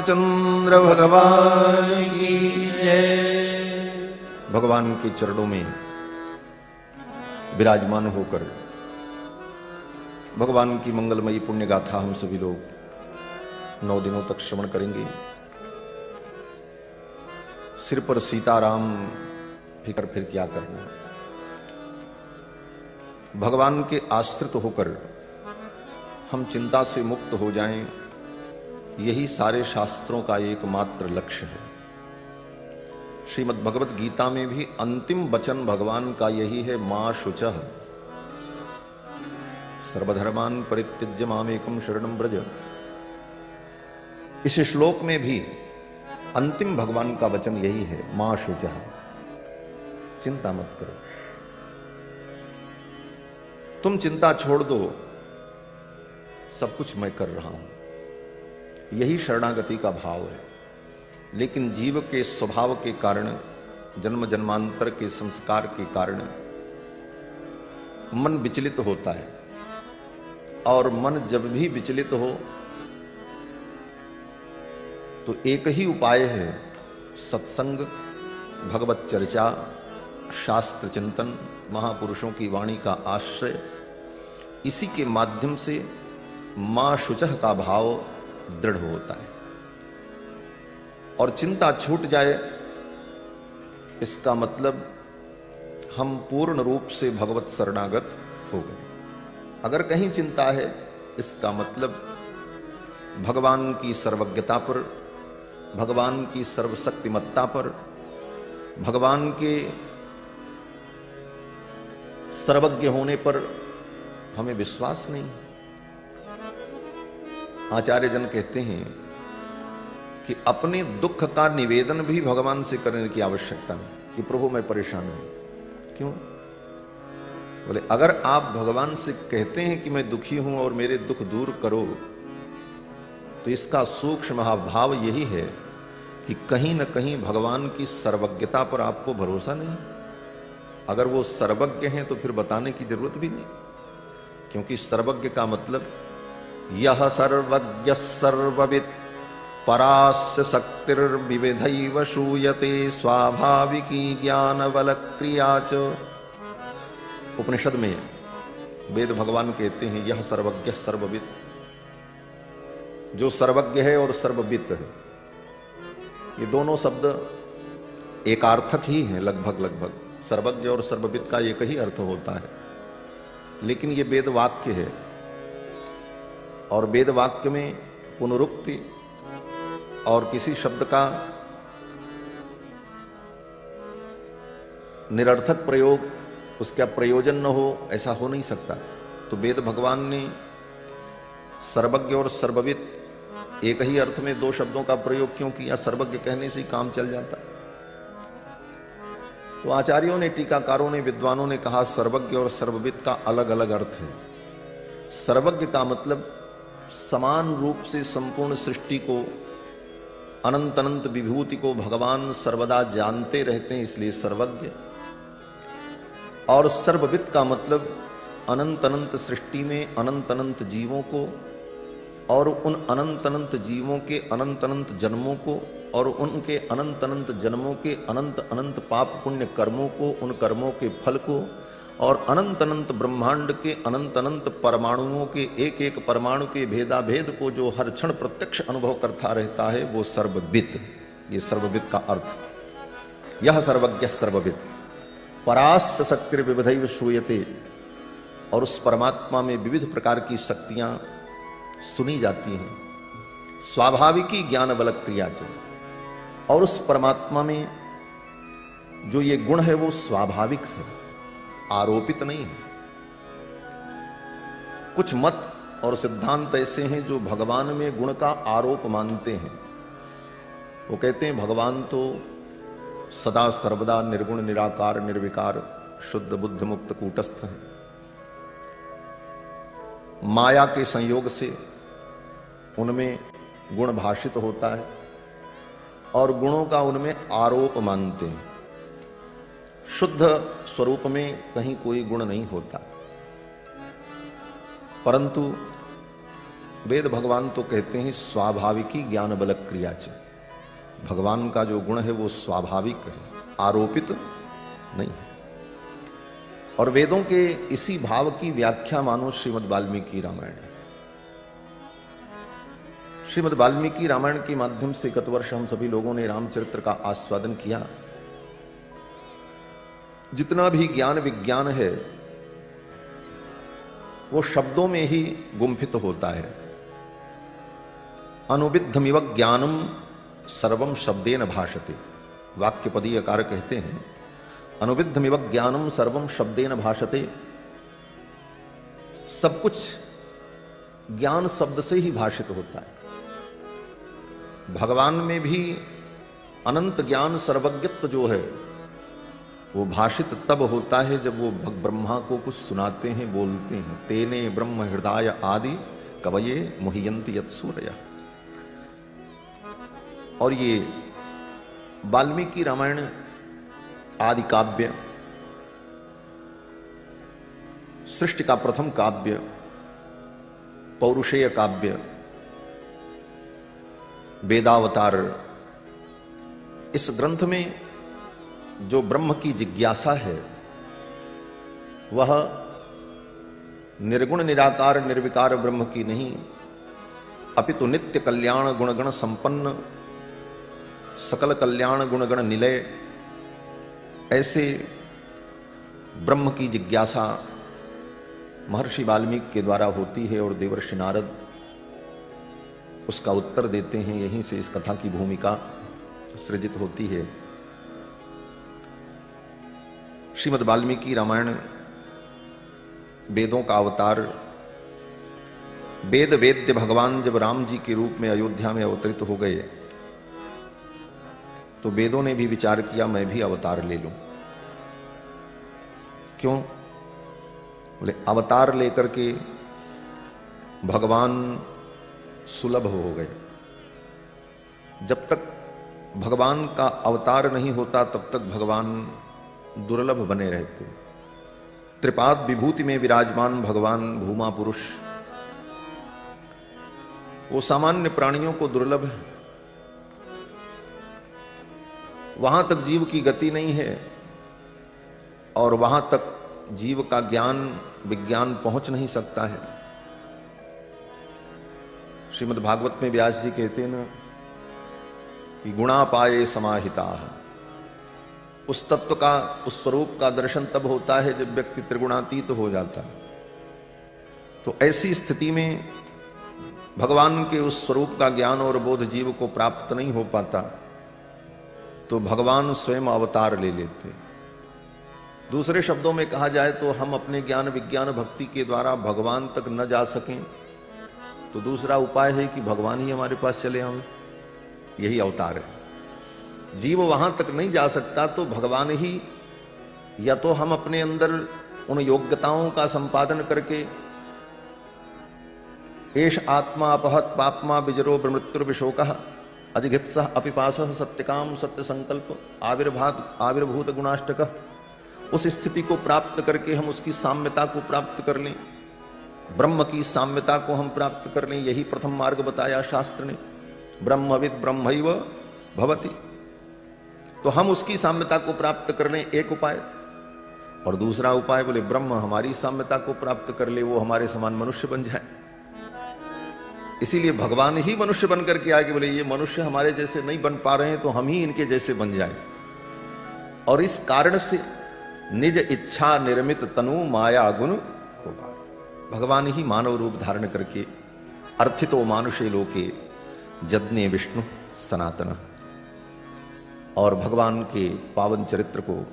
रामचंद्र भगवान की जय। भगवान के चरणों में विराजमान होकर भगवान की मंगलमयी पुण्य गाथा हम सभी लोग 9 दिनों तक श्रवण करेंगे। सिर पर सीताराम फिकर फिर क्या करना। भगवान के आश्रित होकर हम चिंता से मुक्त हो जाएं, यही सारे शास्त्रों का एकमात्र लक्ष्य है। श्रीमद् भगवत गीता में भी अंतिम वचन भगवान का यही है, मां शुचः सर्वधर्मान् परित्यज्य मामेकं शरणं व्रज। इस श्लोक में भी अंतिम भगवान का वचन यही है, मां शुचः, चिंता मत करो, तुम चिंता छोड़ दो, सब कुछ मैं कर रहा हूं। यही शरणागति का भाव है। लेकिन जीव के स्वभाव के कारण, जन्म जन्मांतर के संस्कार के कारण मन विचलित होता है, और मन जब भी विचलित हो तो एक ही उपाय है, सत्संग, भगवत चर्चा, शास्त्र चिंतन, महापुरुषों की वाणी का आश्रय। इसी के माध्यम से मां शुचः का भाव दृढ़ होता है और चिंता छूट जाए, इसका मतलब हम पूर्ण रूप से भगवत शरणागत हो गए। अगर कहीं चिंता है, इसका मतलब भगवान की सर्वज्ञता पर, भगवान की सर्वशक्तिमत्ता पर, भगवान के सर्वज्ञ होने पर हमें विश्वास नहीं। आचार्य जन कहते हैं कि अपने दुख का निवेदन भी भगवान से करने की आवश्यकता नहीं कि प्रभु मैं परेशान हूं। क्यों? बोले अगर आप भगवान से कहते हैं कि मैं दुखी हूं और मेरे दुख दूर करो, तो इसका सूक्ष्म भाव यही है कि कहीं न कहीं भगवान की सर्वज्ञता पर आपको भरोसा नहीं। अगर वो सर्वज्ञ हैं तो फिर बताने की जरूरत भी नहीं, क्योंकि सर्वज्ञ का मतलब यह सर्वज्ञ सर्ववित् परास्य शक्तिर्विविधैव श्रूयते स्वाभाविकी ज्ञान बल क्रिया च। उपनिषद में वेद भगवान कहते हैं यह सर्वज्ञ सर्ववित्, जो सर्वज्ञ है और सर्ववित् है, ये दोनों शब्द एकार्थक ही हैं लगभग लगभग। सर्वज्ञ और सर्ववित् का एक ही अर्थ होता है, लेकिन ये वेद वाक्य है और वेद वाक्य में पुनरुक्ति और किसी शब्द का निरर्थक प्रयोग, उसका प्रयोजन न हो, ऐसा हो नहीं सकता। तो वेद भगवान ने सर्वज्ञ और सर्ववित् एक ही अर्थ में 2 शब्दों का प्रयोग क्यों किया? सर्वज्ञ कहने से ही काम चल जाता। तो आचार्यों ने, टीकाकारों ने, विद्वानों ने कहा सर्वज्ञ और सर्ववित् का अलग अलग अर्थ है। सर्वज्ञ का मतलब समान रूप से संपूर्ण सृष्टि को, अनंत अनंत विभूति को भगवान सर्वदा जानते रहते हैं, इसलिए सर्वज्ञ। और सर्ववित् का मतलब अनंत अनंत सृष्टि में अनंत अनंत जीवों को, और उन अनंत अनंत जीवों के अनंत अनंत जन्मों को, और उनके अनंत अनंत जन्मों के अनंत अनंत पाप पुण्य कर्मों को, उन कर्मों के फल को, और अनंत अनंत ब्रह्मांड के अनंत अनंत परमाणुओं के एक एक परमाणु के भेदा भेद को जो हर क्षण प्रत्यक्ष अनुभव करता रहता है, वो सर्ववित्। ये सर्ववित् का अर्थ। यह सर्वज्ञ सर्ववित् परास्य शक्तिर्विविधैव श्रूयते, और उस परमात्मा में विविध प्रकार की शक्तियां सुनी जाती हैं। स्वाभाविकी ज्ञान बल क्रिया च, और उस परमात्मा में जो ये गुण है वो स्वाभाविक है, आरोपित नहीं है। कुछ मत और सिद्धांत ऐसे हैं जो भगवान में गुण का आरोप मानते हैं। वो कहते हैं भगवान तो सदा सर्वदा निर्गुण निराकार निर्विकार शुद्ध बुद्ध मुक्त कूटस्थ है। माया के संयोग से उनमें गुण भाषित होता है और गुणों का उनमें आरोप मानते हैं। शुद्ध स्वरूप में कहीं कोई गुण नहीं होता, परंतु वेद भगवान तो कहते हैं स्वाभाविकी ज्ञान बल क्रिया च, भगवान का जो गुण है वो स्वाभाविक है, आरोपित नहीं। और वेदों के इसी भाव की व्याख्या मानो श्रीमद् वाल्मीकि रामायण है। श्रीमद् वाल्मीकि रामायण के माध्यम से गत वर्ष हम सभी लोगों ने रामचरित्र का आस्वादन किया। जितना भी ज्ञान विज्ञान है वो शब्दों में ही गुम्फित होता है। अनुविद्धमिव ज्ञानम सर्वम शब्देन भाषते, वाक्यपदीयकार कहते हैं अनुविद्धमिव ज्ञानम सर्वम शब्देन भाषते, सब कुछ ज्ञान शब्द से ही भाषित होता है। भगवान में भी अनंत ज्ञान सर्वज्ञत्व जो है वो भाषित तब होता है जब वो ब्रह्मा को कुछ सुनाते हैं, बोलते हैं। तेने ब्रह्म हृदय आदि कवये मुह्यन्ति यत्सूरया। और ये वाल्मीकि रामायण आदि काव्य, सृष्टि का प्रथम काव्य, पौरुषेय काव्य, वेदावतार, इस ग्रंथ में जो ब्रह्म की जिज्ञासा है वह निर्गुण निराकार निर्विकार ब्रह्म की नहीं, अपितु नित्य कल्याण गुणगण संपन्न सकल कल्याण गुणगण निलय, ऐसे ब्रह्म की जिज्ञासा महर्षि वाल्मीकि के द्वारा होती है और देवर्षि नारद उसका उत्तर देते हैं। यहीं से इस कथा की भूमिका सृजित होती है। श्रीमद् वाल्मीकि रामायण वेदों का अवतार। वेद वेद्य भगवान जब राम जी के रूप में अयोध्या में अवतरित हो गए तो वेदों ने भी विचार किया मैं भी अवतार ले लूं। क्यों? बोले अवतार लेकर के भगवान सुलभ हो गए। जब तक भगवान का अवतार नहीं होता तब तक भगवान दुर्लभ बने रहते। त्रिपाद विभूति में विराजमान भगवान भूमा पुरुष वो सामान्य प्राणियों को दुर्लभ है। वहां तक जीव की गति नहीं है और वहां तक जीव का ज्ञान विज्ञान पहुंच नहीं सकता है। श्रीमद् भागवत में व्यास जी कहते हैं ना कि गुणा पाए समाहिता, उस तत्व का उस स्वरूप का दर्शन तब होता है जब व्यक्ति त्रिगुणातीत हो जाता है। तो ऐसी स्थिति में भगवान के उस स्वरूप का ज्ञान और बोध जीव को प्राप्त नहीं हो पाता तो भगवान स्वयं अवतार ले लेते। दूसरे शब्दों में कहा जाए तो हम अपने ज्ञान विज्ञान भक्ति के द्वारा भगवान तक न जा सकें तो दूसरा उपाय है कि भगवान ही हमारे पास चले आए। यही अवतार है। जीव वहां तक नहीं जा सकता तो भगवान ही, या तो हम अपने अंदर उन योग्यताओं का संपादन करके एष आत्मा अपहत पापमा बिजरो मृत्युर्विशोकः अजिघित्सः अपिपासः सत्यकाम सत्य संकल्प आविर्भूत गुणाष्टक, उस स्थिति को प्राप्त करके हम उसकी साम्यता को प्राप्त कर लें, ब्रह्म की साम्यता को हम प्राप्त कर लें। यही प्रथम मार्ग बताया शास्त्र ने, ब्रह्मविद ब्रह्मैव भवति। तो हम उसकी साम्यता को प्राप्त कर लें, एक उपाय। और दूसरा उपाय बोले ब्रह्म हमारी साम्यता को प्राप्त कर ले, वो हमारे समान मनुष्य बन जाए। इसीलिए भगवान ही मनुष्य बन करके आगे बोले ये मनुष्य हमारे जैसे नहीं बन पा रहे हैं तो हम ही इनके जैसे बन जाए। और इस कारण से निज इच्छा निर्मित तनु माया गुण होगा। भगवान ही मानव रूप धारण करके अर्थितो मानुषे लोके जज्ञे विष्णु सनातन, और भगवान के पावन चरित्र को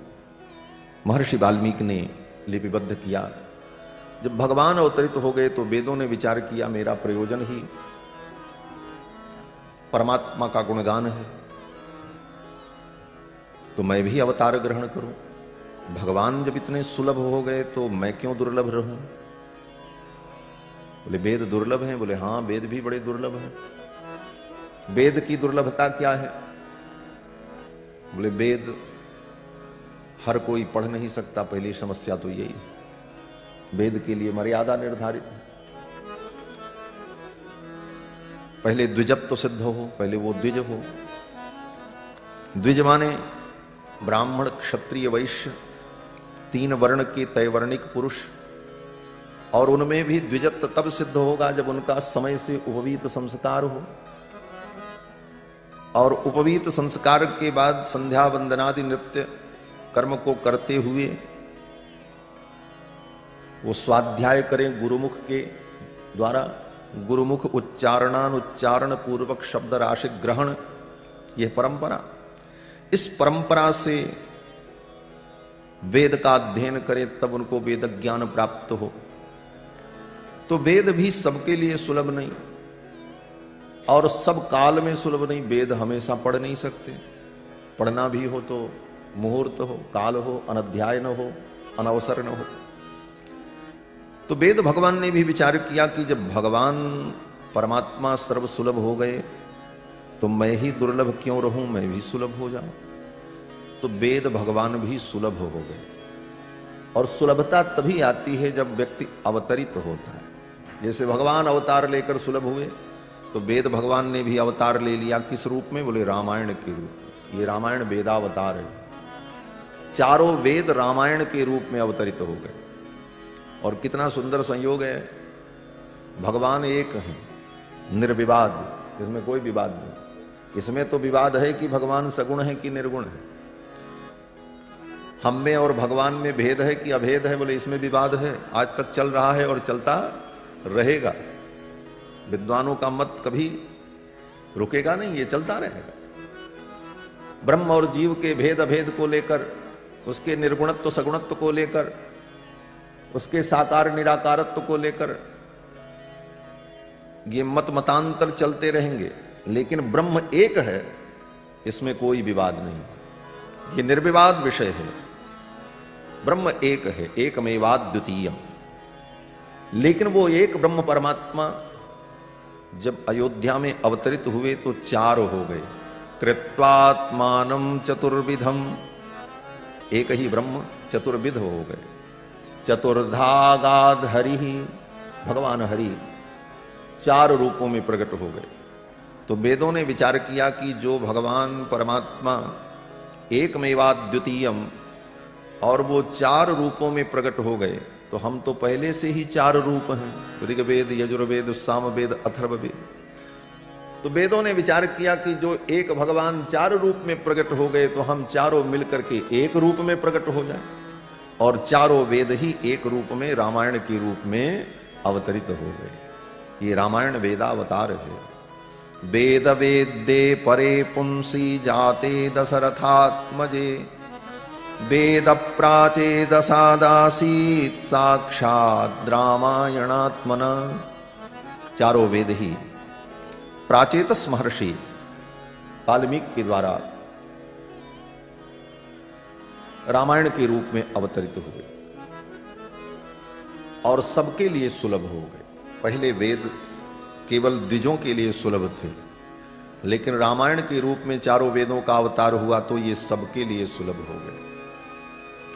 महर्षि वाल्मीकि ने लिपिबद्ध किया। जब भगवान अवतरित हो गए तो वेदों ने विचार किया मेरा प्रयोजन ही परमात्मा का गुणगान है, तो मैं भी अवतार ग्रहण करूं। भगवान जब इतने सुलभ हो गए तो मैं क्यों दुर्लभ रहूं? बोले वेद दुर्लभ हैं? बोले हां, वेद भी बड़े दुर्लभ हैं। वेद की दुर्लभता क्या है? बोले वेद हर कोई पढ़ नहीं सकता। पहली समस्या तो यही, वेद के लिए मर्यादा निर्धारित है। पहले द्विजत्व सिद्ध हो, पहले वो द्विज हो। द्विज माने ब्राह्मण, क्षत्रिय, वैश्य, 3 वर्ण के तैवर्णिक पुरुष। और उनमें भी द्विजत्व तब सिद्ध होगा जब उनका समय से उपवीत संस्कार हो। और उपवीत संस्कार के बाद संध्या वंदनादि नृत्य कर्म को करते हुए वो स्वाध्याय करें गुरुमुख के द्वारा। गुरुमुख उच्चारण पूर्वक शब्द राशि ग्रहण, यह परंपरा। इस परंपरा से वेद का अध्ययन करें तब उनको वेद ज्ञान प्राप्त हो। तो वेद भी सबके लिए सुलभ नहीं और सब काल में सुलभ नहीं। वेद हमेशा पढ़ नहीं सकते। पढ़ना भी हो तो मुहूर्त हो, काल हो, अनध्याय न हो, अनवसर न हो। तो वेद भगवान ने भी विचार किया कि जब भगवान परमात्मा सर्व सुलभ हो गए तो मैं ही दुर्लभ क्यों रहूं, मैं भी सुलभ हो जाऊं। तो वेद भगवान भी सुलभ हो गए। और सुलभता तभी आती है जब व्यक्ति अवतरित होता है। जैसे भगवान अवतार लेकर सुलभ हुए, तो वेद भगवान ने भी अवतार ले लिया। किस रूप में? बोले रामायण के रूप। ये रामायण वेदावतार है। चारों वेद रामायण के रूप में अवतरित हो गए। और कितना सुंदर संयोग है, भगवान एक है, निर्विवाद, इसमें कोई विवाद नहीं। इसमें तो विवाद है कि भगवान सगुण है कि निर्गुण है, हम में और भगवान में भेद है कि अभेद है। बोले इसमें विवाद है, आज तक चल रहा है और चलता रहेगा। विद्वानों का मत कभी रुकेगा नहीं, ये चलता रहेगा। ब्रह्म और जीव के भेद अभेद को लेकर, उसके निर्गुणत्व सगुणत्व को लेकर, उसके साकार निराकारत्व को लेकर ये मत मतांतर चलते रहेंगे, लेकिन ब्रह्म एक है, इसमें कोई विवाद नहीं। ये निर्विवाद विषय है। ब्रह्म एक है, एकमेवाद्वितीयम्। लेकिन वो एक ब्रह्म परमात्मा जब अयोध्या में अवतरित हुए तो 4 हो गए। कृत्वात्मानं चतुर्विधम, एक ही ब्रह्म चतुर्विध हो गए। चतुर्धागाद हरि, भगवान हरि 4 रूपों में प्रकट हो गए। तो वेदों ने विचार किया कि जो भगवान परमात्मा एकमेवाद्वितीयम् और वो 4 रूपों में प्रकट हो गए, तो हम तो पहले से ही 4 रूप हैं, ऋग्वेद, यजुर्वेद, सामवेद, अथर्ववेद। तो वेदों ने विचार किया कि जो एक भगवान 4 रूप में प्रकट हो गए, तो हम चारों मिलकर के एक रूप में प्रकट हो जाएं। और चारों वेद ही एक रूप में रामायण के रूप में अवतरित हो गए। ये रामायण वेदावतार है। वेद वेद्ये परे पुंसी जाते दशरथात्मजे, वेद प्राचेदसादासीत् साक्षात् रामायणात्मना। चारों वेद ही प्राचेतस महर्षि वाल्मीकि के द्वारा रामायण के रूप में अवतरित हुए और सबके लिए सुलभ हो गए। पहले वेद केवल द्विजों के लिए सुलभ थे, लेकिन रामायण के रूप में चारों वेदों का अवतार हुआ तो ये सबके लिए सुलभ हो गए।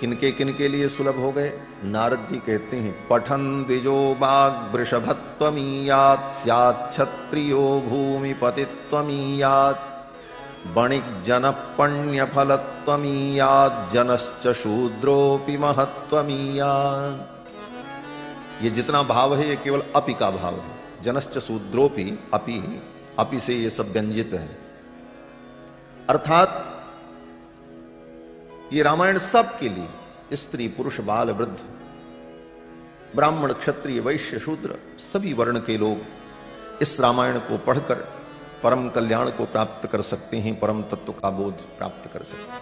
किनके लिए सुलभ हो गए? नारद जी कहते हैं, पठन द्विजो बाग वृषभत्वमीयात् स्यात् क्षत्रियो भूमिपतित्वमीयात् वणिक जन पण्य फलत्वमीयात् जनश्च शूद्रोपि महत्वमीयात्। ये जितना भाव है ये केवल अपि का भाव है। जनश्च शूद्रोपि, अपि से ये सब व्यंजित है। अर्थात ये रामायण सबके लिए, स्त्री पुरुष बाल वृद्ध, ब्राह्मण क्षत्रिय वैश्य शूद्र, सभी वर्ण के लोग इस रामायण को पढ़कर परम कल्याण को प्राप्त कर सकते हैं, परम तत्व का बोध प्राप्त कर सकते हैं।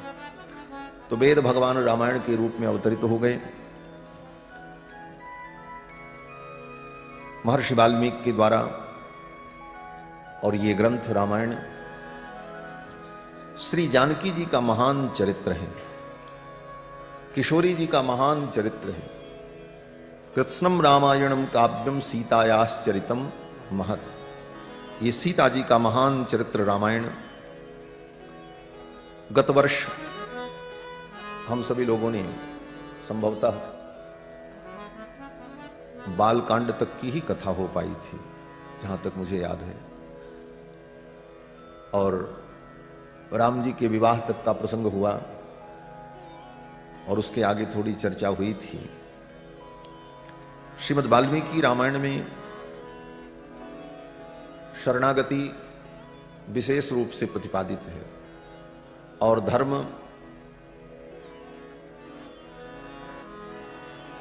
तो वेद भगवान रामायण के रूप में अवतरित हो गए। महर्षि वाल्मीकि के द्वारा। और ये ग्रंथ रामायण श्री जानकी जी का महान चरित्र है, किशोरी जी का महान चरित्र है। कृत्स्नम रामायणम काव्यम सीतायाश्चरितम महत्। ये सीता जी का महान चरित्र रामायण गत वर्ष हम सभी लोगों ने संभवतः बालकांड तक की ही कथा हो पाई थी, जहां तक मुझे याद है। और राम जी के विवाह तक का प्रसंग हुआ और उसके आगे थोड़ी चर्चा हुई थी। श्रीमद् वाल्मीकि रामायण में शरणागति विशेष रूप से प्रतिपादित है और धर्म,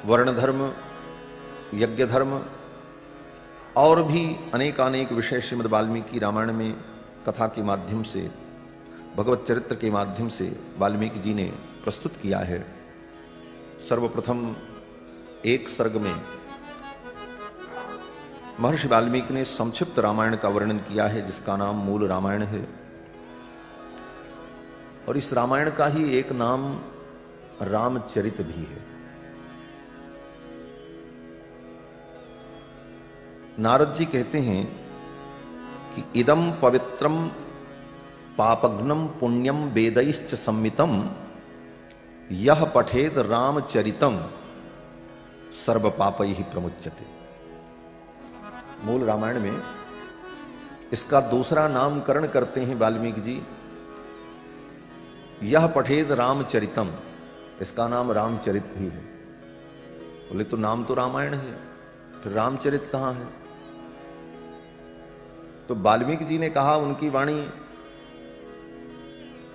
वर्ण धर्म, यज्ञ धर्म और भी अनेकानेक विषय श्रीमद् वाल्मीकि रामायण में कथा के माध्यम से, भगवत चरित्र के माध्यम से वाल्मीकि जी ने प्रस्तुत किया है। सर्वप्रथम एक सर्ग में महर्षि वाल्मीकि ने संक्षिप्त रामायण का वर्णन किया है, जिसका नाम मूल रामायण है। और इस रामायण का ही एक नाम रामचरित भी है। नारद जी कहते हैं कि इदम पवित्रम पापघ्नम पुण्यम वेदैश्च सम्मितम यह पठेत रामचरितम सर्व पापैहि प्रमुच्यते। मूल रामायण में इसका दूसरा नामकरण करते हैं वाल्मीकि जी, यह पठेत रामचरितम, इसका नाम रामचरित भी है। बोले तो नाम तो रामायण है, फिर रामचरित कहां है? तो वाल्मीकि जी ने कहा उनकी वाणी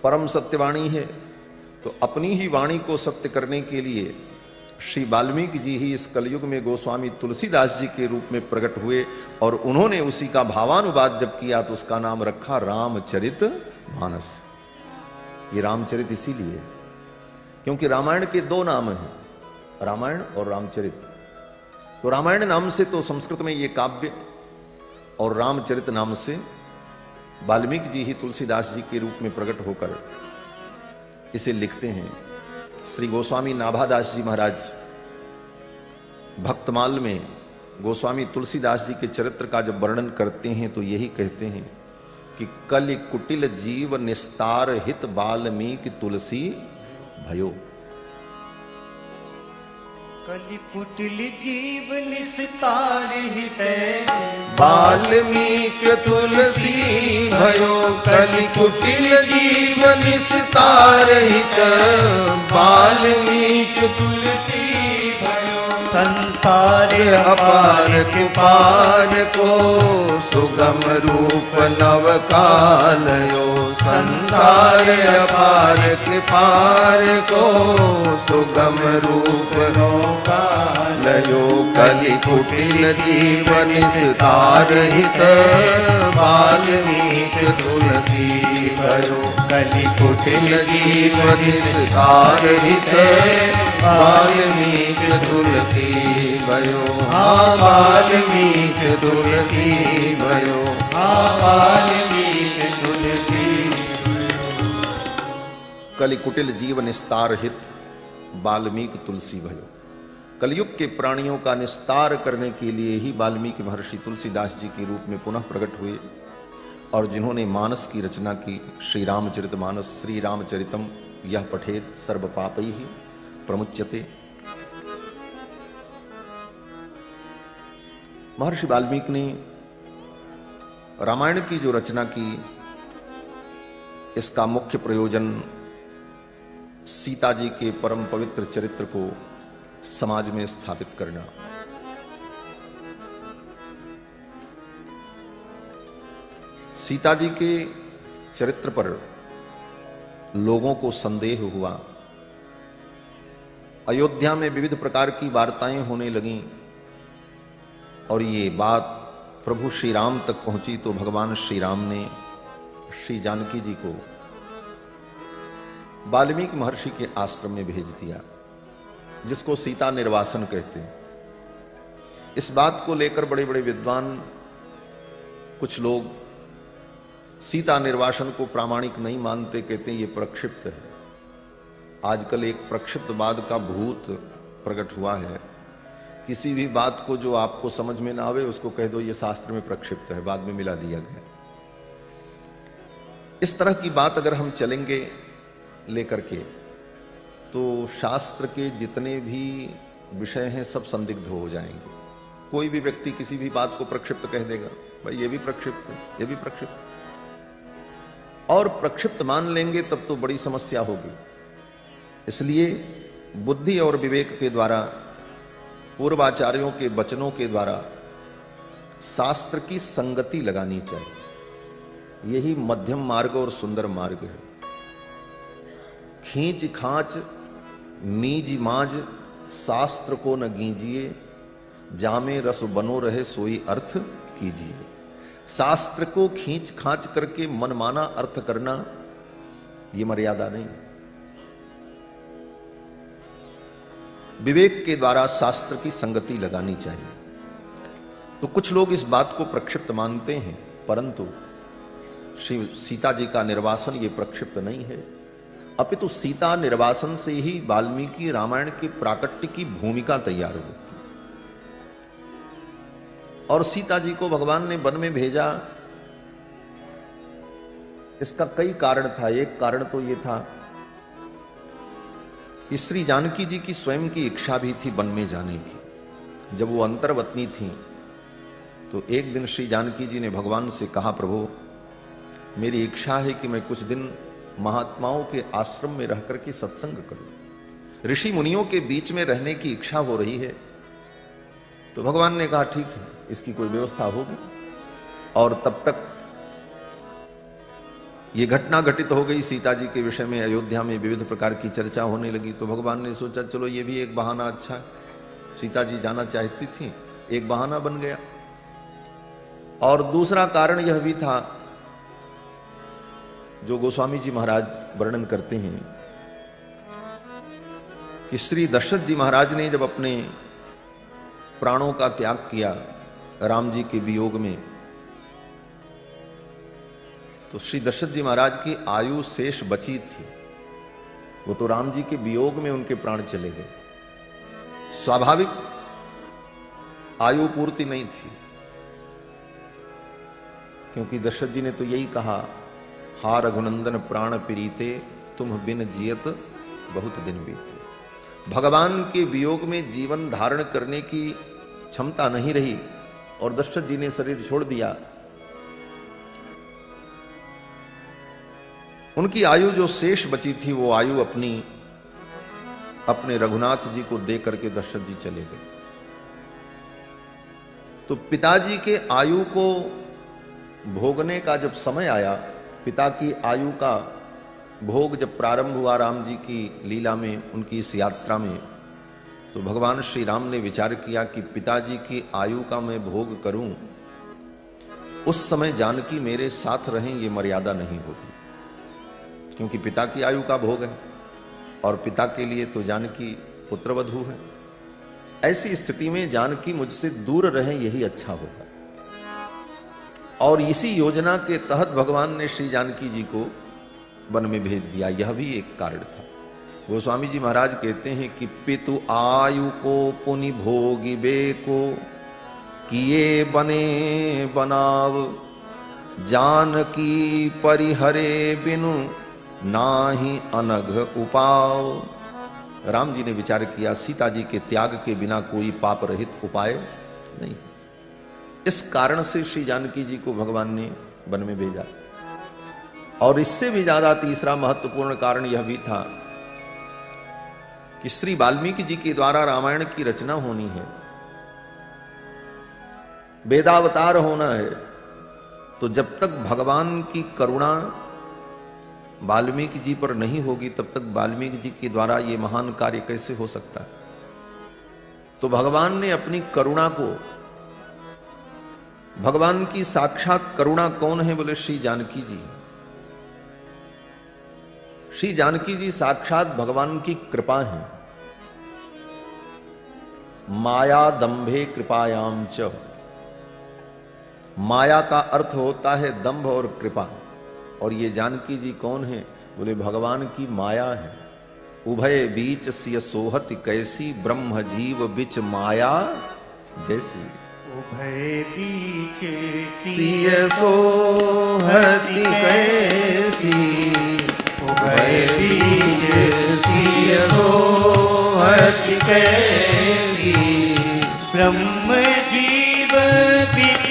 परम सत्यवाणी है, तो अपनी ही वाणी को सत्य करने के लिए श्री वाल्मीकि जी ही इस कलयुग में गोस्वामी तुलसीदास जी के रूप में प्रकट हुए और उन्होंने उसी का भावानुवाद जब किया तो उसका नाम रखा रामचरित मानस। ये रामचरित इसीलिए क्योंकि रामायण के दो नाम हैं, रामायण और रामचरित। तो रामायण नाम से तो संस्कृत में ये काव्य और रामचरित नाम से वाल्मीकि जी ही तुलसीदास जी के रूप में प्रकट होकर इसे लिखते हैं। श्री गोस्वामी नाभादास जी महाराज भक्तमाल में गोस्वामी तुलसीदास जी के चरित्र का जब वर्णन करते हैं तो यही कहते हैं कि कलि कुटिल जीव निस्तार हित वाल्मीकि तुलसी भयो। कलि कुटिल जीव निस्तार हित वाल्मीकि तुलसी भयो। कलि कुटिल जीव निस्तार हित वाल्मीकि तुलसी भयो। संसार अपार के पार को सुगम रूप नव कालयो। संसार अपार के पार को सुगम रूप नव कालयो। कलि कुटिल जीवन निस्तार हित वाल्मीकि तुलसी भयो। कलि कुटिल जीवन निस्तार हित वाल्मीकि तुलसी भयो। हाँ वाल्मीकि तुलसी भयो। वाल्मीकि तुलसी। कलि कुटिल जीव निस्तार हित वाल्मीकि तुलसी भयो। कलयुग के प्राणियों का निस्तार करने के लिए ही वाल्मीकि महर्षि तुलसीदास जी के रूप में पुनः प्रकट हुए और जिन्होंने मानस की रचना की, श्री रामचरित मानस, श्री रामचरितम यह पठेत सर्व पापैहि प्रमुच्यते। महर्षि वाल्मीकि ने रामायण की जो रचना की, इसका मुख्य प्रयोजन सीता जी के परम पवित्र चरित्र को समाज में स्थापित करना। सीता जी के चरित्र पर लोगों को संदेह हुआ। अयोध्या में विविध प्रकार की वार्ताएं होने लगीं और ये बात प्रभु श्री राम तक पहुंची तो भगवान श्री राम ने श्री जानकी जी को वाल्मीकि महर्षि के आश्रम में भेज दिया, जिसको सीता निर्वासन कहते हैं। इस बात को लेकर बड़े बड़े विद्वान, कुछ लोग सीता निर्वासन को प्रामाणिक नहीं मानते, कहते हैं ये प्रक्षिप्त है। आजकल एक प्रक्षिप्तवाद का भूत प्रकट हुआ है। किसी भी बात को जो आपको समझ में ना आवे उसको कह दो ये शास्त्र में प्रक्षिप्त है, बाद में मिला दिया गया। इस तरह की बात अगर हम चलेंगे लेकर के तो शास्त्र के जितने भी विषय हैं सब संदिग्ध हो जाएंगे। कोई भी व्यक्ति किसी भी बात को प्रक्षिप्त कह देगा, भाई ये भी प्रक्षिप्त है, ये भी प्रक्षिप्त। और प्रक्षिप्त मान लेंगे तब तो बड़ी समस्या होगी। इसलिए बुद्धि और विवेक के द्वारा, पूर्वाचार्यों के वचनों के द्वारा शास्त्र की संगति लगानी चाहिए। यही मध्यम मार्ग और सुंदर मार्ग है। खींच खांच मीज माज शास्त्र को न गीजिए, जामे रस बनो रहे सोई अर्थ कीजिए। शास्त्र को खींच खांच करके मनमाना अर्थ करना यह मर्यादा नहीं। विवेक के द्वारा शास्त्र की संगति लगानी चाहिए। तो कुछ लोग इस बात को प्रक्षिप्त मानते हैं, परंतु श्री सीता जी का निर्वासन ये प्रक्षिप्त नहीं है, अपितु सीता निर्वासन से ही वाल्मीकि रामायण के प्राकट्य की भूमिका तैयार होती। और सीता जी को भगवान ने वन में भेजा, इसका कई कारण था। एक कारण तो यह था कि श्री जानकी जी की स्वयं की इच्छा भी थी वन में जाने की। जब वो अंतर्वतनी थी तो एक दिन श्री जानकी जी ने भगवान से कहा, प्रभु मेरी इच्छा है कि मैं कुछ दिन महात्माओं के आश्रम में रह करके सत्संग करूं, ऋषि मुनियों के बीच में रहने की इच्छा हो रही है। तो भगवान ने कहा ठीक है, इसकी कोई व्यवस्था होगी। और तब तक ये घटना घटित हो गई। सीता जी के विषय में अयोध्या में विविध प्रकार की चर्चा होने लगी। तो भगवान ने सोचा चलो ये भी एक बहाना अच्छा है, सीता जी जाना चाहती थी, एक बहाना बन गया। और दूसरा कारण यह भी था जो गोस्वामी जी महाराज वर्णन करते हैं कि श्री दशरथ जी महाराज ने जब अपने प्राणों का त्याग किया राम जी के वियोग में, तो श्री दशरथ जी महाराज की आयु शेष बची थी। वो तो राम जी के वियोग में उनके प्राण चले गए। स्वाभाविक आयु पूर्ति नहीं थी, क्योंकि दशरथ जी ने तो यही कहा, हा रघुनंदन प्राण प्रीते तुम बिन जियत बहुत दिन बीते। भगवान के वियोग में जीवन धारण करने की क्षमता नहीं रही और दशरथ जी ने शरीर छोड़ दिया। उनकी आयु जो शेष बची थी वो आयु अपने रघुनाथ जी को दे करके दशरथ जी चले गए। तो पिताजी के आयु को भोगने का जब समय आया, पिता की आयु का भोग जब प्रारंभ हुआ राम जी की लीला में, उनकी इस यात्रा में, तो भगवान श्री राम ने विचार किया कि पिताजी की आयु का मैं भोग करूं, उस समय जानकी मेरे साथ रहें, ये मर्यादा नहीं होगी, क्योंकि पिता की आयु का भोग है और पिता के लिए तो जानकी पुत्रवधू है। ऐसी स्थिति में जानकी मुझसे दूर रहें, यही अच्छा होगा। और इसी योजना के तहत भगवान ने श्री जानकी जी को वन में भेज दिया। यह भी एक कारण था। गोस्वामी जी महाराज कहते हैं कि पितु आयु को पुनि भोगिबे को किए बने बनाव, जानकी परिहरे बिनु नाही अनघ उपाव। राम जी ने विचार किया सीता जी के त्याग के बिना कोई पाप रहित उपाय नहीं। इस कारण से श्री जानकी जी को भगवान ने वन में भेजा। और इससे भी ज्यादा तीसरा महत्वपूर्ण कारण यह भी था कि श्री वाल्मीकि जी के द्वारा रामायण की रचना होनी है, वेदावतार होना है। तो जब तक भगवान की करुणा वाल्मीकि जी पर नहीं होगी, तब तक वाल्मीकि जी के द्वारा ये महान कार्य कैसे हो सकता है। तो भगवान ने अपनी करुणा को, भगवान की साक्षात करुणा कौन है बोले श्री जानकी जी। श्री जानकी जी साक्षात भगवान की कृपा है। माया दंभे कृपायाम च, माया का अर्थ होता है दंभ और कृपा। और ये जानकी जी कौन है बोले भगवान की माया है। उभय बीच सिय सोहति कैसी, ब्रह्म जीव बिच माया जैसी। उभय बीच सिय सोहति कैसी, उभय बीच सिय सोहति कैसी, ब्रह्म जीव बिच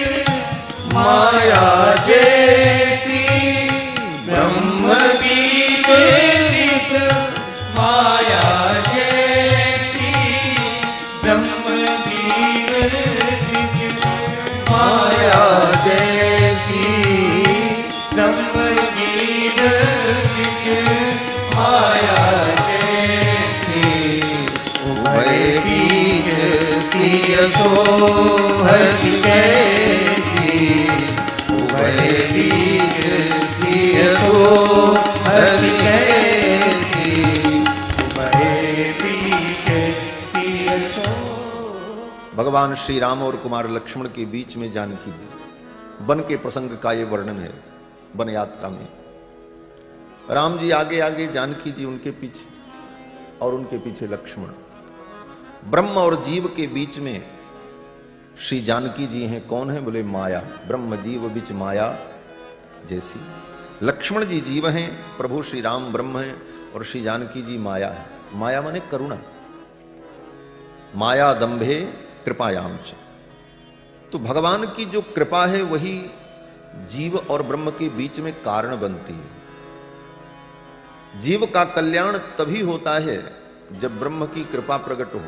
माया जैसी, ब्रह्म सोहति कैसी, उभय बीच सिय सोहति कैसी, उभय बीच सिय सो। भगवान श्री राम और कुमार लक्ष्मण के बीच में जानकी जी, वन के प्रसंग का ये वर्णन है। वन यात्रा में राम जी आगे आगे, जानकी जी उनके पीछे, और उनके पीछे लक्ष्मण। ब्रह्म और जीव के बीच में श्री जानकी जी हैं। कौन है? बोले माया। ब्रह्म जीव बीच माया जैसी। लक्ष्मण जी जीव हैं, प्रभु श्री राम ब्रह्म हैं, और श्री जानकी जी माया है। माया माने करुणा। माया दंभे कृपायाम च। तो भगवान की जो कृपा है वही जीव और ब्रह्म के बीच में कारण बनती है। जीव का कल्याण तभी होता है जब ब्रह्म की कृपा प्रकट हो,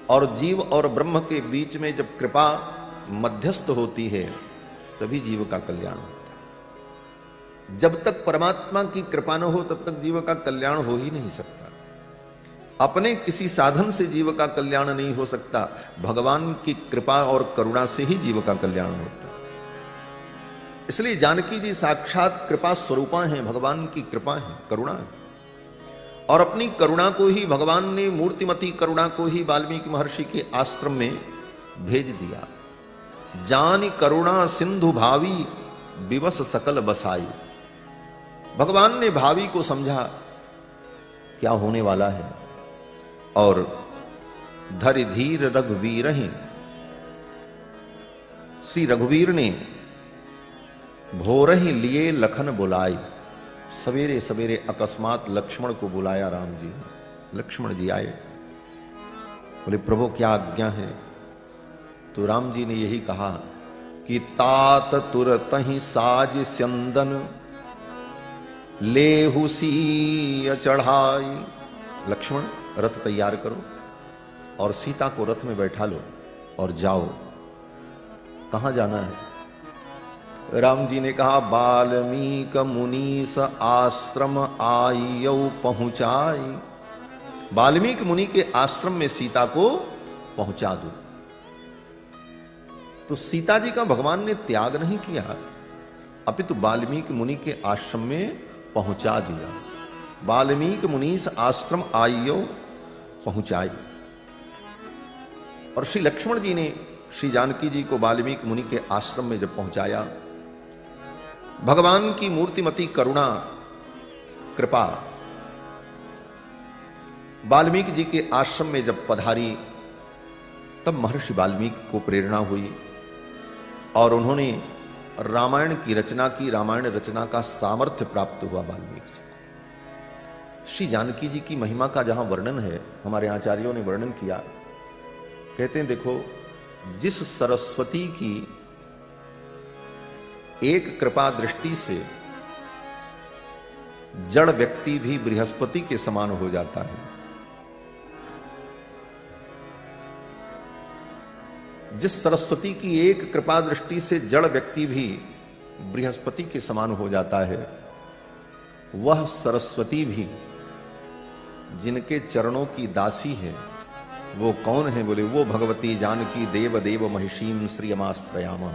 और जीव और ब्रह्म के बीच में जब कृपा मध्यस्थ होती है तभी जीव का कल्याण होता है। जब तक परमात्मा की कृपा न हो तब तक जीव का कल्याण हो ही नहीं सकता। अपने किसी साधन से जीव का कल्याण नहीं हो सकता, भगवान की कृपा और करुणा से ही जीव का कल्याण होता है। इसलिए जानकी जी साक्षात कृपा स्वरूपा हैं, भगवान की कृपा है, करुणा है। और अपनी करुणा को ही भगवान ने, मूर्तिमती करुणा को ही वाल्मीकि महर्षि के आश्रम में भेज दिया। जानि करुणा सिंधु भावी, विवश सकल बसाई। भगवान ने भावी को समझा क्या होने वाला है, और धरि धीर रघुवीर ही, श्री रघुवीर ने भोर ही लिए लखन बुलाई। सवेरे सवेरे अकस्मात लक्ष्मण को बुलाया राम जी ने। लक्ष्मण जी आए, बोले प्रभु क्या आज्ञा है? तो राम जी ने यही कहा कि तात तुरत ही साज स्यंदन, लेहु सी चढ़ाई। लक्ष्मण रथ तैयार करो और सीता को रथ में बैठा लो और जाओ। कहां जाना है? राम जी ने कहा बाल्मीक मुनीस आश्रम आयौ पहुंचाई। वाल्मीक मुनि के आश्रम में सीता को पहुंचा दो। तो सीता जी का भगवान ने त्याग नहीं किया, अपितु वाल्मीक मुनि के आश्रम में पहुंचा दिया। वाल्मीक मुनीस आश्रम आयौ पहुंचाई। और श्री लक्ष्मण जी ने श्री जानकी जी को वाल्मीकि मुनि के आश्रम में जब पहुंचाया, भगवान की मूर्तिमती करुणा कृपा वाल्मीकि जी के आश्रम में जब पधारी, तब महर्षि वाल्मीकि को प्रेरणा हुई और उन्होंने रामायण की रचना की। रामायण रचना का सामर्थ्य प्राप्त हुआ वाल्मीकि जी को। श्री जानकी जी की महिमा का जहां वर्णन है, हमारे आचार्यों ने वर्णन किया। कहते हैं देखो, जिस सरस्वती की एक कृपा दृष्टि से जड़ व्यक्ति भी बृहस्पति के समान हो जाता है, जिस सरस्वती की एक कृपा दृष्टि से जड़ व्यक्ति भी बृहस्पति के समान हो जाता है, वह सरस्वती भी जिनके चरणों की दासी है, वो कौन है? बोले वो भगवती जानकी देव देव महिषीम श्रियमाश्रयाम।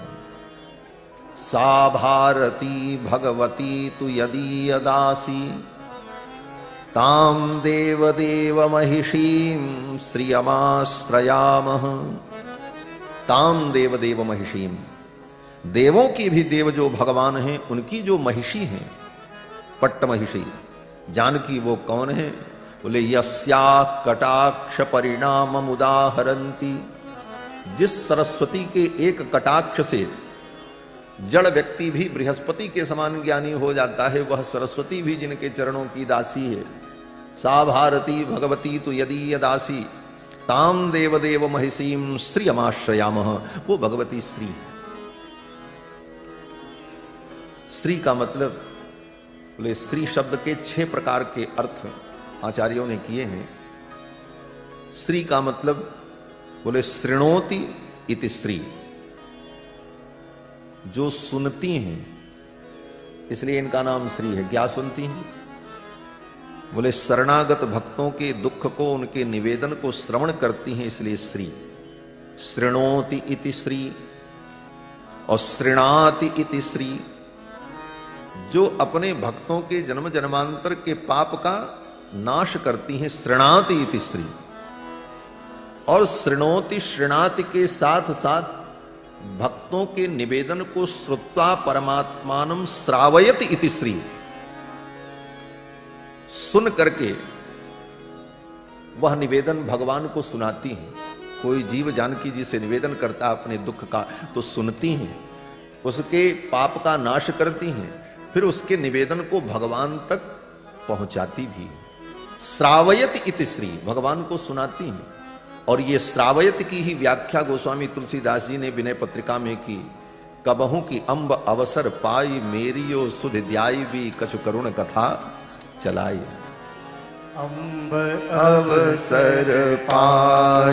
सा भारती भगवती तु यदि दासी, ताम देव देव महिषीम श्रियमाश्रयामः। ताम देव देव महिषीम, देवों की भी देव जो भगवान हैं, उनकी जो महिषी हैं, पट्ट महिषी जानकी, वो कौन है? बोले यस्या कटाक्ष परिणाम उदाहरंती। जिस सरस्वती के एक कटाक्ष से जड़ व्यक्ति भी बृहस्पति के समान ज्ञानी हो जाता है, वह सरस्वती भी जिनके चरणों की दासी है। सा भारती भगवती तु यदि दासी, ताम देव देव महिषीम श्रियमाश्रयामः। वो भगवती श्री। श्री का मतलब, बोले श्री शब्द के 6 प्रकार के अर्थ आचार्यों ने किए हैं। श्री का मतलब, बोले शृणोति इति श्री, जो सुनती हैं, इसलिए इनका नाम श्री है। क्या सुनती हैं? बोले शरणागत भक्तों के दुख को, उनके निवेदन को श्रवण करती हैं, इसलिए श्री। शृणोति इति श्री और शृणाति इति श्री, जो अपने भक्तों के जन्म जन्मांतर के पाप का नाश करती हैं, शृणाति इति श्री। और शृणोति शृणाति के साथ साथ भक्तों के निवेदन को श्रुत्वा परमात्मानं श्रावयति इति श्री, सुन करके वह निवेदन भगवान को सुनाती हैं। कोई जीव जानकी जी से निवेदन करता अपने दुख का तो सुनती हैं, उसके पाप का नाश करती हैं, फिर उसके निवेदन को भगवान तक पहुंचाती भी। श्रावयति इति श्री, भगवान को सुनाती हैं। और ये श्रावयति की ही व्याख्या गोस्वामी तुलसीदास जी ने विनय पत्रिका में की। कबहू की अम्ब अवसर पाई, मेरियो सुध ध्याई भी कछु करुण कथा चलाई। अम्ब अवसर पाई,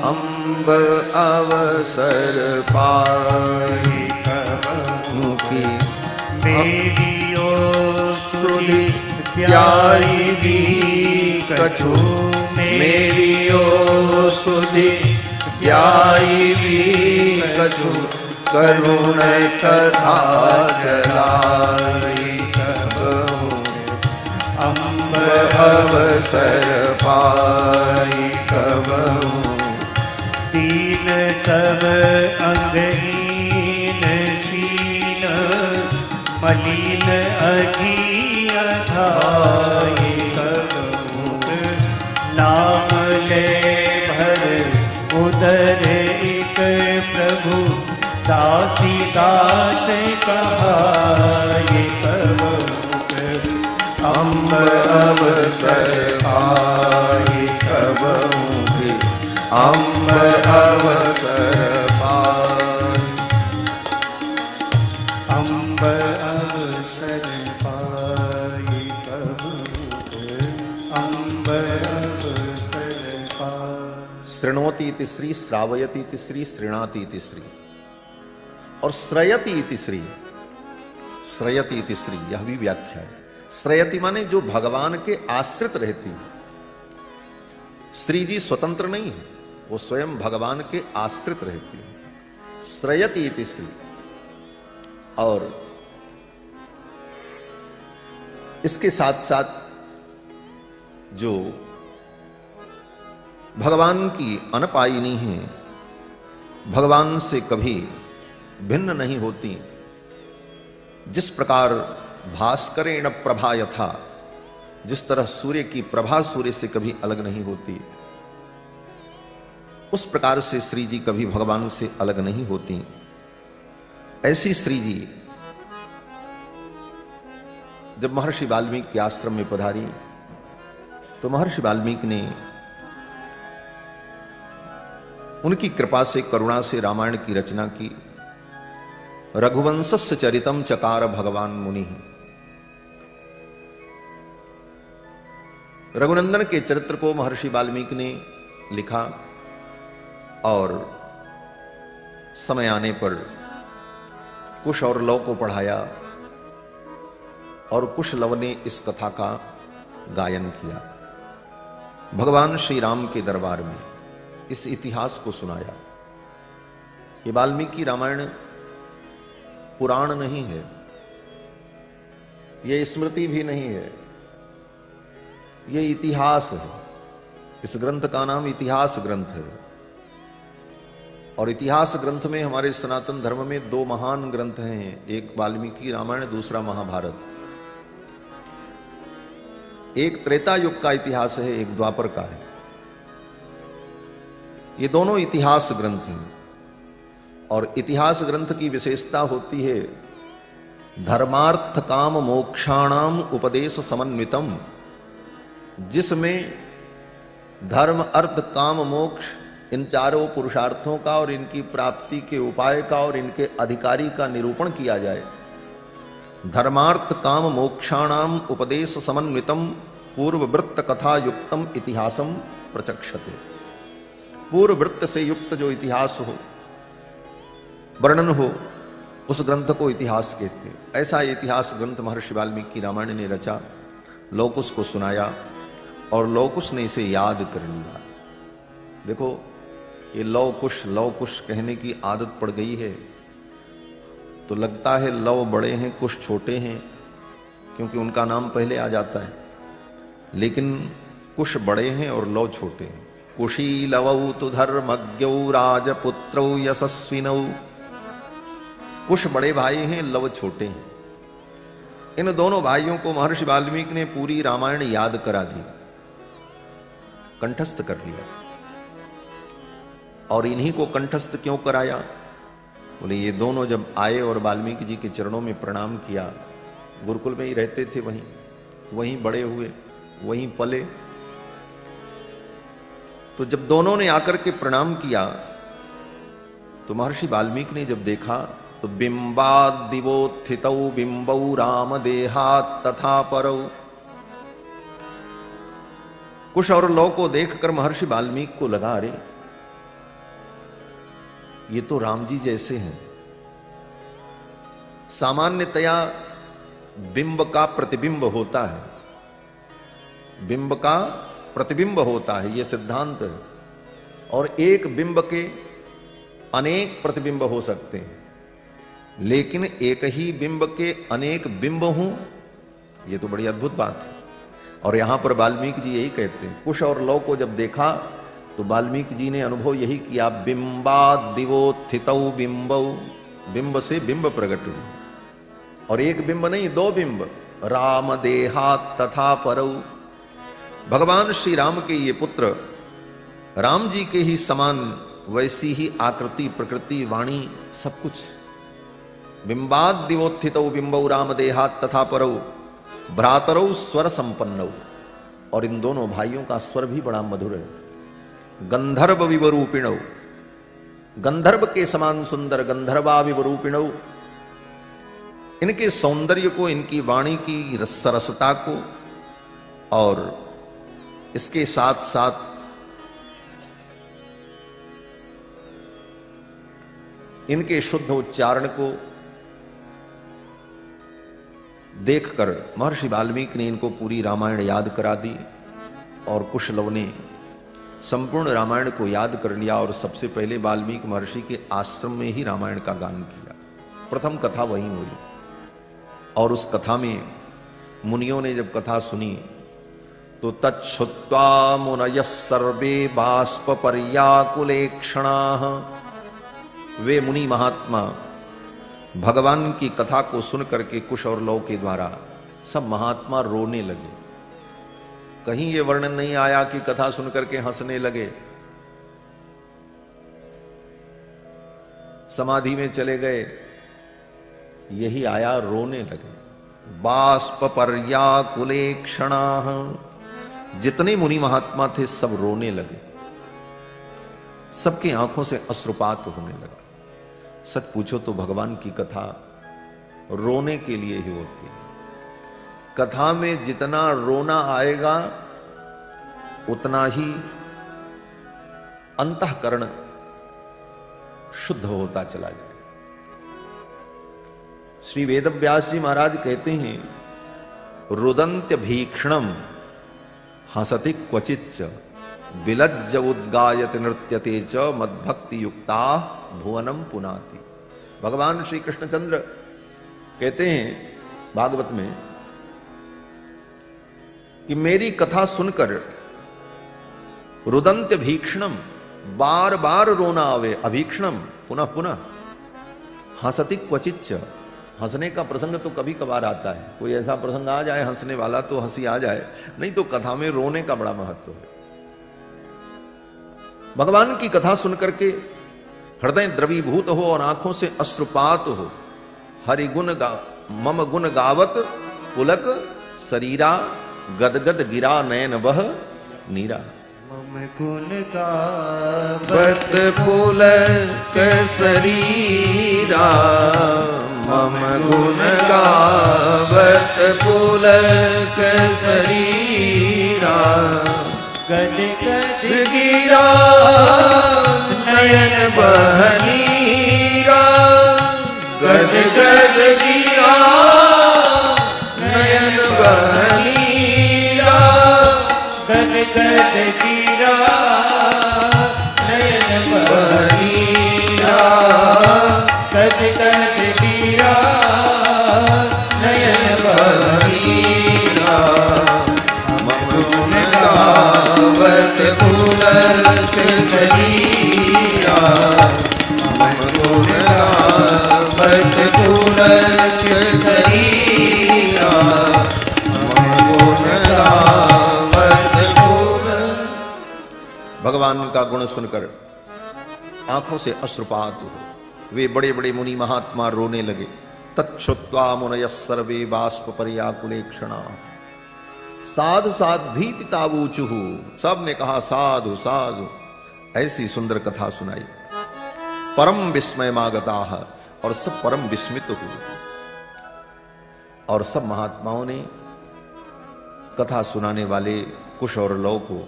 अम्ब अवसर पाई, कबहू की मेरियो सुध ध्याई भी कछु, मेरियो सुधि ध्याई भी कछु करुण कथा चलाई। कबहू अम्ब अवसर पाई, कबहू दीन सब अंगहीन छीन, मलिन अधीन धाई। नाम ले भर उदर एक प्रभु, दासी दास कहाए। अम्ब अवसर पाई, कबहू अम्ब अवसर पाई, अम्ब अवसर पाई, कबहू अम्ब अवसर पाई। शृणोति इति श्री, श्रावयति इति श्री, शृणाति इति श्री और श्रयति इति श्री। श्रयति इति श्री, यह भी व्याख्या है। श्रयति माने जो भगवान के आश्रित रहती है। श्री जी स्वतंत्र नहीं है, वो स्वयं भगवान के आश्रित रहती है। श्रयति इति श्री। और इसके साथ साथ जो भगवान की अनपायिनी है, भगवान से कभी भिन्न नहीं होती, जिस प्रकार भास्करेण प्रभा यथा, जिस तरह सूर्य की प्रभा सूर्य से कभी अलग नहीं होती, उस प्रकार से श्री जी कभी भगवान से अलग नहीं होती। ऐसी श्री जी जब महर्षि वाल्मीकि के आश्रम में पधारी तो महर्षि वाल्मीकि ने उनकी कृपा से, करुणा से रामायण की रचना की। रघुवंशस्य चरितम चकार भगवान मुनि। रघुनंदन के चरित्र को महर्षि वाल्मीकि ने लिखा और समय आने पर कुश और लव को पढ़ाया और कुश लव ने इस कथा का गायन किया भगवान श्री राम के दरबार में, इस इतिहास को सुनाया। ये वाल्मीकि रामायण पुराण नहीं है, ये स्मृति भी नहीं है, ये इतिहास है। इस ग्रंथ का नाम इतिहास ग्रंथ है। और इतिहास ग्रंथ में हमारे सनातन धर्म में दो महान ग्रंथ हैं, एक वाल्मीकि रामायण, दूसरा महाभारत। एक त्रेता युग का इतिहास है, एक द्वापर का है। ये दोनों इतिहास ग्रंथ हैं। और इतिहास ग्रंथ की विशेषता होती है धर्मार्थ काम मोक्षाणाम उपदेश समन्वितम, जिसमें धर्म अर्थ काम मोक्ष इन चारों पुरुषार्थों का और इनकी प्राप्ति के उपाय का और इनके अधिकारी का निरूपण किया जाए। धर्मार्थ काम मोक्षाणाम उपदेश समन्वितम पूर्व वृत्त कथा युक्तम इतिहासम प्रचक्षते। पूर्व वृत्त से युक्त जो इतिहास हो, वर्णन हो, उस ग्रंथ को इतिहास कहते हैं। ऐसा इतिहास ग्रंथ महर्षि वाल्मीकि रामायण ने रचा, लोग उसको सुनाया और लोग उसने इसे याद कर लिया। देखो ये लव कुश कहने की आदत पड़ गई है, तो लगता है लव बड़े हैं कुश छोटे हैं, क्योंकि उनका नाम पहले आ जाता है। लेकिन कुश बड़े हैं और लव छोटे हैं। कुशी लवौ तु धर्मज्ञौ राजपुत्रौ यशस्विनौ। कुश बड़े भाई हैं, लव छोटे हैं। इन दोनों भाइयों को महर्षि वाल्मीकि ने पूरी रामायण याद करा दी, कंठस्थ कर लिया। और इन्हीं को कंठस्थ क्यों कराया? बोले ये दोनों जब आए और वाल्मीकि जी के चरणों में प्रणाम किया, गुरुकुल में ही रहते थे, वहीं बड़े हुए, वहीं पले। तो जब दोनों ने आकर के प्रणाम किया तो महर्षि वाल्मीकि ने जब देखा तो बिंबाद दिवोत्थितौ बिंबौ राम देहात तथा परौ। कुश और लव को देखकर महर्षि वाल्मीकि को लगा, अरे ये तो राम जी जैसे हैं। सामान्यतया बिंब का प्रतिबिंब होता है, बिंब का प्रतिबिंब होता है, यह सिद्धांत है। और एक बिंब के अनेक प्रतिबिंब हो सकते हैं, लेकिन एक ही बिंब के अनेक बिंब हों, यह तो बड़ी अद्भुत बात है। और यहां पर वाल्मीकि जी यही कहते हैं। कुश और लव को जब देखा तो वाल्मीकि जी ने अनुभव यही किया, बिंबाद दिवोत्थितौ बिंबौ। बिंब से बिंब प्रकट हुए, और एक बिंब नहीं, दो बिंब। राम देहात तथा परौ। भगवान श्री राम के ये पुत्र राम जी के ही समान, वैसी ही आकृति, प्रकृति, वाणी, सब कुछ। बिंबाद दिवोत्थितौ बिंबौ राम देहात तथा परौ भ्रातरौ स्वर संपन्नौ। और इन दोनों भाइयों का स्वर भी बड़ा मधुर है। गंधर्व विवरूपिणौ, गंधर्व के समान सुंदर, गंधर्वा विवरूपिणौ। इनके सौंदर्य को, इनकी वाणी की सरसता को, और इसके साथ साथ इनके शुद्ध उच्चारण को देखकर महर्षि वाल्मीकि ने इनको पूरी रामायण याद करा दी। और कुशलव ने संपूर्ण रामायण को याद कर लिया, और सबसे पहले वाल्मीकि महर्षि के आश्रम में ही रामायण का गान किया। प्रथम कथा वहीं हुई, और उस कथा में मुनियों ने जब कथा सुनी तो तच्छ्रुत्वा मुनयः सर्वे बाष्प पर्याकुलेक्षणाः। वे मुनि महात्मा भगवान की कथा को सुन करके कुश और लव के द्वारा सब महात्मा रोने लगे। कहीं ये वर्णन नहीं आया कि कथा सुन करके हंसने लगे, समाधि में चले गए, यही आया रोने लगे। बाष्प पर्याकुलेक्षणाः। जितने मुनि महात्मा थे सब रोने लगे, सबकी आंखों से अश्रुपात होने लगा। सच पूछो तो भगवान की कथा रोने के लिए ही होती है। कथा में जितना रोना आएगा उतना ही अंतःकरण शुद्ध होता चला जाए। श्री वेदव्यास जी महाराज कहते हैं, रुदंत्य भीक्षणम हसति क्वचिच्च विलज्ज उद्गायत नृत्यते च मद्भक्ति युक्ता भुवनम पुनाति। भगवान श्री कृष्णचंद्र कहते हैं भागवत में कि मेरी कथा सुनकर रुदंत्य भीक्षणम, बार बार रोना आवे, अभीक्षणम पुनः पुनः, हसति क्वचिच्च, हंसने का प्रसंग तो कभी कभार आता है, कोई ऐसा प्रसंग आ जाए हंसने वाला तो हंसी आ जाए, नहीं तो कथा में रोने का बड़ा महत्व है। भगवान की कथा सुनकर के हृदय द्रवीभूत हो और आंखों से अश्रुपात हो। हरि गुण मम गुण गावत पुलक शरीरा, गदगद गिरा नयन वह नीरा। मम गुण गावत पुलक शरीरा, मम गुण गावत पुलक शरीरा, गद गद गिरा नयन बहनीरा, गद गद गिरा नयन बहनीरा, गद गद गिरा भगवान का गुण सुनकर आंखों से अश्रुपात हो, वे बड़े बड़े मुनि महात्मा रोने लगे। तच्छ्रुत्वा मुनयः सर्वे बाष्प पर्याकुले क्षणा साधु साधु भीतितावूचुः, सब ने कहा साधु साधु। ऐसी सुंदर कथा सुनाई। परम विस्मय मागताः, और सब परम विस्मित हुए। और सब महात्माओं ने कथा सुनाने वाले कुश और लव को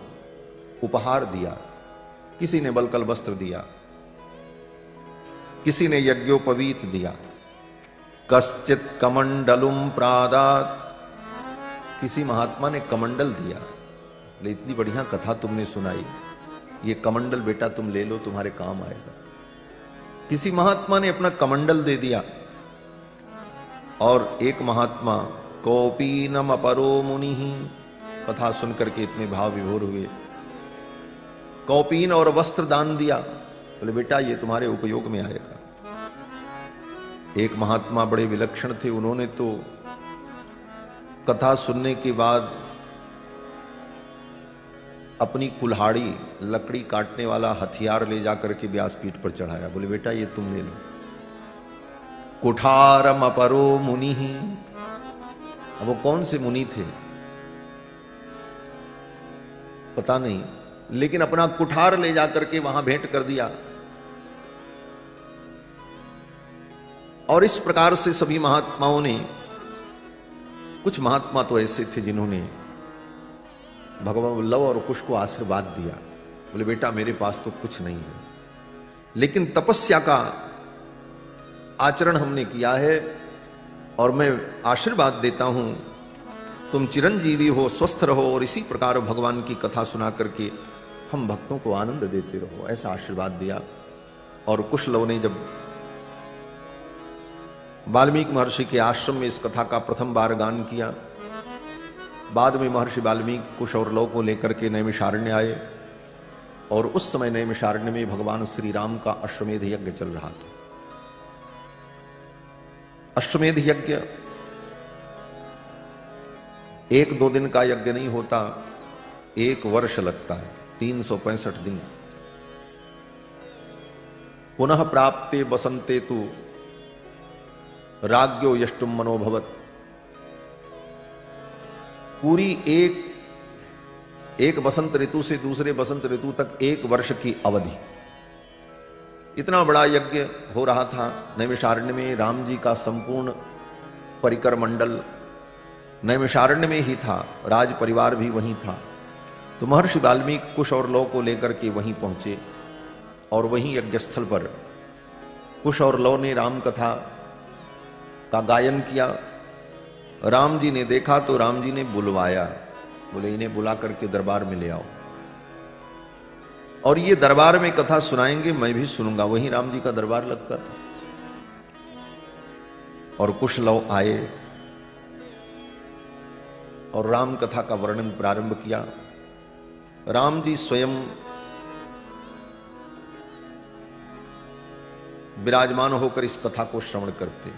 उपहार दिया। किसी ने बलकल वस्त्र दिया, किसी ने यज्ञोपवीत दिया, कश्चित कमंडलुम प्रादात, किसी महात्मा ने कमंडल दिया। बोले इतनी बढ़िया कथा तुमने सुनाई, ये कमंडल बेटा तुम ले लो, तुम्हारे काम आएगा। किसी महात्मा ने अपना कमंडल दे दिया। और एक महात्मा कौपीनम अपरो मुनि, कथा सुनकर के इतने भाव विभोर हुए, कौपीन और वस्त्र दान दिया। बोले बेटा ये तुम्हारे उपयोग में आएगा। एक महात्मा बड़े विलक्षण थे, उन्होंने तो कथा सुनने के बाद अपनी कुल्हाड़ी, लकड़ी काटने वाला हथियार ले जाकर के व्यासपीठ पर चढ़ाया। बोले बेटा ये तुम ले लो। कुठारम अपरो मुनि, अब वो कौन से मुनि थे पता नहीं, लेकिन अपना कुठार ले जाकर के वहां भेंट कर दिया। और इस प्रकार से सभी महात्माओं ने, कुछ महात्मा तो ऐसे थे जिन्होंने भगवान लव और कुश को आशीर्वाद दिया। बोले बेटा मेरे पास तो कुछ नहीं है, लेकिन तपस्या का आचरण हमने किया है और मैं आशीर्वाद देता हूं तुम चिरंजीवी हो, स्वस्थ रहो और इसी प्रकार भगवान की कथा सुना करके हम भक्तों को आनंद देते रहो, ऐसा आशीर्वाद दिया। और कुशलव ने जब वाल्मीकि महर्षि के आश्रम में इस कथा का प्रथम बार गान किया, बाद में महर्षि वाल्मीकि कुश और लव को लेकर के नैमिषारण्य आए। और उस समय नैमिषारण्य में भगवान श्री राम का अश्वमेध यज्ञ चल रहा था। अश्वमेध यज्ञ 1-2 दिन का यज्ञ नहीं होता, 1 वर्ष लगता है, 365 दिन। पुनः प्राप्ते बसंते तु राज्ञो यष्टुम मनोभवत, पूरी एक बसंत ऋतु से दूसरे बसंत ऋतु तक 1 वर्ष की अवधि, इतना बड़ा यज्ञ हो रहा था नैमिषारण्य में। राम जी का संपूर्ण परिकर मंडल नैमिषारण्य में ही था, राज परिवार भी वहीं था। तो महर्षि वाल्मीकि कुश और लव को लेकर के वहीं पहुंचे और वहीं यज्ञस्थल पर कुश और लव ने राम कथा का गायन किया। राम जी ने देखा तो राम जी ने बुलवाया, बोले इन्हें बुला करके दरबार में ले आओ और ये दरबार में कथा सुनाएंगे, मैं भी सुनूंगा। वहीं राम जी का दरबार लगता था। और कुश लव आए और राम कथा का वर्णन प्रारंभ किया। राम जी स्वयं विराजमान होकर इस कथा को श्रवण करते।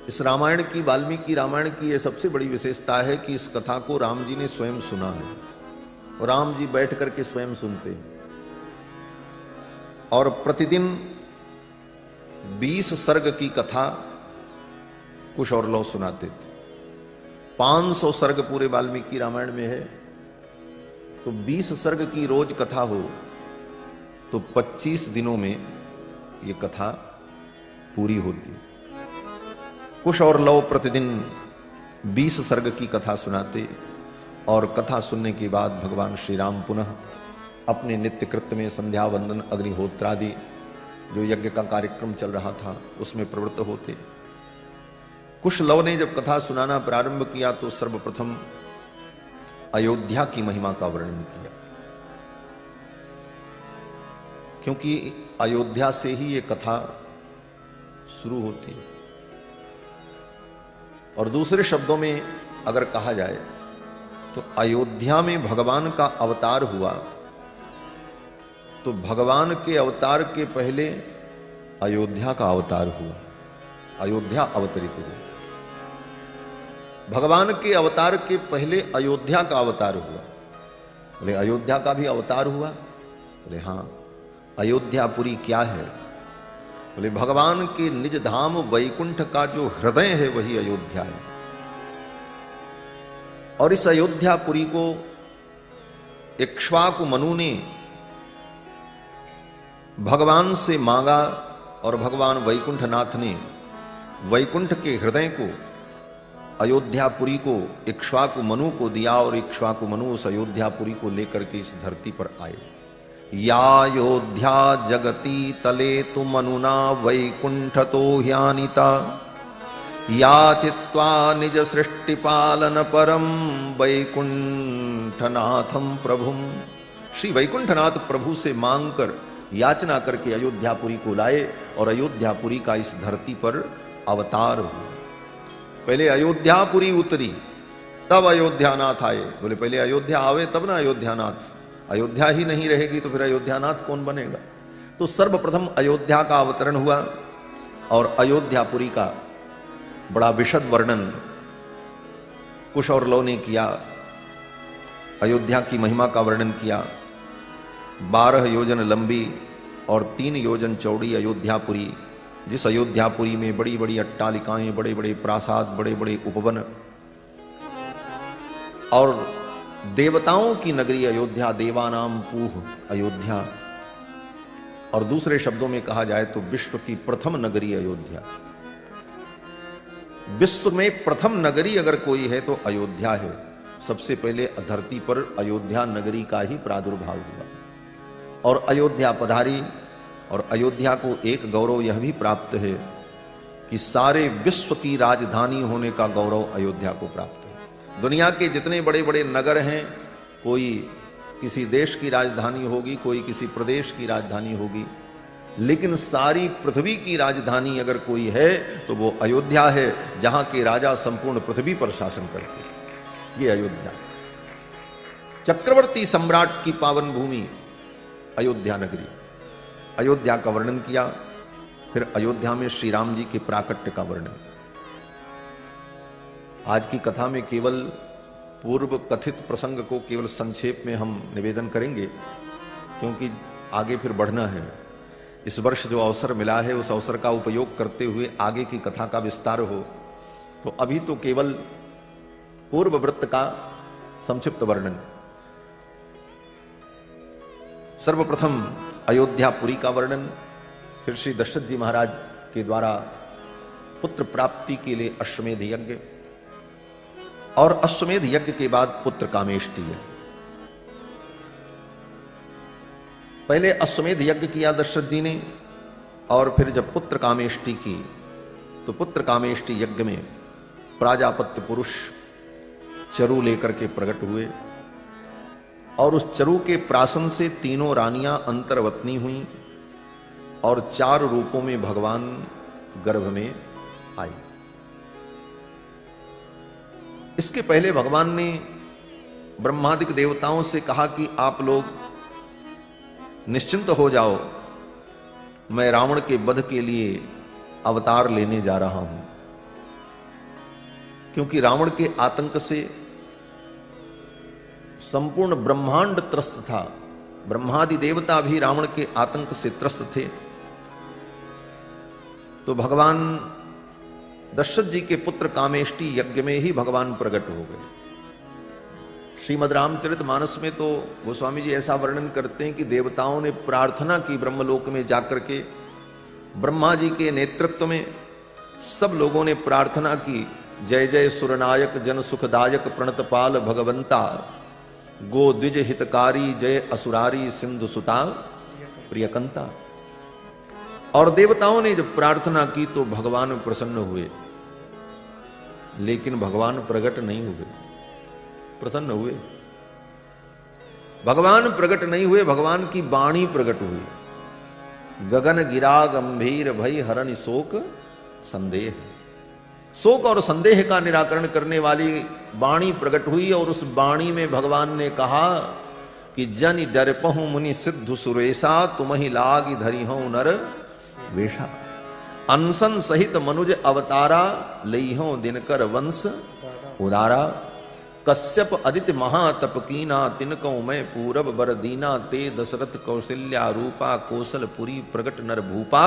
इस रामायण की, वाल्मीकि रामायण की यह सबसे बड़ी विशेषता है कि इस कथा को राम जी ने स्वयं सुना है और राम जी बैठ करके स्वयं सुनते। और प्रतिदिन 20 सर्ग की कथा कुश और लव सुनाते थे। 500 सर्ग पूरे वाल्मीकि रामायण में है, तो 20 सर्ग की रोज कथा हो तो 25 दिनों में ये कथा पूरी होती। कुश और लव प्रतिदिन 20 सर्ग की कथा सुनाते और कथा सुनने के बाद भगवान श्री राम पुनः अपने नित्य कृत्य में संध्या वंदन, अग्निहोत्रादि जो यज्ञ का कार्यक्रम चल रहा था उसमें प्रवृत्त होते। कुश लव ने जब कथा सुनाना प्रारंभ किया तो सर्वप्रथम अयोध्या की महिमा का वर्णन किया, क्योंकि अयोध्या से ही ये कथा शुरू होती है। और दूसरे शब्दों में अगर कहा जाए तो अयोध्या में भगवान का अवतार हुआ, तो भगवान के अवतार के पहले अयोध्या का अवतार हुआ, अयोध्या अवतरित हुई। भगवान के अवतार के पहले अयोध्या का अवतार हुआ। बोले अयोध्या का भी अवतार हुआ? बोले हाँ। अयोध्यापुरी क्या है? बोले भगवान के निज धाम वैकुंठ का जो हृदय है वही अयोध्या है। और इस अयोध्यापुरी को इक्ष्वाकु मनु ने भगवान से मांगा और भगवान वैकुंठनाथ ने वैकुंठ के हृदय को, अयोध्यापुरी को इक्ष्वाकु मनु को दिया और इक्ष्वाकु मनु उस अयोध्यापुरी को लेकर के इस धरती पर आए। यायोध्या जगती तले तु मनुना वैकुंठतो ह्यानिता, याचित्वा निज सृष्टि पालन परम वैकुंठनाथम प्रभुम। श्री वैकुंठनाथ प्रभु से मांगकर, याचना करके अयोध्यापुरी को लाए और अयोध्यापुरी का इस धरती पर अवतार हुआ। पहले अयोध्यापुरी उतरी तब अयोध्यानाथ आए। बोले पहले अयोध्या आवे तब ना अयोध्यानाथ। अयोध्या ही नहीं रहेगी तो फिर अयोध्यानाथ कौन बनेगा? तो सर्वप्रथम अयोध्या का अवतरण हुआ और अयोध्यापुरी का बड़ा विशद वर्णन कुश और लौ ने किया। अयोध्या की महिमा का वर्णन किया। 12 योजन लंबी और 3 योजन चौड़ी अयोध्यापुरी, जिस अयोध्यापुरी में बड़ी बड़ी अट्टालिकाएं, बड़े बड़े प्रासाद, बड़े बड़े उपवन और देवताओं की नगरी अयोध्या, देवानाम पूह अयोध्या। और दूसरे शब्दों में कहा जाए तो विश्व की प्रथम नगरी अयोध्या। विश्व में प्रथम नगरी अगर कोई है तो अयोध्या है। सबसे पहले धरती पर अयोध्या नगरी का ही प्रादुर्भाव हुआ और अयोध्या पधारी। और अयोध्या को एक गौरव यह भी प्राप्त है कि सारे विश्व की राजधानी होने का गौरव अयोध्या को प्राप्त है। दुनिया के जितने बड़े बड़े नगर हैं, कोई किसी देश की राजधानी होगी, कोई किसी प्रदेश की राजधानी होगी, लेकिन सारी पृथ्वी की राजधानी अगर कोई है तो वो अयोध्या है, जहां के राजा संपूर्ण पृथ्वी पर शासन करते हैं। ये अयोध्या चक्रवर्ती सम्राट की पावन भूमि अयोध्या नगरी। अयोध्या का वर्णन किया। फिर अयोध्या में श्री राम जी के प्राकट्य का वर्णन। आज की कथा में केवल पूर्व कथित प्रसंग को केवल संक्षेप में हम निवेदन करेंगे, क्योंकि आगे फिर बढ़ना है। इस वर्ष जो अवसर मिला है उस अवसर का उपयोग करते हुए आगे की कथा का विस्तार हो। तो अभी तो केवल पूर्व वृत्त का संक्षिप्त वर्णन। सर्वप्रथम अयोध्यापुरी का वर्णन, फिर श्री दशरथ जी महाराज के द्वारा पुत्र प्राप्ति के लिए अश्वमेध यज्ञ, और अश्वमेध यज्ञ के बाद पुत्र कामेष्टि यज्ञ। पहले अश्वमेध यज्ञ किया दशरथ जी ने, और फिर जब पुत्र कामेष्टि की तो पुत्र कामेष्टि यज्ञ में प्राजापत्य पुरुष चरु लेकर के प्रकट हुए और उस चरु के प्राशन से 3 रानियां अंतर्वतनी हुई और 4 रूपों में भगवान गर्भ में आई। इसके पहले भगवान ने ब्रह्मादिक देवताओं से कहा कि आप लोग निश्चिंत हो जाओ, मैं रावण के वध के लिए अवतार लेने जा रहा हूं, क्योंकि रावण के आतंक से संपूर्ण ब्रह्मांड त्रस्त था। ब्रह्मादि देवता भी रावण के आतंक से त्रस्त थे। तो भगवान दशरथ जी के पुत्र कामेष्टि यज्ञ में ही भगवान प्रकट हो गए। श्रीमद् रामचरितमानस में तो गोस्वामी जी ऐसा वर्णन करते हैं कि देवताओं ने प्रार्थना की ब्रह्मलोक में जाकर के, ब्रह्मा जी के नेतृत्व में सब लोगों ने प्रार्थना की, जय जय सुरनायक जन सुखदायक प्रणतपाल भगवंता, गो द्विज हितकारी जय असुरारी सिंधु सुता प्रियकंता। और देवताओं ने जब प्रार्थना की तो भगवान प्रसन्न हुए, लेकिन भगवान प्रकट नहीं हुए। प्रसन्न हुए, भगवान प्रकट नहीं हुए, भगवान की वाणी प्रकट हुई। गगन गिरा गंभीर भई हरनि शोक संदेह। शोक और संदेह का निराकरण करने वाली वाणी प्रकट हुई और उस वाणी में भगवान ने कहा कि जन डरपहु मुनि सिद्धु सुरेशा, तुम ही लाग धरी हो नर वेशा। अनसन सहित मनुज अवतारा, लई हो दिनकर वंश उदारा। कश्यप अदिति महातप कीना, तिनको मैं पूरब बर दीना, ते दशरथ कौशल्या रूपा, कौशलपुरी प्रगट नर भूपा,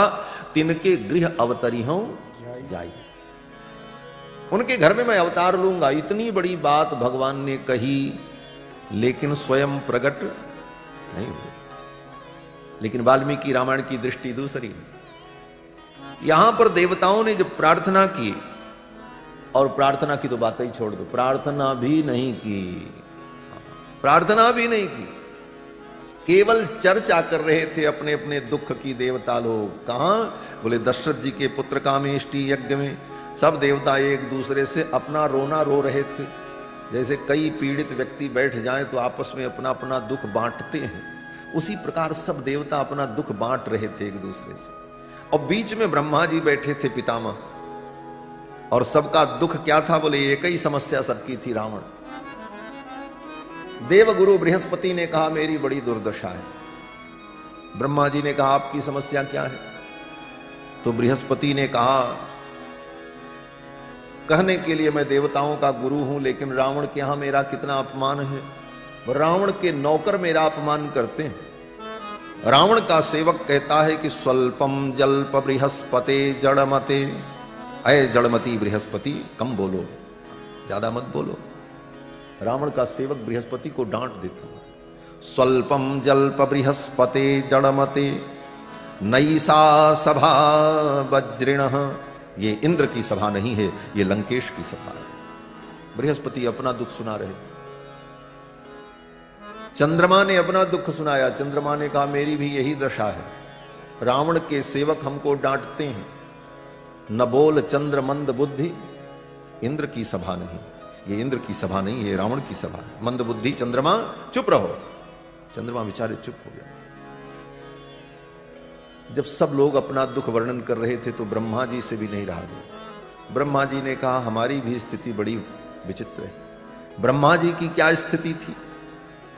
तिनके गृह अवतरी हूं जाई। उनके घर में मैं अवतार लूंगा। इतनी बड़ी बात भगवान ने कही, लेकिन स्वयं प्रकट नहीं हुए। लेकिन वाल्मीकि रामायण की दृष्टि दूसरी। यहां पर देवताओं ने जब प्रार्थना की, और प्रार्थना की तो बात ही छोड़ दो, प्रार्थना भी नहीं की, प्रार्थना भी नहीं की, केवल चर्चा कर रहे थे अपने अपने दुख की। देवता लोग कहां? बोले दशरथ जी के पुत्र कामेष्टि यज्ञ में सब देवता एक दूसरे से अपना रोना रो रहे थे। जैसे कई पीड़ित व्यक्ति बैठ जाएं तो आपस में अपना अपना दुख बांटते हैं, उसी प्रकार सब देवता अपना दुख बांट रहे थे एक दूसरे से। और बीच में ब्रह्मा जी बैठे थे पितामह, और सबका दुख क्या था? बोले एक ही समस्या सबकी थी, रावण। देवगुरु बृहस्पति ने कहा मेरी बड़ी दुर्दशा है। ब्रह्मा जी ने कहा आपकी समस्या क्या है? तो बृहस्पति ने कहा कहने के लिए मैं देवताओं का गुरु हूं, लेकिन रावण के यहां मेरा कितना अपमान है। रावण के नौकर मेरा अपमान करते हैं। रावण का सेवक कहता है कि स्वल्पम जल्प बृहस्पते जड़मते, अय जड़मती बृहस्पति, कम बोलो, ज्यादा मत बोलो। रावण का सेवक बृहस्पति को डांट देता है। स्वल्पम जल्प बृहस्पते जड़मते, नैसा सभा वज्रिण, ये इंद्र की सभा नहीं है, ये लंकेश की सभा है। बृहस्पति अपना दुख सुना रहे थे। चंद्रमा ने अपना दुख सुनाया। चंद्रमा ने कहा मेरी भी यही दशा है, रावण के सेवक हमको डांटते हैं। न बोल चंद्र मंद बुद्धि, इंद्र की सभा नहीं, ये इंद्र की सभा नहीं, ये रावण की सभा है। मंद बुद्धि चंद्रमा, चुप रहो। चंद्रमा बेचारे चुप हो गया। जब सब लोग अपना दुख वर्णन कर रहे थे तो ब्रह्मा जी से भी नहीं रहा गया। ब्रह्मा जी ने कहा हमारी भी स्थिति बड़ी विचित्र है। ब्रह्मा जी की क्या स्थिति थी?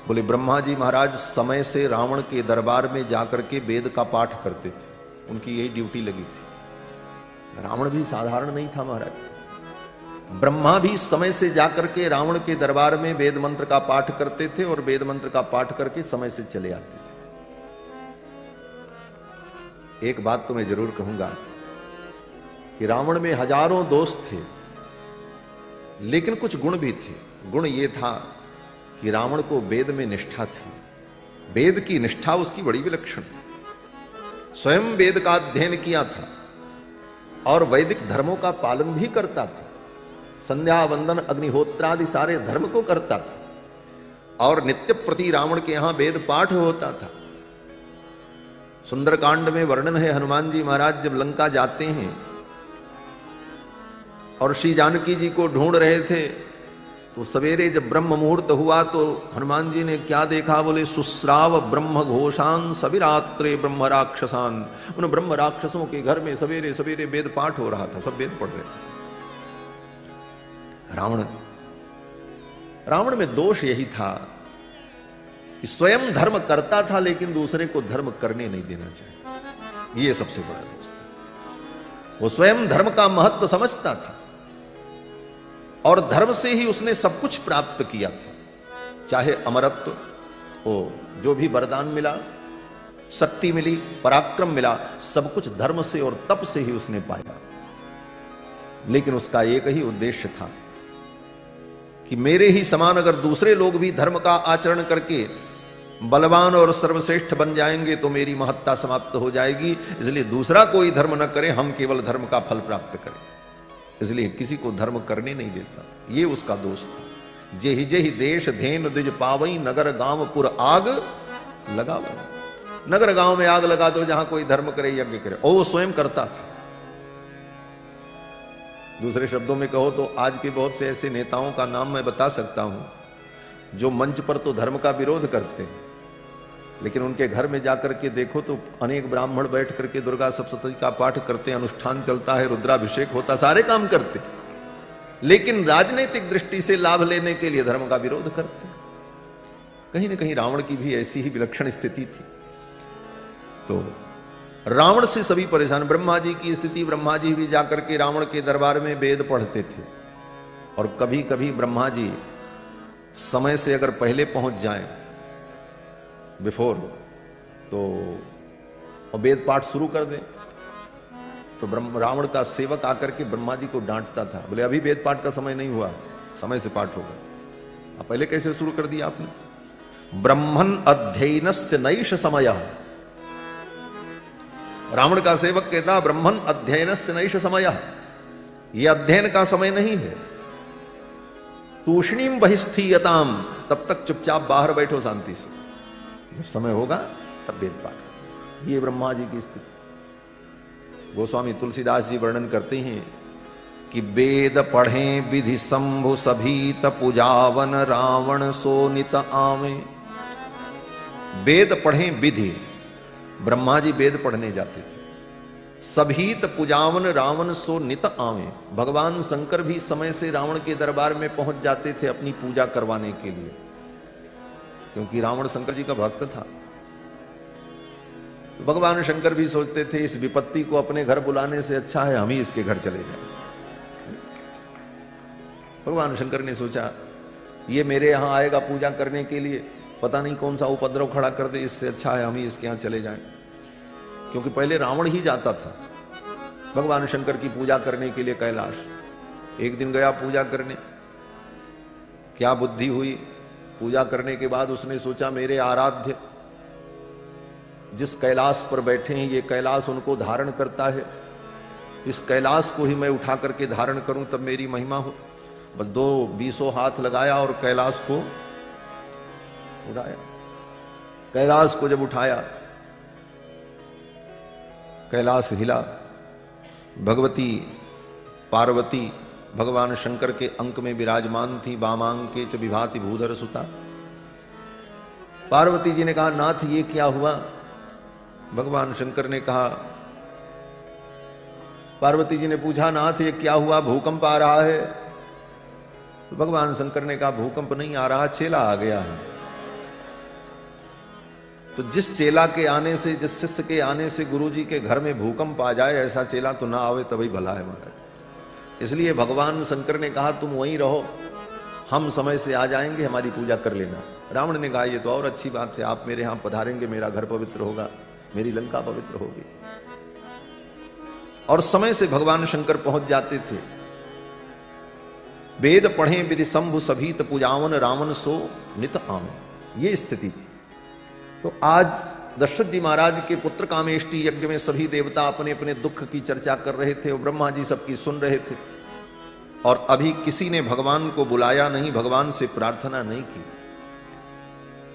बोले ब्रह्मा जी महाराज समय से रावण के दरबार में जाकर के वेद का पाठ करते थे, उनकी यही ड्यूटी लगी थी। रावण भी साधारण नहीं था महाराज। ब्रह्मा भी समय से जाकर के रावण के दरबार में वेद मंत्र का पाठ करते थे, और वेद मंत्र का पाठ करके समय से चले आते थे। एक बात तो मैं जरूर कहूंगा कि रावण में हजारों दोष थे, लेकिन कुछ गुण भी थे। गुण ये था कि रावण को वेद में निष्ठा थी। वेद की निष्ठा उसकी बड़ी विलक्षण थी। स्वयं वेद का अध्ययन किया था और वैदिक धर्मों का पालन भी करता था। संध्या वंदन अग्निहोत्रादि सारे धर्म को करता था, और नित्य प्रति रावण के यहां वेद पाठ होता था। सुंदरकांड में वर्णन है, हनुमान जी महाराज जब लंका जाते हैं और श्री जानकी जी को ढूंढ रहे थे, तो सवेरे जब ब्रह्म मुहूर्त हुआ तो हनुमान जी ने क्या देखा? बोले सुस्राव ब्रह्म घोषान सविरात्रे ब्रह्म राक्षसान। उन ब्रह्म राक्षसों के घर में सवेरे सवेरे वेद पाठ हो रहा था, सब वेद पढ़ रहे थे। रावण में दोष यही था कि स्वयं धर्म करता था, लेकिन दूसरे को धर्म करने नहीं देना चाहता। ये सबसे बड़ा दोष था। वो स्वयं धर्म का महत्व समझता था, और धर्म से ही उसने सब कुछ प्राप्त किया था। चाहे अमरत्व हो, जो भी वरदान मिला, शक्ति मिली, पराक्रम मिला, सब कुछ धर्म से और तप से ही उसने पाया। लेकिन उसका एक ही उद्देश्य था कि मेरे ही समान अगर दूसरे लोग भी धर्म का आचरण करके बलवान और सर्वश्रेष्ठ बन जाएंगे तो मेरी महत्ता समाप्त हो जाएगी। इसलिए दूसरा कोई धर्म न करे, हम केवल धर्म का फल प्राप्त करें। इसलिए किसी को धर्म करने नहीं देता था। ये उसका दोष था। जेहि जेहि देश धेन द्विज पावई, नगर गांव पुर आग लगावई। नगर गांव में आग लगा दो जहां कोई धर्म करे, यज्ञ करे। और वो स्वयं करता था। दूसरे शब्दों में कहो तो आज के बहुत से ऐसे नेताओं का नाम मैं बता सकता हूं जो मंच पर तो धर्म का विरोध करते हैं, लेकिन उनके घर में जाकर के देखो तो अनेक ब्राह्मण बैठ करके दुर्गा सप्तशती का पाठ करते, अनुष्ठान चलता है, रुद्राभिषेक होता, सारे काम करते, लेकिन राजनीतिक दृष्टि से लाभ लेने के लिए धर्म का विरोध करते। कहीं ना कहीं रावण की भी ऐसी ही विलक्षण स्थिति थी। तो रावण से सभी परेशान। ब्रह्मा जी की स्थिति, ब्रह्मा जी भी जाकर के रावण के दरबार में वेद पढ़ते थे, और कभी कभी ब्रह्मा जी समय से अगर पहले पहुंच जाएं बिफोर, तो वेद पाठ शुरू कर दें, तो रावण का सेवक आकर के ब्रह्मा जी को डांटता था, बोले अभी वेद पाठ का समय नहीं हुआ, समय से पाठ होगा, अब पहले कैसे शुरू कर दिया आपने? ब्रह्मन अध्ययनस्य नैष समय। रावण का सेवक कहता ब्रह्मन अध्ययनस्य नैष समय, यह अध्ययन का समय नहीं है। तूष्णीम बहिस्थीयताम, तब तक चुपचाप बाहर बैठो शांति से, जब समय होगा तब वेद पाठ। ये ब्रह्मा जी की स्थिति। गोस्वामी तुलसीदास जी वर्णन करते हैं कि वेद पढ़ें विधि शंभु सभीत पूजावन रावण सो नित आवे। वेद पढ़ें विधि, ब्रह्मा जी वेद पढ़ने जाते थे। सभीत पूजावन रावण सो नित आवे, भगवान शंकर भी समय से रावण के दरबार में पहुंच जाते थे अपनी पूजा करवाने के लिए, क्योंकि रावण शंकर जी का भक्त था। भगवान शंकर भी सोचते थे इस विपत्ति को अपने घर बुलाने से अच्छा है हम ही इसके घर चले जाएं। भगवान शंकर ने सोचा ये मेरे यहां आएगा पूजा करने के लिए, पता नहीं कौन सा उपद्रव खड़ा कर दे, इससे अच्छा है हम ही इसके यहां चले जाएं। क्योंकि पहले रावण ही जाता था भगवान शंकर की पूजा करने के लिए कैलाश। एक दिन गया पूजा करने, क्या बुद्धि हुई, पूजा करने के बाद उसने सोचा मेरे आराध्य जिस कैलाश पर बैठे हैं, ये कैलाश उनको धारण करता है, इस कैलाश को ही मैं उठा करके धारण करूं तब मेरी महिमा हो। बस 2 हाथ लगाया और कैलाश को उठाया। कैलाश को जब उठाया, कैलाश हिला। भगवती पार्वती भगवान शंकर के अंक में विराजमान थी, वामांके च विभाति भूधर सुता। पार्वती जी ने कहा नाथ ये क्या हुआ? भगवान शंकर ने कहा, पार्वती जी ने पूछा नाथ ये क्या हुआ, भूकंप आ रहा है? तो भगवान शंकर ने कहा भूकंप नहीं आ रहा, चेला आ गया है। तो जिस चेला के आने से, जिस शिष्य के आने से गुरुजी के घर में भूकंप आ जाए, ऐसा चेला तो ना आवे तभी भला है महाराज। इसलिए भगवान शंकर ने कहा तुम वहीं रहो, हम समय से आ जाएंगे, हमारी पूजा कर लेना। रावण ने कहा ये तो और अच्छी बात है, आप मेरे यहां पधारेंगे, मेरा घर पवित्र होगा, मेरी लंका पवित्र होगी। और समय से भगवान शंकर पहुंच जाते थे। वेद पढ़े विधि शंभु सभीत पूजावन रावण सो नित आवे, ये स्थिति थी। तो आज दशरथ जी महाराज के पुत्र कामेष्टि यज्ञ में सभी देवता अपने अपने दुख की चर्चा कर रहे थे और ब्रह्मा जी सबकी सुन रहे थे। और अभी किसी ने भगवान को बुलाया नहीं, भगवान से प्रार्थना नहीं की।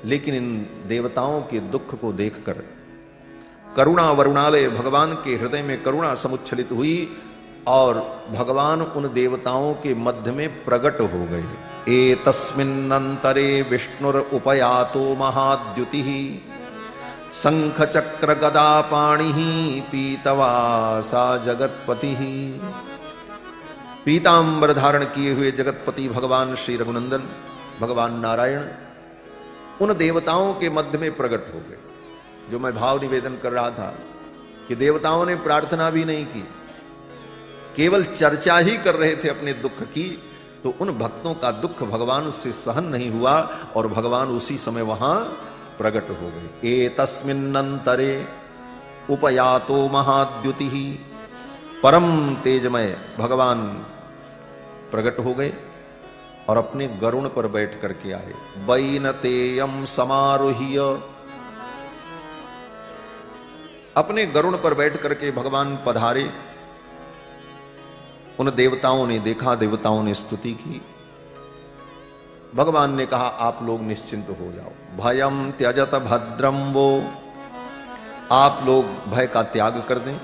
लेकिन इन देवताओं के दुख को देखकर करुणा वरुणालय, भगवान के हृदय में करुणा समुच्छलित हुई और भगवान उन देवताओं के मध्य में प्रकट हो गए। एतस्मिन्नन्तरे विष्णुर उपयातो महाद्युति शंख चक्र गदा पाणि पीतवासा जगतपति। पीतांबर धारण किए हुए जगतपति भगवान श्री रघुनंदन भगवान नारायण उन देवताओं के मध्य में प्रकट हो गए। जो मैं भाव निवेदन कर रहा था कि देवताओं ने प्रार्थना भी नहीं की, केवल चर्चा ही कर रहे थे अपने दुख की, तो उन भक्तों का दुख भगवान से सहन नहीं हुआ और भगवान उसी समय वहां प्रकट हो गए। एतस्मिन्नन्तरे उपयातो महाद्युति, परम तेजमय भगवान प्रकट हो गए और अपने गरुण पर बैठ करके आए। वैनतेयम समारोह्य, अपने गरुण पर बैठ करके भगवान पधारे। उन देवताओं ने देखा, देवताओं ने स्तुति की। भगवान ने कहा आप लोग निश्चिंत हो जाओ, भयम त्यजत भद्रम वो, आप लोग भय का त्याग कर दें,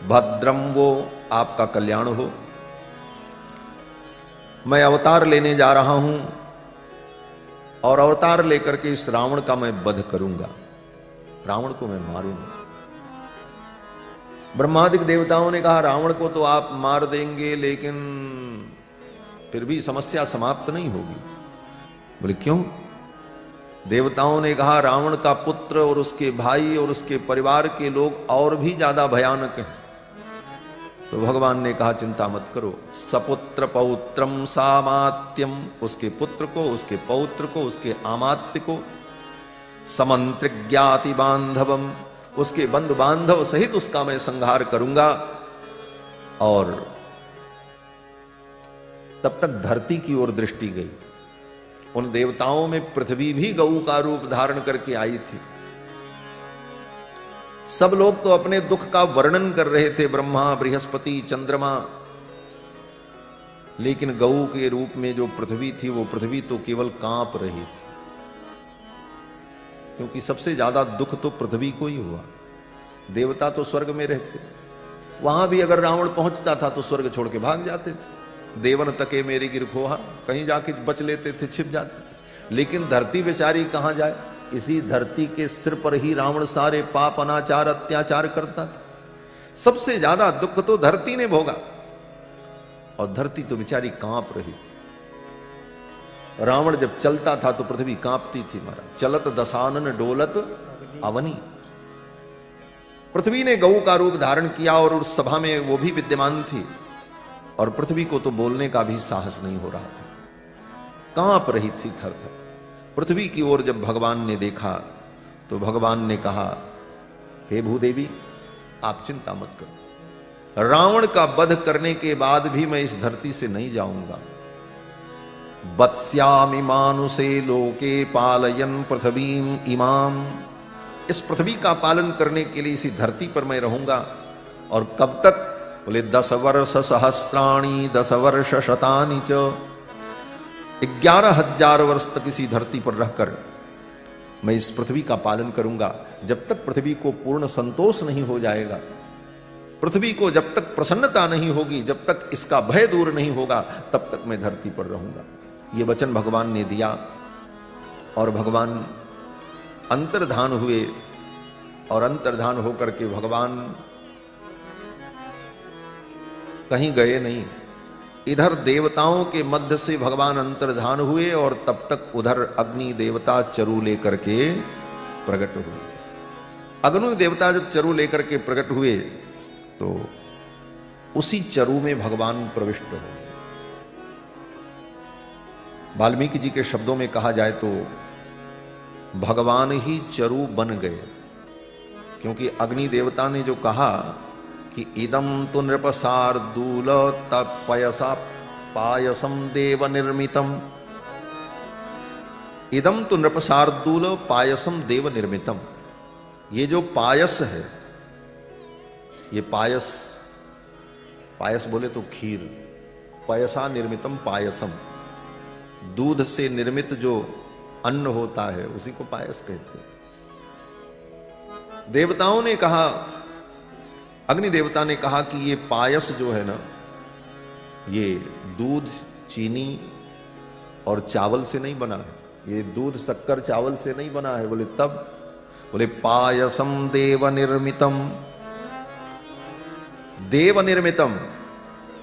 भद्रम वो आपका कल्याण हो। मैं अवतार लेने जा रहा हूं और अवतार लेकर के इस रावण का मैं वध करूंगा, रावण को मैं मारूंगा। ब्रह्मादिक देवताओं ने कहा रावण को तो आप मार देंगे लेकिन फिर भी समस्या समाप्त नहीं होगी। बोले क्यों? देवताओं ने कहा रावण का पुत्र और उसके भाई और उसके परिवार के लोग और भी ज्यादा भयानक हैं। तो भगवान ने कहा चिंता मत करो, सपुत्र पौत्रम सामात्यम, उसके पुत्र को, उसके पौत्र को, उसके आमात्य को, समंत्रिज्ञाति बांधवम, उसके बंधु बांधव सहित उसका मैं संहार करूंगा। और तब तक धरती की ओर दृष्टि गई। उन देवताओं में पृथ्वी भी गऊ का रूप धारण करके आई थी। सब लोग तो अपने दुख का वर्णन कर रहे थे, ब्रह्मा, बृहस्पति, चंद्रमा, लेकिन गऊ के रूप में जो पृथ्वी थी, वो पृथ्वी तो केवल कांप रही थी, क्योंकि सबसे ज्यादा दुख तो पृथ्वी को ही हुआ। देवता तो स्वर्ग में रहते, वहां भी अगर रावण पहुंचता था तो स्वर्ग छोड़ के भाग जाते थे। देवन तके मेरी गिर खोहा, कहीं जाके बच लेते थे, छिप जाते थे। लेकिन धरती बेचारी कहां जाए? इसी धरती के सिर पर ही रावण सारे पाप, अनाचार, अत्याचार करता था। सबसे ज्यादा दुख तो धरती ने भोगा, और धरती तो बेचारी कांप रही थी। रावण जब चलता था तो पृथ्वी कांपती थी। महाराज, चलत दशानन डोलत अवनी। पृथ्वी ने गऊ का रूप धारण किया, और उस सभा में वो भी विद्यमान थी, और पृथ्वी को तो बोलने का भी साहस नहीं हो रहा था, कांप रही थी थर थर। पृथ्वी की ओर जब भगवान ने देखा तो भगवान ने कहा, हे भूदेवी, आप चिंता मत करो, रावण का वध करने के बाद भी मैं इस धरती से नहीं जाऊंगा। वत्स्यामि मानुषे लोके पालयन पृथ्वीम इमाम, इस पृथ्वी का पालन करने के लिए इसी धरती पर मैं रहूंगा। और कब तक? बोले 10 वर्ष सहस्राणि 10 वर्ष शतानि च, 11,000 वर्ष तक इसी धरती पर रहकर मैं इस पृथ्वी का पालन करूंगा। जब तक पृथ्वी को पूर्ण संतोष नहीं हो जाएगा, पृथ्वी को जब तक प्रसन्नता नहीं होगी, जब तक इसका भय दूर नहीं होगा, तब तक मैं धरती पर रहूंगा। ये वचन भगवान ने दिया, और भगवान अंतर्धान हुए, और अंतर्धान होकर के भगवान कहीं गए नहीं। इधर देवताओं के मध्य से भगवान अंतर्धान हुए, और तब तक उधर अग्नि देवता चरु लेकर के प्रकट हुए। अग्नि देवता जब चरु लेकर के प्रकट हुए तो उसी चरु में भगवान प्रविष्ट हो। वाल्मीकि जी के शब्दों में कहा जाए तो भगवान ही चरु बन गए, क्योंकि अग्नि देवता ने जो कहा कि इदम तु नृपशार्दूल तपयसा पायसम देव निर्मितम, इदम तु नृपशार्दूल पायसम देव निर्मितम, ये जो पायस है, ये पायस, पायस बोले तो खीर, पयसा निर्मितम पायसम, दूध से निर्मित जो अन्न होता है उसी को पायस कहते हैं। देवताओं ने कहा, अग्नि देवता ने कहा कि ये पायस जो है ना, ये दूध, चीनी और चावल से नहीं बना है, ये दूध, शक्कर, चावल से नहीं बना है। बोले तब? बोले पायसम देव निर्मितम, देव निर्मितम।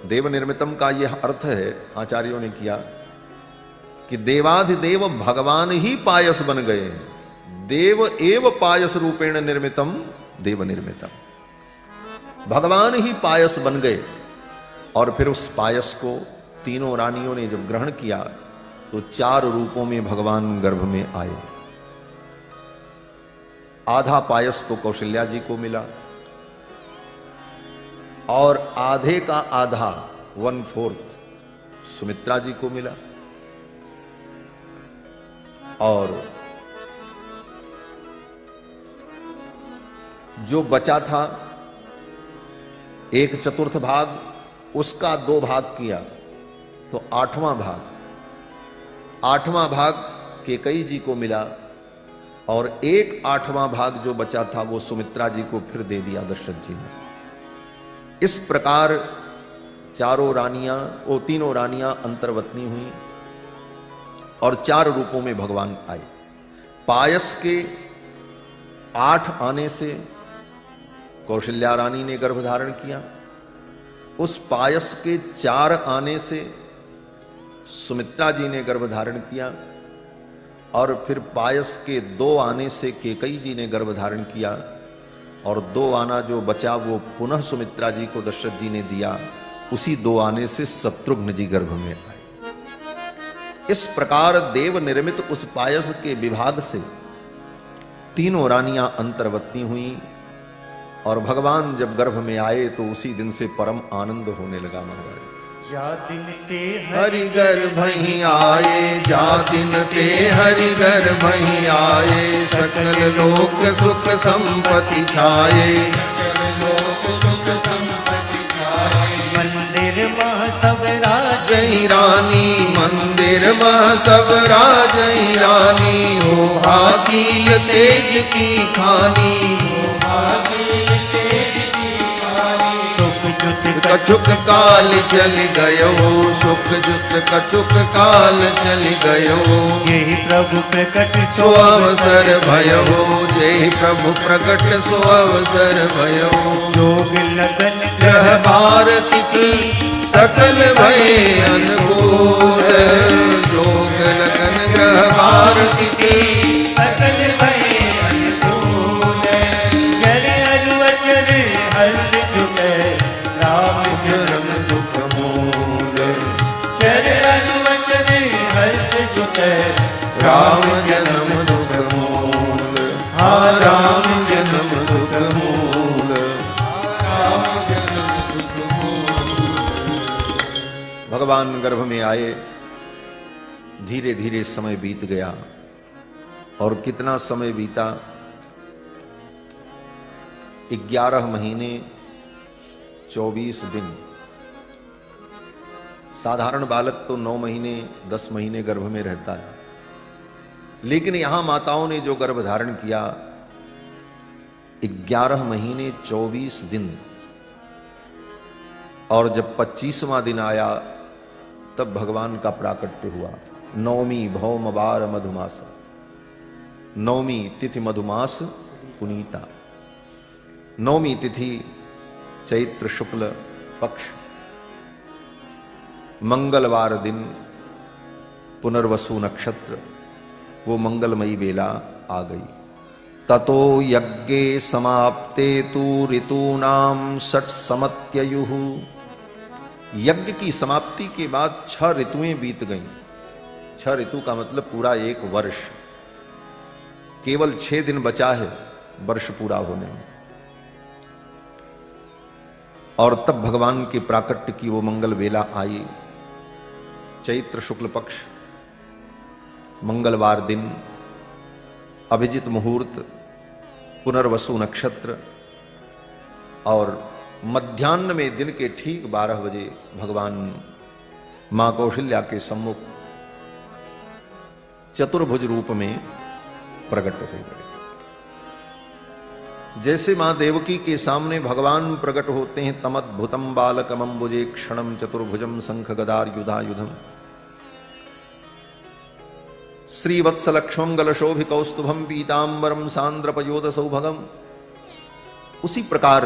देव निर्मितम का यह अर्थ है, आचार्यों ने किया कि देवाधिदेव भगवान ही पायस बन गए हैं। देव एव पायस रूपेण निर्मितम देव निर्मितम, भगवान ही पायस बन गए। और फिर उस पायस को तीनों रानियों ने जब ग्रहण किया तो 4 रूपों में भगवान गर्भ में आए। आधा पायस तो कौशल्या जी को मिला, और आधे का आधा 1/4 सुमित्रा जी को मिला, और जो बचा था 1/4 भाग, उसका 2 भाग किया तो 8वां भाग केकई जी को मिला, और 1/8वां भाग जो बचा था वो सुमित्रा जी को फिर दे दिया दशरथ जी ने। इस प्रकार तीनों रानियां अंतर्वतनी हुई, और 4 रूपों में भगवान आए। पायस के 8 आने से कौशल्या रानी ने गर्भ धारण किया, उस पायस के 4 आने से सुमित्रा जी ने गर्भ धारण किया, और फिर पायस के 2 आने से केकई जी ने गर्भ धारण किया, और 2 आना जो बचा वो पुनः सुमित्रा जी को दशरथ जी ने दिया। उसी 2 आने से शत्रुघ्न जी गर्भ में आए। इस प्रकार देव निर्मित उस पायस के विभाग से 3 रानियां अंतर्वत्नी हुई और भगवान जब गर्भ में आए तो उसी दिन से परम आनंद होने लगा। महाराज जा दिन ते हरि गर्भ ही आए, जा दिन ते हरि गर्भ ही आए, सकल लोक सुख संपत्ति छाए। मंदिर मह सब राजई रानी, मंदिर मह सब राजई रानी, हो हासिल तेज की खानी। कछुक काल चल गयो, सुख जुत कछुक काल चल गयो, यही प्रभु प्रकट सो अवसर भयो, यही प्रभु प्रकट सो अवसर भयो। योग लगन ग्रह भारती की सकल भय अनुकूल, योग लगन ग्रह भारती की सकल भय अनुकूल, चर अनुचर हर्ष जुटे राम जन्म सुख मूल, चर अनुवचन हर्ष जुटे राम जन्म सुख मूल, हाँ राम जन्म सुख मूल, राम जन्म सुख मूल। भगवान गर्भ में आए, धीरे धीरे समय बीत गया। और कितना समय बीता? 11 महीने 24 दिन। साधारण बालक तो 9 महीने 10 महीने गर्भ में रहता है, लेकिन यहां माताओं ने जो गर्भ धारण किया 11 महीने 24 दिन। और जब 25वां दिन आया तब भगवान का प्राकट्य हुआ। 9वीं भौम बार मधुमास, 9वीं तिथि मधुमास पुनीता। 9वीं तिथि चैत्र शुक्ल पक्ष, मंगलवार दिन, पुनर्वसु नक्षत्र, वो मंगलमयी बेला आ गई। ततो यज्ञे समाप्ते तु ऋतूनाम षट् समत्ययुः। यज्ञ की समाप्ति के बाद 6 ऋतुएं बीत गईं। 6 ऋतु का मतलब पूरा 1 वर्ष। केवल 6 दिन बचा है वर्ष पूरा होने में। और तब भगवान के प्राकट्य की वो मंगल बेला आई। चैत्र शुक्ल पक्ष, मंगलवार दिन, अभिजित मुहूर्त, पुनर्वसु नक्षत्र, और मध्याह्न में दिन के ठीक 12 बजे भगवान मां कौशल्या के सम्मुख चतुर्भुज रूप में प्रकट हो गए। जैसे मां देवकी के सामने भगवान प्रकट होते हैं, तमद्भुतम बालकमंबुजे क्षणम चतुर्भुजम शंख गदार युधायुधम, श्रीवत्सलक्ष्मं गलशोभि कौस्तुभम पीतांबरम सांद्रपयोद सौभगम। उसी प्रकार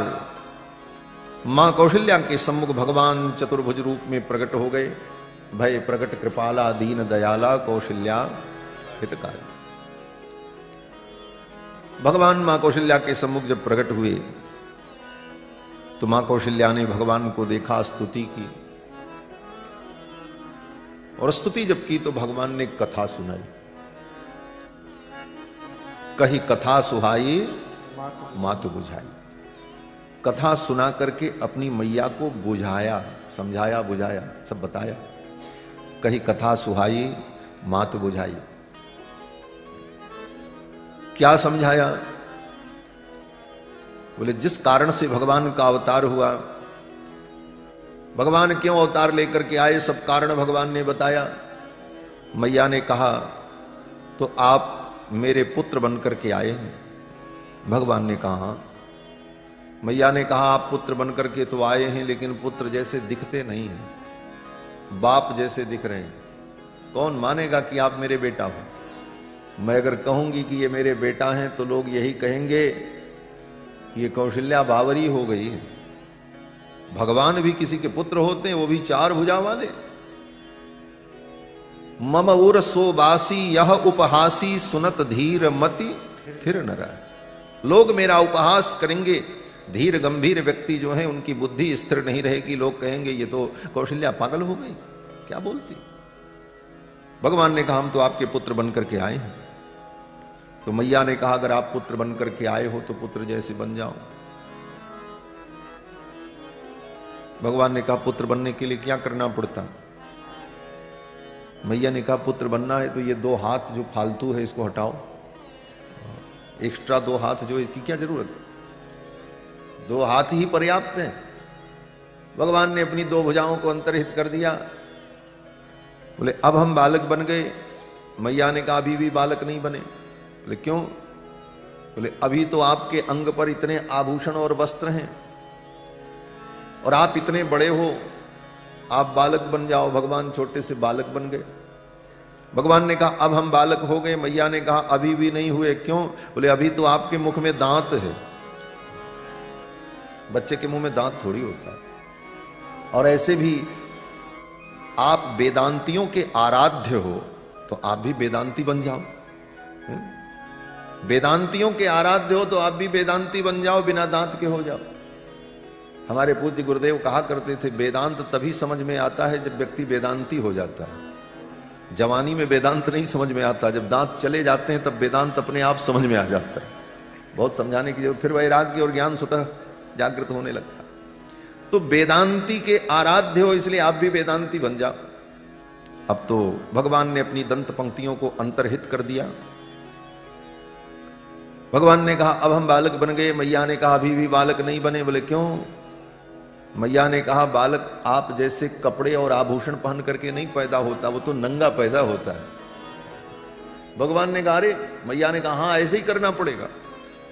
मां कौशल्या के सम्मुख भगवान चतुर्भुज रूप में प्रकट हो गए। भय प्रकट कृपाला दीन दयाला कौशल्या हितकारी। भगवान मां कौशल्या के सम्मुख जब प्रकट हुए तो मां कौशल्या ने भगवान को देखा, स्तुति की। और स्तुति जब की तो भगवान ने कथा सुनाई। कही कथा सुहाई मातु बुझाई। कथा सुना करके अपनी मैया को बुझाया, समझाया, बुझाया, सब बताया। कही कथा सुहाई मातु बुझाई। क्या समझाया? बोले जिस कारण से भगवान का अवतार हुआ, भगवान क्यों अवतार लेकर के आए, सब कारण भगवान ने बताया। मैया ने कहा तो आप मेरे पुत्र बनकर के आए हैं। भगवान ने कहा हाँ। मैया ने कहा आप पुत्र बनकर के तो आए हैं, लेकिन पुत्र जैसे दिखते नहीं हैं, बाप जैसे दिख रहे हैं। कौन मानेगा कि आप मेरे बेटा हो? मैं अगर कहूंगी कि ये मेरे बेटा हैं तो लोग यही कहेंगे कि ये कौशल्या बावरी हो गई है। भगवान भी किसी के पुत्र होते हैं, वो भी 4 भुजा वाले। मम उर सो बासी यह उपहासी सुनत धीर मति थिर नर। लोग मेरा उपहास करेंगे। धीर गंभीर व्यक्ति जो है उनकी बुद्धि स्थिर नहीं रहेगी, लोग कहेंगे ये तो कौशल्या पागल हो गई, क्या बोलती। भगवान ने कहा हम तो आपके पुत्र बन करके आए हैं। तो मैया ने कहा अगर आप पुत्र बन करके आए हो तो पुत्र जैसे बन जाओ। भगवान ने कहा पुत्र बनने के लिए क्या करना पड़ता। मैया ने कहा पुत्र बनना है तो ये 2 हाथ जो फालतू है इसको हटाओ, एक्स्ट्रा 2 हाथ जो इसकी क्या जरूरत है, 2 हाथ ही पर्याप्त हैं। भगवान ने अपनी 2 भुजाओं को अंतर्हित कर दिया। बोले अब हम बालक बन गए। मैया ने कहा अभी भी बालक नहीं बने। बोले क्यों। बोले अभी तो आपके अंग पर इतने आभूषण और वस्त्र हैं और आप इतने बड़े हो, आप बालक बन जाओ। भगवान छोटे से बालक बन गए। भगवान ने कहा अब हम बालक हो गए। मैया ने कहा अभी भी नहीं हुए। क्यों। बोले अभी तो आपके मुख में दांत है। बच्चे के मुंह में दांत थोड़ी होता है। और ऐसे भी आप वेदांतियों के आराध्य हो तो आप भी वेदांती बन जाओ। वेदांतियों के आराध्य हो तो आप भी वेदांती बन जाओ, बिना दांत के हो जाओ। हमारे पूज्य गुरुदेव कहा करते थे वेदांत तभी समझ में आता है जब व्यक्ति वेदांती हो जाता है। जवानी में वेदांत नहीं समझ में आता, जब दांत चले जाते हैं तब वेदांत अपने आप समझ में आ जाता है। बहुत समझाने की जरूरत, फिर वैराग्य और ज्ञान स्वतः जागृत होने लगता। तो वेदांती के आराध्य हो इसलिए आप भी वेदांती बन जाओ। अब तो भगवान ने अपनी दंत पंक्तियों को अंतर्हित कर दिया। भगवान ने कहा अब हम बालक बन गए। मैया ने कहा अभी भी बालक नहीं बने। बोले क्यों। मैया ने कहा बालक आप जैसे कपड़े और आभूषण पहन करके नहीं पैदा होता, वो तो नंगा पैदा होता है। भगवान ने कहा अरे। मैया ने कहा हाँ ऐसे ही करना पड़ेगा।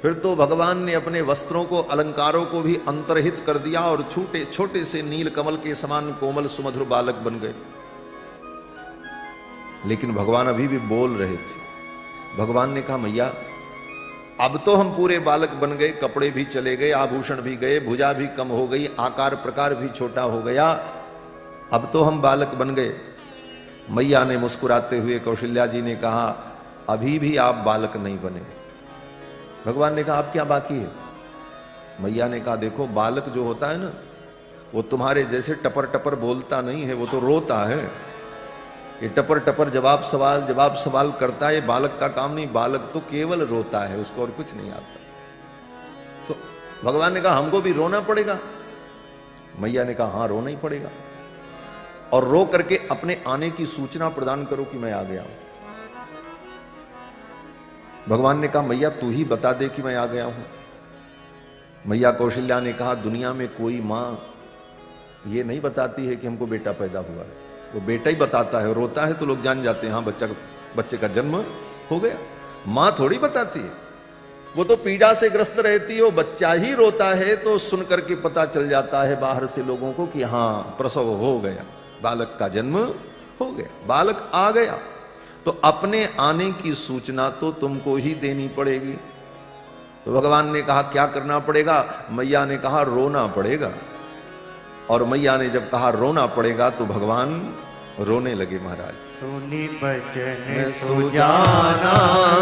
फिर तो भगवान ने अपने वस्त्रों को, अलंकारों को भी अंतर्हित कर दिया और छोटे छोटे से नील कमल के समान कोमल सुमधुर बालक बन गए। लेकिन भगवान अभी भी बोल रहे थे। भगवान ने कहा मैया अब तो हम पूरे बालक बन गए, कपड़े भी चले गए, आभूषण भी गए, भुजा भी कम हो गई, आकार प्रकार भी छोटा हो गया, अब तो हम बालक बन गए। मैया ने मुस्कुराते हुए कौशल्या जी ने कहा अभी भी आप बालक नहीं बने। भगवान ने कहा अब क्या बाकी है। मैया ने कहा देखो बालक जो होता है ना वो तुम्हारे जैसे टपर टपर बोलता नहीं है, वो तो रोता है। ये टपर टपर जवाब सवाल करता है, ये बालक का काम नहीं। बालक तो केवल रोता है, उसको और कुछ नहीं आता। तो भगवान ने कहा हमको भी रोना पड़ेगा। मैया ने कहा हाँ रोना ही पड़ेगा, और रो करके अपने आने की सूचना प्रदान करो कि मैं आ गया हूं। भगवान ने कहा मैया तू ही बता दे कि मैं आ गया हूं। मैया कौशल्या ने कहा दुनिया में कोई मां ये नहीं बताती है कि हमको बेटा पैदा हुआ है, वो बेटा ही बताता है। रोता है तो लोग जान जाते हैं हाँ बच्चे का जन्म हो गया। मां थोड़ी बताती है, वो तो पीड़ा से ग्रस्त रहती है। वो बच्चा ही रोता है तो सुन करके पता चल जाता है बाहर से लोगों को कि हाँ प्रसव हो गया, बालक का जन्म हो गया, बालक आ गया। तो अपने आने की सूचना तो तुमको ही देनी पड़ेगी। तो भगवान ने कहा क्या करना पड़ेगा। मैया ने कहा रोना पड़ेगा। और मैया ने जब कहा रोना पड़ेगा तो भगवान रोने लगे। महाराज सुनी बचन सुजाना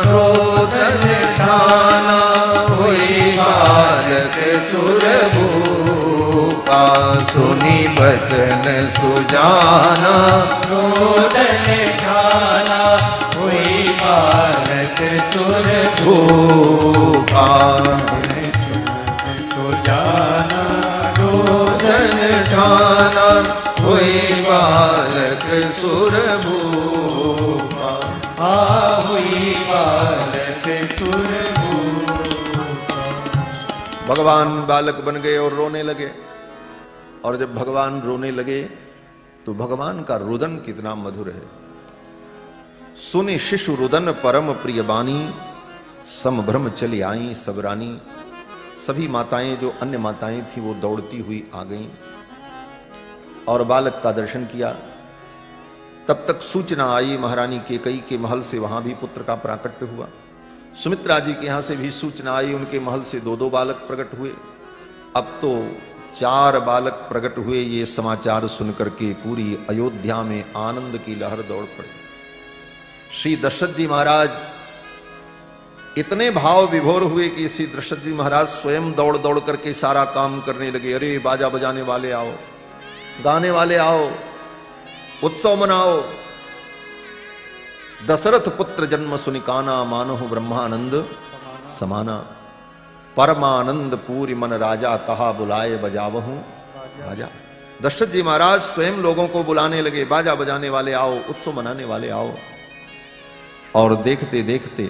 रोदन ठाना, हुई बालक सुरभूपा। सुनी बचन सुजाना रोदन ठाना, हुई बालक सुरभूपा। सुजाना रोदन ठाना, हुई बालक सुरभूपा। हुई बालक सुरभूपा। भगवान बालक बन गए और रोने लगे। और जब भगवान रोने लगे तो भगवान का रुदन कितना मधुर है। सुनि शिशु रुदन परम प्रिय बानी, समभ्रम चली आई सब रानी। सभी माताएं जो अन्य माताएं थी वो दौड़ती हुई आ गईं और बालक का दर्शन किया। तब तक सूचना आई महारानी केकई के महल से, वहां भी पुत्र का प्राकट्य हुआ। सुमित्रा जी के यहां से भी सूचना आई, उनके महल से 2-2 बालक प्रकट हुए। अब तो 4 बालक प्रकट हुए। ये समाचार सुनकर के पूरी अयोध्या में आनंद की लहर दौड़ पड़ी। श्री दशरथ जी महाराज इतने भाव विभोर हुए कि श्री दशरथ जी महाराज स्वयं दौड़ दौड़ करके सारा काम करने लगे। अरे बाजा बजाने वाले आओ, गाने वाले आओ, उत्सव मनाओ। दशरथ पुत्र जन्म सुनिकाना, मानो ब्रह्मानंद समाना। परमानंद पूरी मन राजा, कहा बुलाए बजावहूं बाजा। दशरथ जी महाराज स्वयं लोगों को बुलाने लगे, बाजा बजाने वाले आओ, उत्सव मनाने वाले आओ। और देखते देखते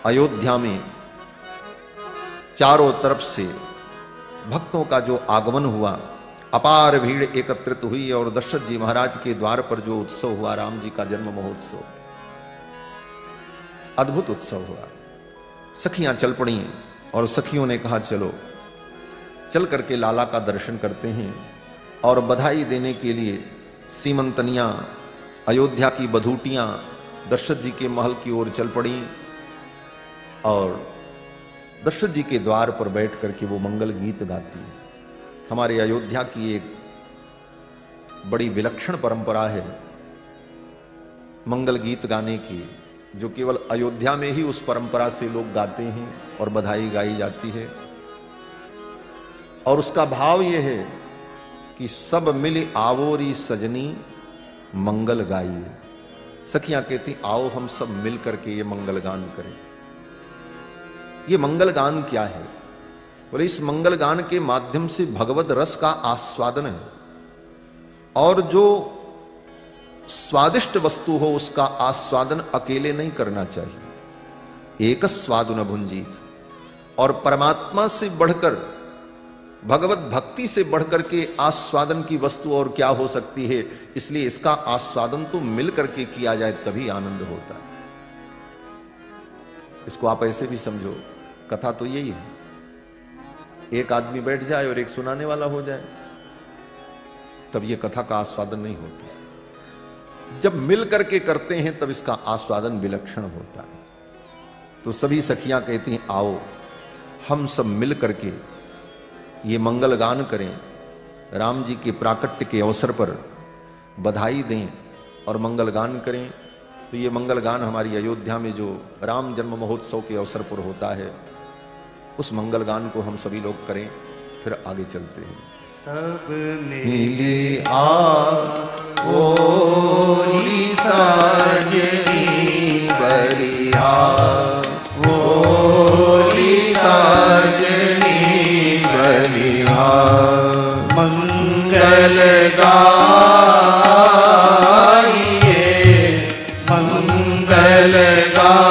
अयोध्या में चारों तरफ से भक्तों का जो आगमन हुआ, अपार भीड़ एकत्रित हुई और दशरथ जी महाराज के द्वार पर जो उत्सव हुआ, राम जी का जन्म महोत्सव, अद्भुत उत्सव हुआ। सखियां चल पड़ी और सखियों ने कहा चलो चल करके लाला का दर्शन करते हैं। और बधाई देने के लिए सीमंतनियां, अयोध्या की बधूटियां दशरथ जी के महल की ओर चल पड़ी और दशरथ जी के द्वार पर बैठ करके वो मंगल गीत गाती है। हमारे अयोध्या की एक बड़ी विलक्षण परंपरा है मंगल गीत गाने की, जो केवल अयोध्या में ही उस परंपरा से लोग गाते हैं और बधाई गाई जाती है। और उसका भाव यह है कि सब मिल आवोरी सजनी मंगल गाइए। सखियां कहती आओ हम सब मिल करके ये मंगल गान करें। ये मंगल गान क्या है? बोले इस मंगल गान के माध्यम से भगवत रस का आस्वादन है, और जो स्वादिष्ट वस्तु हो उसका आस्वादन अकेले नहीं करना चाहिए। एक स्वादु न भुंजीत। और परमात्मा से बढ़कर, भगवत भक्ति से बढ़कर के आस्वादन की वस्तु और क्या हो सकती है। इसलिए इसका आस्वादन तो मिल करके किया जाए तभी आनंद होता है। इसको आप ऐसे भी समझो, कथा तो यही है, एक आदमी बैठ जाए और एक सुनाने वाला हो जाए, तब यह कथा का आस्वादन नहीं होता। जब मिल करके करते हैं तब इसका आस्वादन विलक्षण होता है। तो सभी सखियां कहती हैं आओ हम सब मिल करके ये मंगल गान करें, राम जी के प्राकट्य के अवसर पर बधाई दें और मंगल गान करें। तो ये मंगल गान हमारी अयोध्या में जो राम जन्म महोत्सव के अवसर पर होता है, उस मंगल गान को हम सभी लोग करें, फिर आगे चलते हैं। सब मिले ओरी साजनी बरिया, ओरी साजनी बरिया, मंगल गाइए, मंगल गाइए,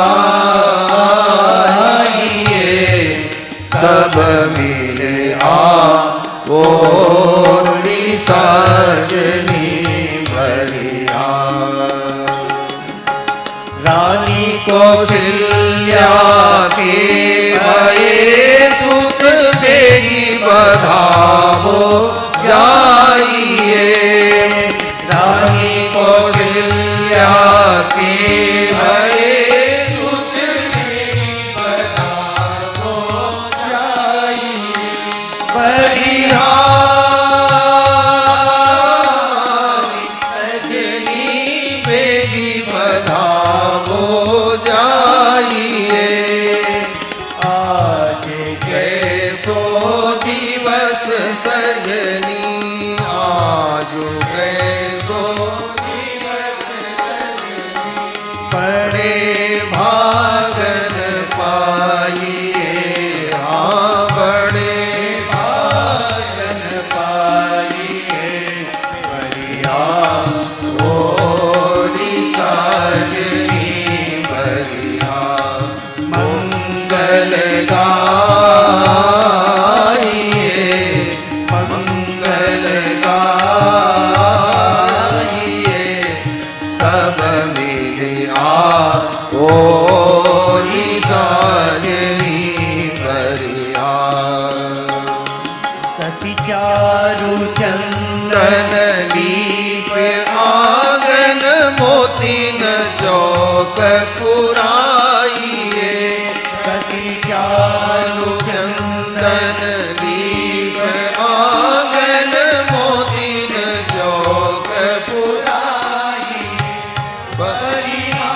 सब मिले ओरी साजनी बरिया। रानी कौशल्या के भये सुत बेगी बधावो जाइए, रानी कौशल्या के भये सुत बेगी बधावो जाइए, बरिया सजनी बेगी बधावो जाइए। आज कैसो दिवस सजनी, आज कैसो दिवस सजनी, बड़े भागन पाइए, हाँ बड़े भागन पाइए, बरिया ओरी साजनी बरिया, मंगल गाइए, मंगल गाइए, सब मिले ओरी साजनी बरिया। सती चारु चंदन लीप आंगन, मोती न चौक पुराइए, सती चारु चंदन लीप आंगन, मोती न चौक पुराइए, बरिया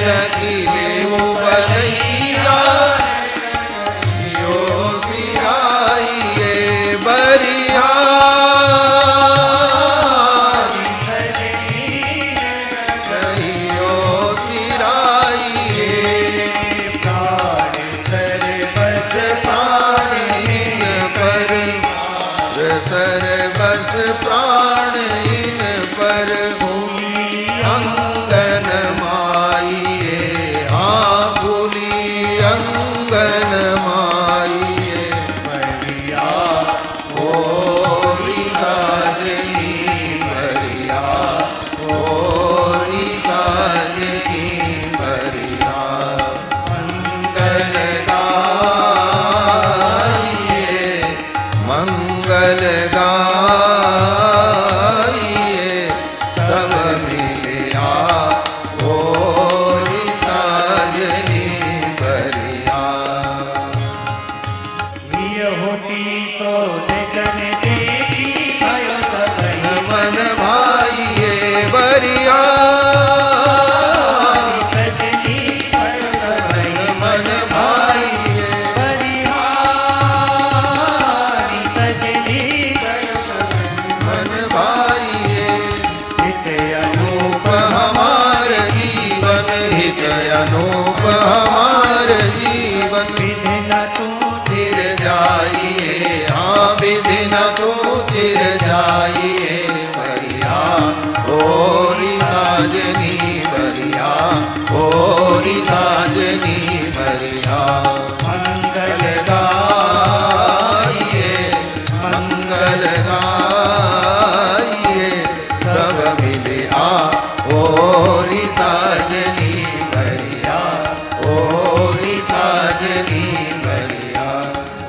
लगी ले बनैया यो सिराइए बरिया यो सिराइए सर्वस प्राण इन पर अंगन माइए हाँ भूली अंगन माइए बरिया ओरी साजनी बरिया ओरी साजनी बरिया मंगल गाइए सब मिलिया ओरी साजनी बरिया होती तो जन देवी आयो सगन मन भाइये बरिया सजनी आयो सगन मन भाइये बरिया सजनी आयो सगन मन भाइये हित अनूप हमार जीवन हित अनूप हमार जीवन विधि न तू चिर जाइए हाँ विधि न तू चिर जाइए बरिया ओरी साजनी बरिया ओरी साजनी बरिया मंगल गाइए मंगल गाइए सब मिले ओरी साजनी बरिया ओरी साजनी बरिया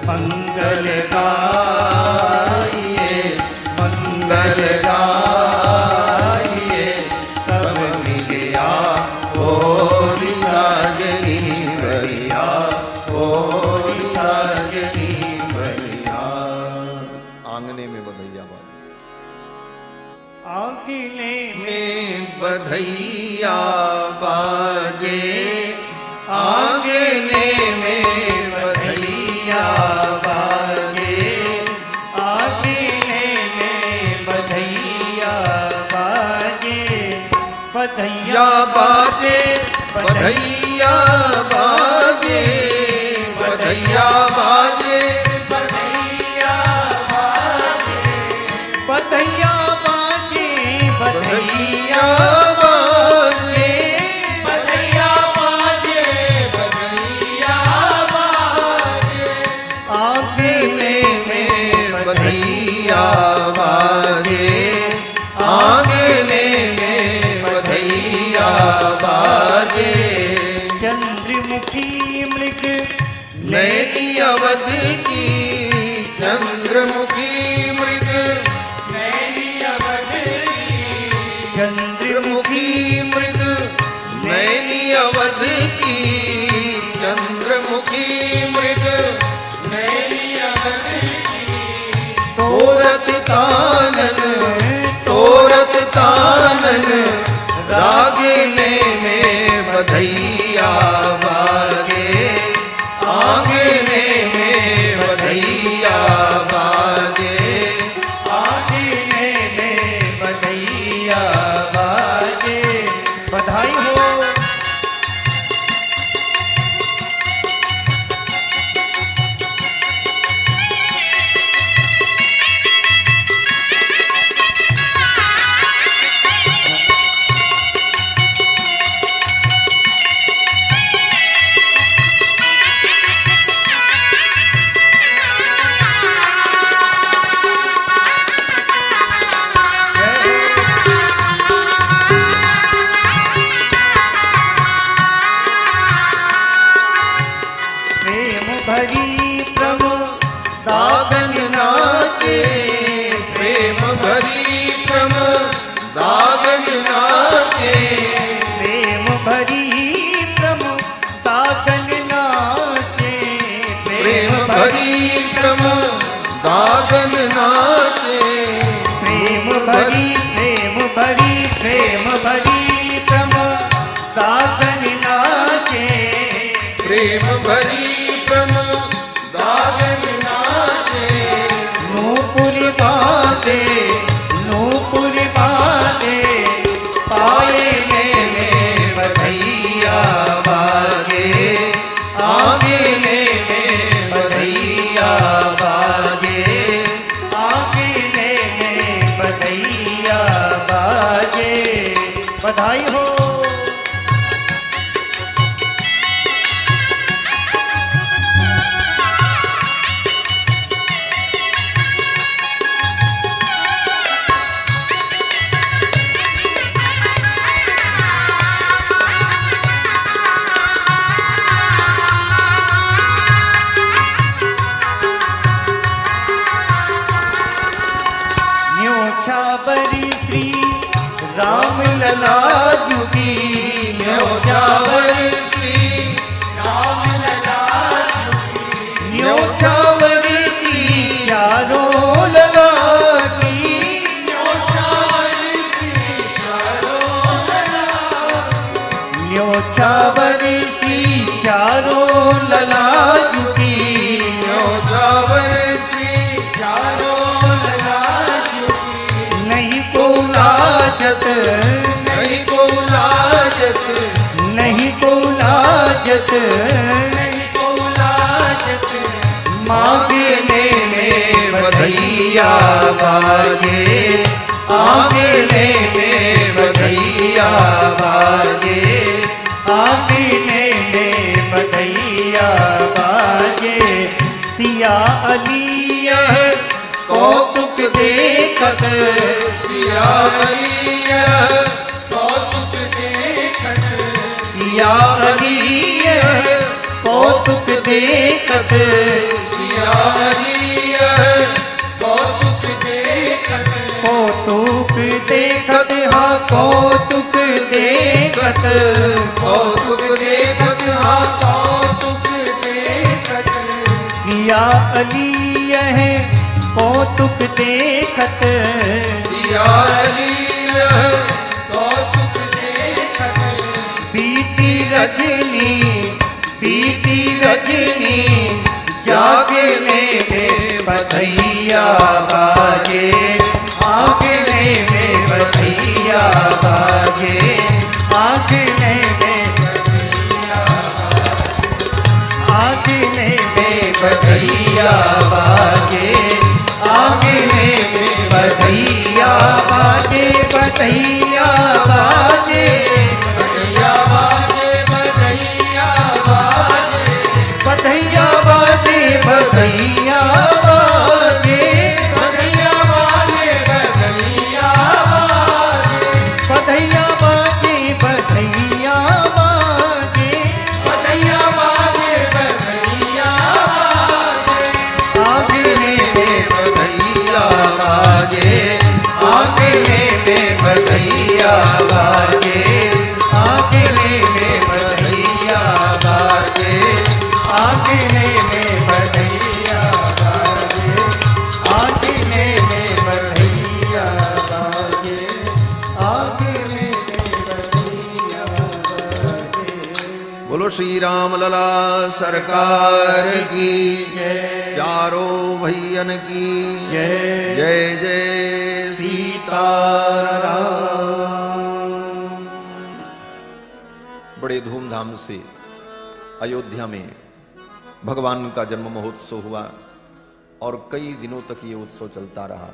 मंगल गाइए मंगल गाइए सब मिले ओरी साजनी बरिया ओरी साजनी बरिया आंगने में बधैया बाजी आंगने में बधैया बाजे आंगने में बधैया बाजे आंगने में बधैया बाजे या बाजे बधैया बाजे बधैया बाजे बधैया बाजे बधैया बाजे बधैया बाजे बधैया बाजे बधैया बाजे आंगने में बधैया बाजे आंगने में बधैया बाजे चंद्रमुखी मृग नैनी अवध की चंद्रमुखी मृग चंद्रमुखी मृग नैनी अवध की चंद्रमुखी मृग तोरत तानन रागने में बधैया बागे आंगने में बधैया बागे आंगने में बधैया बाजे बधाई हो प्रेम भरी दागन नाचे। नूपुर बांधे नूपुर बांधे पाए में बधैया बागे। आंगने में बधैया बागे। आंगने में बधैया बाजे। बधाई हो। न्योछावरी श्री राम लला जुगी। न्योछावर श्री राम लला जुगी। न्योछावर श्री चारों लला की। न्योछावर श्री चारों लला जुगी। न्योछावर श्री नहीं को लाजत नहीं को लाजत। नहीं को लाजत मांगने में बधैया बागे। आंगने में बधैया बागे। आंगने में बधैया बाजे। सिया अली यह कौतुक देखत। सिया अली यह कौतुक देखत। सिया अली कौतुक देखत। सिया अली यह कौतुक देखत। कौतुक देखत हाँ कौतुक देखत। कौतुक देखत हाँ कौतुक देखत। सिया अली यह कौतुक देखत। सिया अली यह कौतुक देखत। बीती रजनी बीती रजनी जागने में बधैया बाजे। आंगने में बधैया बाजे। आंगने में आंगने में बधैया बाजे। आंगने में बधैया बाजे। बधैया बाजे। बधैया बाजे। बधैया बाजे। बधैया बाजे। बधैया बाजे। बधैया बाजे। बधैया बाजे। बधैया बाजे। बधैया बाजे। बधैया बाजे। बधैया बाजे। आंगने में बधैया बाजे। आंगने में बधैया बाजे। आंगने में बधैया बाजे। आंगने में बधैया बाजे। आंगने में बधैया बाजे। आंगने में बधैया बाजे। बोलो श्री राम लला सरकार की चारों भैयन की जय जय जय सीताराम। बड़े धूमधाम से अयोध्या में भगवान का जन्म महोत्सव हुआ और कई दिनों तक ये उत्सव चलता रहा।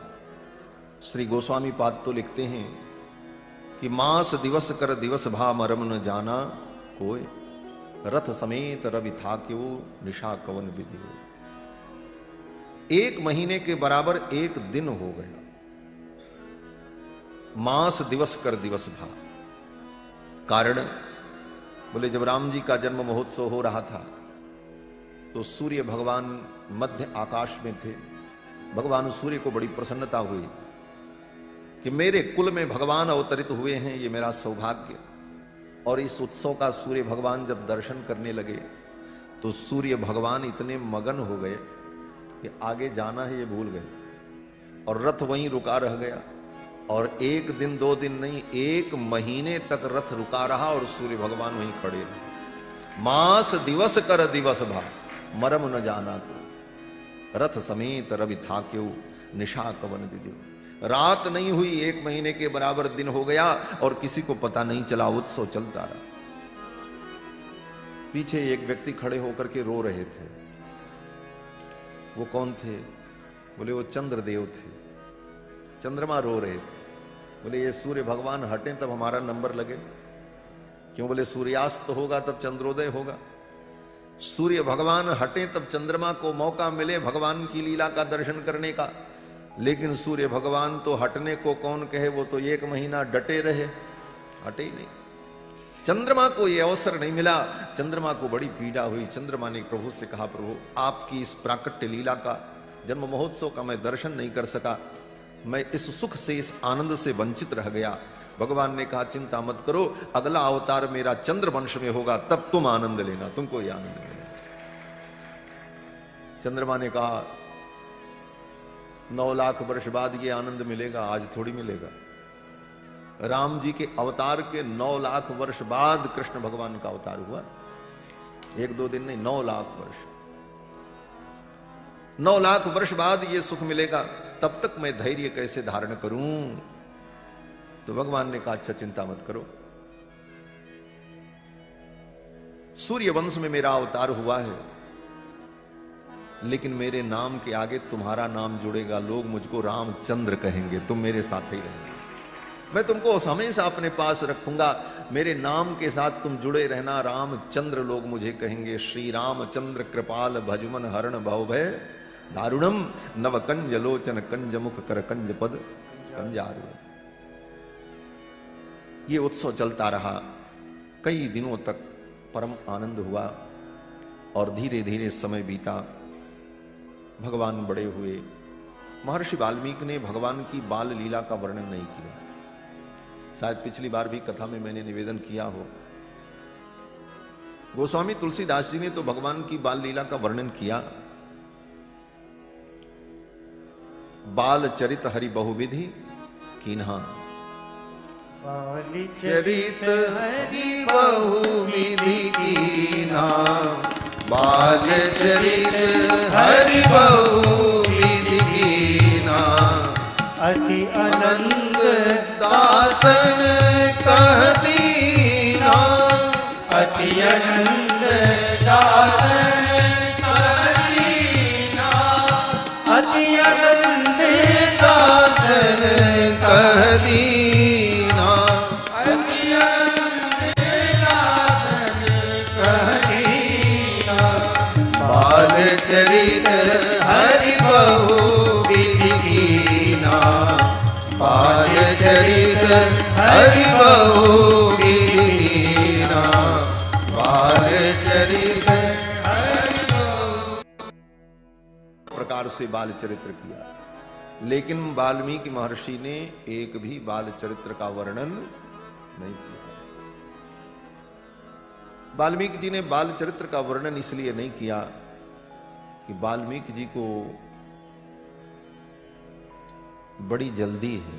श्री गोस्वामी पाद तो लिखते हैं कि मास दिवस कर दिवस भा मरम न जाना कोई। रथ समेत रवि था क्यों निशा कवन विधि। एक महीने के बराबर एक दिन हो गया। मास दिवस कर दिवस भा। कारण बोले जब राम जी का जन्म महोत्सव हो रहा था तो सूर्य भगवान मध्य आकाश में थे। भगवान सूर्य को बड़ी प्रसन्नता हुई कि मेरे कुल में भगवान अवतरित हुए हैं, ये मेरा सौभाग्य। और इस उत्सव का सूर्य भगवान जब दर्शन करने लगे तो सूर्य भगवान इतने मगन हो गए कि आगे जाना है ये भूल गए और रथ वहीं रुका रह गया। और एक दिन दो दिन नहीं, एक महीने तक रथ रुका रहा और सूर्य भगवान वहीं खड़े रहे। मास दिवस कर दिवस भा, मरम न जाना को, रथ समेत रवि थाक्यो, निशा कवन विद्यो। रात नहीं हुई, 1 महीने के बराबर दिन हो गया और किसी को पता नहीं चला, उत्सव चलता रहा। पीछे एक व्यक्ति खड़े होकर के रो रहे थे। वो कौन थे? बोले वो चंद्रदेव थे। चंद्रमा रो रहे थे। बोले ये सूर्य भगवान हटें तब हमारा नंबर लगे। क्यों? बोले सूर्यास्त होगा तब चंद्रोदय होगा। सूर्य भगवान हटें तब चंद्रमा को मौका मिले भगवान की लीला का दर्शन करने का। लेकिन सूर्य भगवान तो हटने को कौन कहे, वो तो 1 महीना डटे रहे, हटे ही नहीं। चंद्रमा को ये अवसर नहीं मिला। चंद्रमा को बड़ी पीड़ा हुई। चंद्रमा ने प्रभु से कहा, प्रभु आपकी इस प्राकट्य लीला का, जन्म महोत्सव का मैं दर्शन नहीं कर सका, मैं इस सुख से, इस आनंद से वंचित रह गया। भगवान ने कहा चिंता मत करो, अगला अवतार मेरा चंद्र वंश में होगा, तब तुम आनंद लेना, तुमको ये आनंद मिलेगा। चंद्रमा ने कहा 9 लाख वर्ष बाद ये आनंद मिलेगा, आज थोड़ी मिलेगा। राम जी के अवतार के 9 लाख वर्ष बाद कृष्ण भगवान का अवतार हुआ। 1-2 दिन नहीं, 9 लाख वर्ष। 9 लाख वर्ष बाद ये सुख मिलेगा, तब तक मैं धैर्य कैसे धारण करूं? तो भगवान ने कहा अच्छा चिंता मत करो, सूर्य वंश में मेरा अवतार हुआ है, लेकिन मेरे नाम के आगे तुम्हारा नाम जुड़ेगा। लोग मुझको रामचंद्र कहेंगे, तुम मेरे साथ ही रहेंगे। मैं तुमको हमेशा अपने पास रखूंगा, मेरे नाम के साथ तुम जुड़े रहना। रामचंद्र लोग मुझे कहेंगे। श्री रामचंद्र कृपाल भजमन हरण भव भय दारुणम, नव कंज लोचन कंज मुख कर कंज पद कंजारु। ये उत्सव चलता रहा कई दिनों तक, परम आनंद हुआ और धीरे धीरे समय बीता। भगवान बड़े हुए। महर्षि वाल्मीकि ने भगवान की बाल लीला का वर्णन नहीं किया। शायद पिछली बार भी कथा में मैंने निवेदन किया हो। गोस्वामी तुलसीदास जी ने तो भगवान की बाल लीला का वर्णन किया। बाल चरित हरि बहुविधि कीन्हा, बाल चरित हरि बहुविधि कीन्हा, बाल चरित हरि बहुविधि कीन्हा, अति आनंद दासन कह दीना, अति आनंद दासन कह दीना, अति आनंद दासन कह दीना, अति आनंद दासन कह दीना। बाल चरित हरि बहुविधि कीन्हा, बाल चरित हरि बहुविधि कीन्हा, बाल चरित हरि प्रकार से बाल चरित्र किया। लेकिन वाल्मीकि महर्षि ने एक भी बाल चरित्र का वर्णन नहीं किया। वाल्मीकि जी ने बाल चरित्र का वर्णन इसलिए नहीं किया कि वाल्मीकि जी को बड़ी जल्दी है।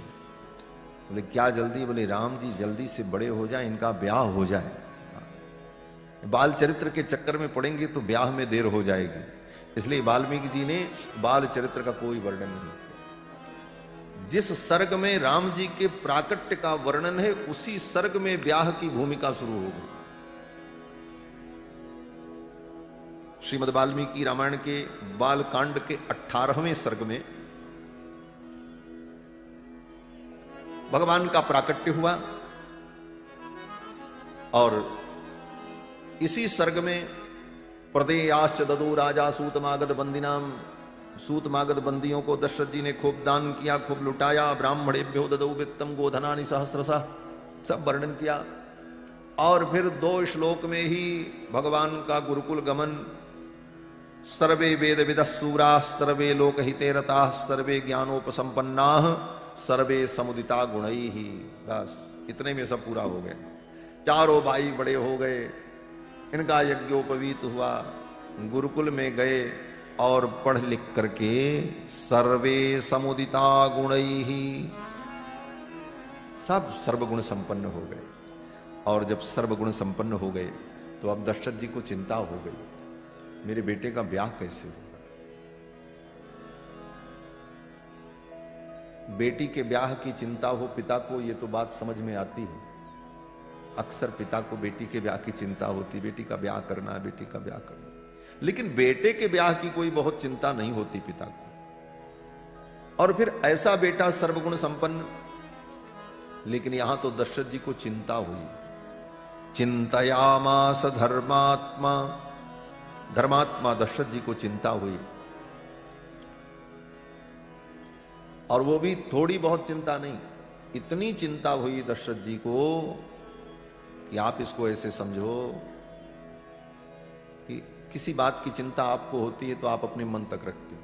बोले क्या जल्दी? बोले राम जी जल्दी से बड़े हो जाए, इनका ब्याह हो जाए। बाल चरित्र के चक्कर में पड़ेंगे तो ब्याह में देर हो जाएगी। इसलिए वाल्मीकि जी ने बाल चरित्र का कोई वर्णन नहीं किया। जिस सर्ग में राम जी के प्राकट्य का वर्णन है, उसी सर्ग में ब्याह की भूमिका शुरू हो गई। श्रीमद् वाल्मीकि रामायण के बाल कांड के 18वें सर्ग में भगवान का प्राकट्य हुआ और इसी सर्ग में प्रदेयाश्च ददो राजा सूतमागध बंदिनाम, सूतमागध बंदियों को दशरथ जी ने खूब दान किया, खूब लुटाया। ब्राह्मणेभ्यो ददौ वित्तम गोधनानि सहस्रशः, सब वर्णन किया। और फिर 2 श्लोक में ही भगवान का गुरुकुल गमन, सर्वे वेद विदः सूराः सर्वे लोकहिते रताः सर्वे ज्ञानोपसंपन्नाः सर्वे समुदिता गुणैः। बस इतने में सब पूरा हो गए। चारों भाई बड़े हो गए, इनका यज्ञोपवीत हुआ, गुरुकुल में गए और पढ़ लिख करके सर्वे समुदिता गुणैः, सब सर्वगुण संपन्न हो गए। और जब सर्वगुण संपन्न हो गए तो अब दशरथ जी को चिंता हो गई, मेरे बेटे का ब्याह कैसे होगा। बेटी के ब्याह की चिंता हो पिता को, यह तो बात समझ में आती है। अक्सर पिता को बेटी के ब्याह की चिंता होती, बेटी का ब्याह करना है, बेटी का ब्याह करना। लेकिन बेटे के ब्याह की कोई बहुत चिंता नहीं होती पिता को। और फिर ऐसा बेटा सर्वगुण संपन्न। लेकिन यहां तो दशरथ जी को चिंता हुई। चिंतयामास धर्मात्मा, धर्मात्मा दशरथ जी को चिंता हुई। और वो भी थोड़ी बहुत चिंता नहीं, इतनी चिंता हुई दशरथ जी को कि आप इसको ऐसे समझो कि किसी बात की चिंता आपको होती है तो आप अपने मन तक रखते हो,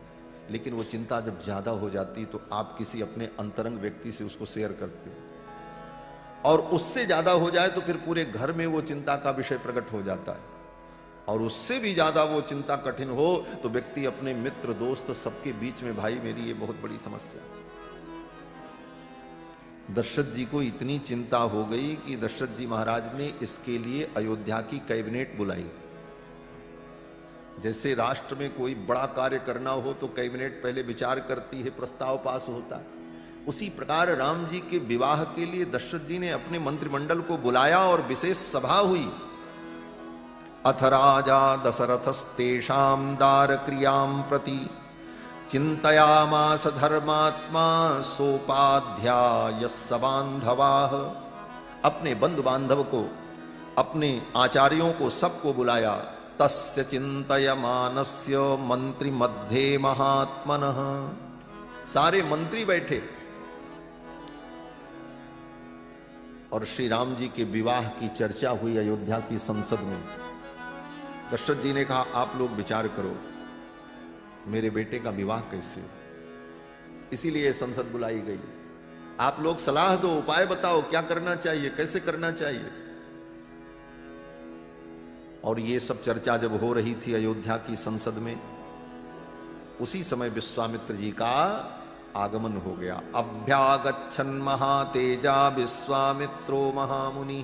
लेकिन वो चिंता जब ज्यादा हो जाती है तो आप किसी अपने अंतरंग व्यक्ति से उसको शेयर करते हो, और उससे ज्यादा हो जाए तो फिर पूरे घर में वो चिंता का विषय प्रकट हो जाता है। और उससे भी ज्यादा वो चिंता कठिन हो तो व्यक्ति अपने मित्र दोस्त सबके बीच में, भाई मेरी ये बहुत बड़ी समस्या। दशरथ जी को इतनी चिंता हो गई कि दशरथ जी महाराज ने इसके लिए अयोध्या की कैबिनेट बुलाई। जैसे राष्ट्र में कोई बड़ा कार्य करना हो तो कैबिनेट पहले विचार करती है, प्रस्ताव पास होता है। उसी प्रकार राम जी के विवाह के लिए दशरथ जी ने अपने मंत्रिमंडल को बुलाया और विशेष सभा हुई। अथ राजा दशरथस्तेषां दार क्रियां प्रति चिंतयामास धर्मात्मा सोपाध्याय बांधवाः। अपने बंधु बांधव को, अपने आचार्यों को, सबको बुलाया। तस्य चिंतयमानस्य मंत्री मध्ये महात्मनः। सारे मंत्री बैठे और श्री राम जी के विवाह की चर्चा हुई अयोध्या की संसद में। दशरथ जी ने कहा, आप लोग विचार करो मेरे बेटे का विवाह कैसे हो। इसीलिए संसद बुलाई गई। आप लोग सलाह दो, उपाय बताओ, क्या करना चाहिए, कैसे करना चाहिए। और ये सब चर्चा जब हो रही थी अयोध्या की संसद में, उसी समय विश्वामित्र जी का आगमन हो गया। अभ्यागच्छन् महातेजा विश्वामित्रो महामुनि।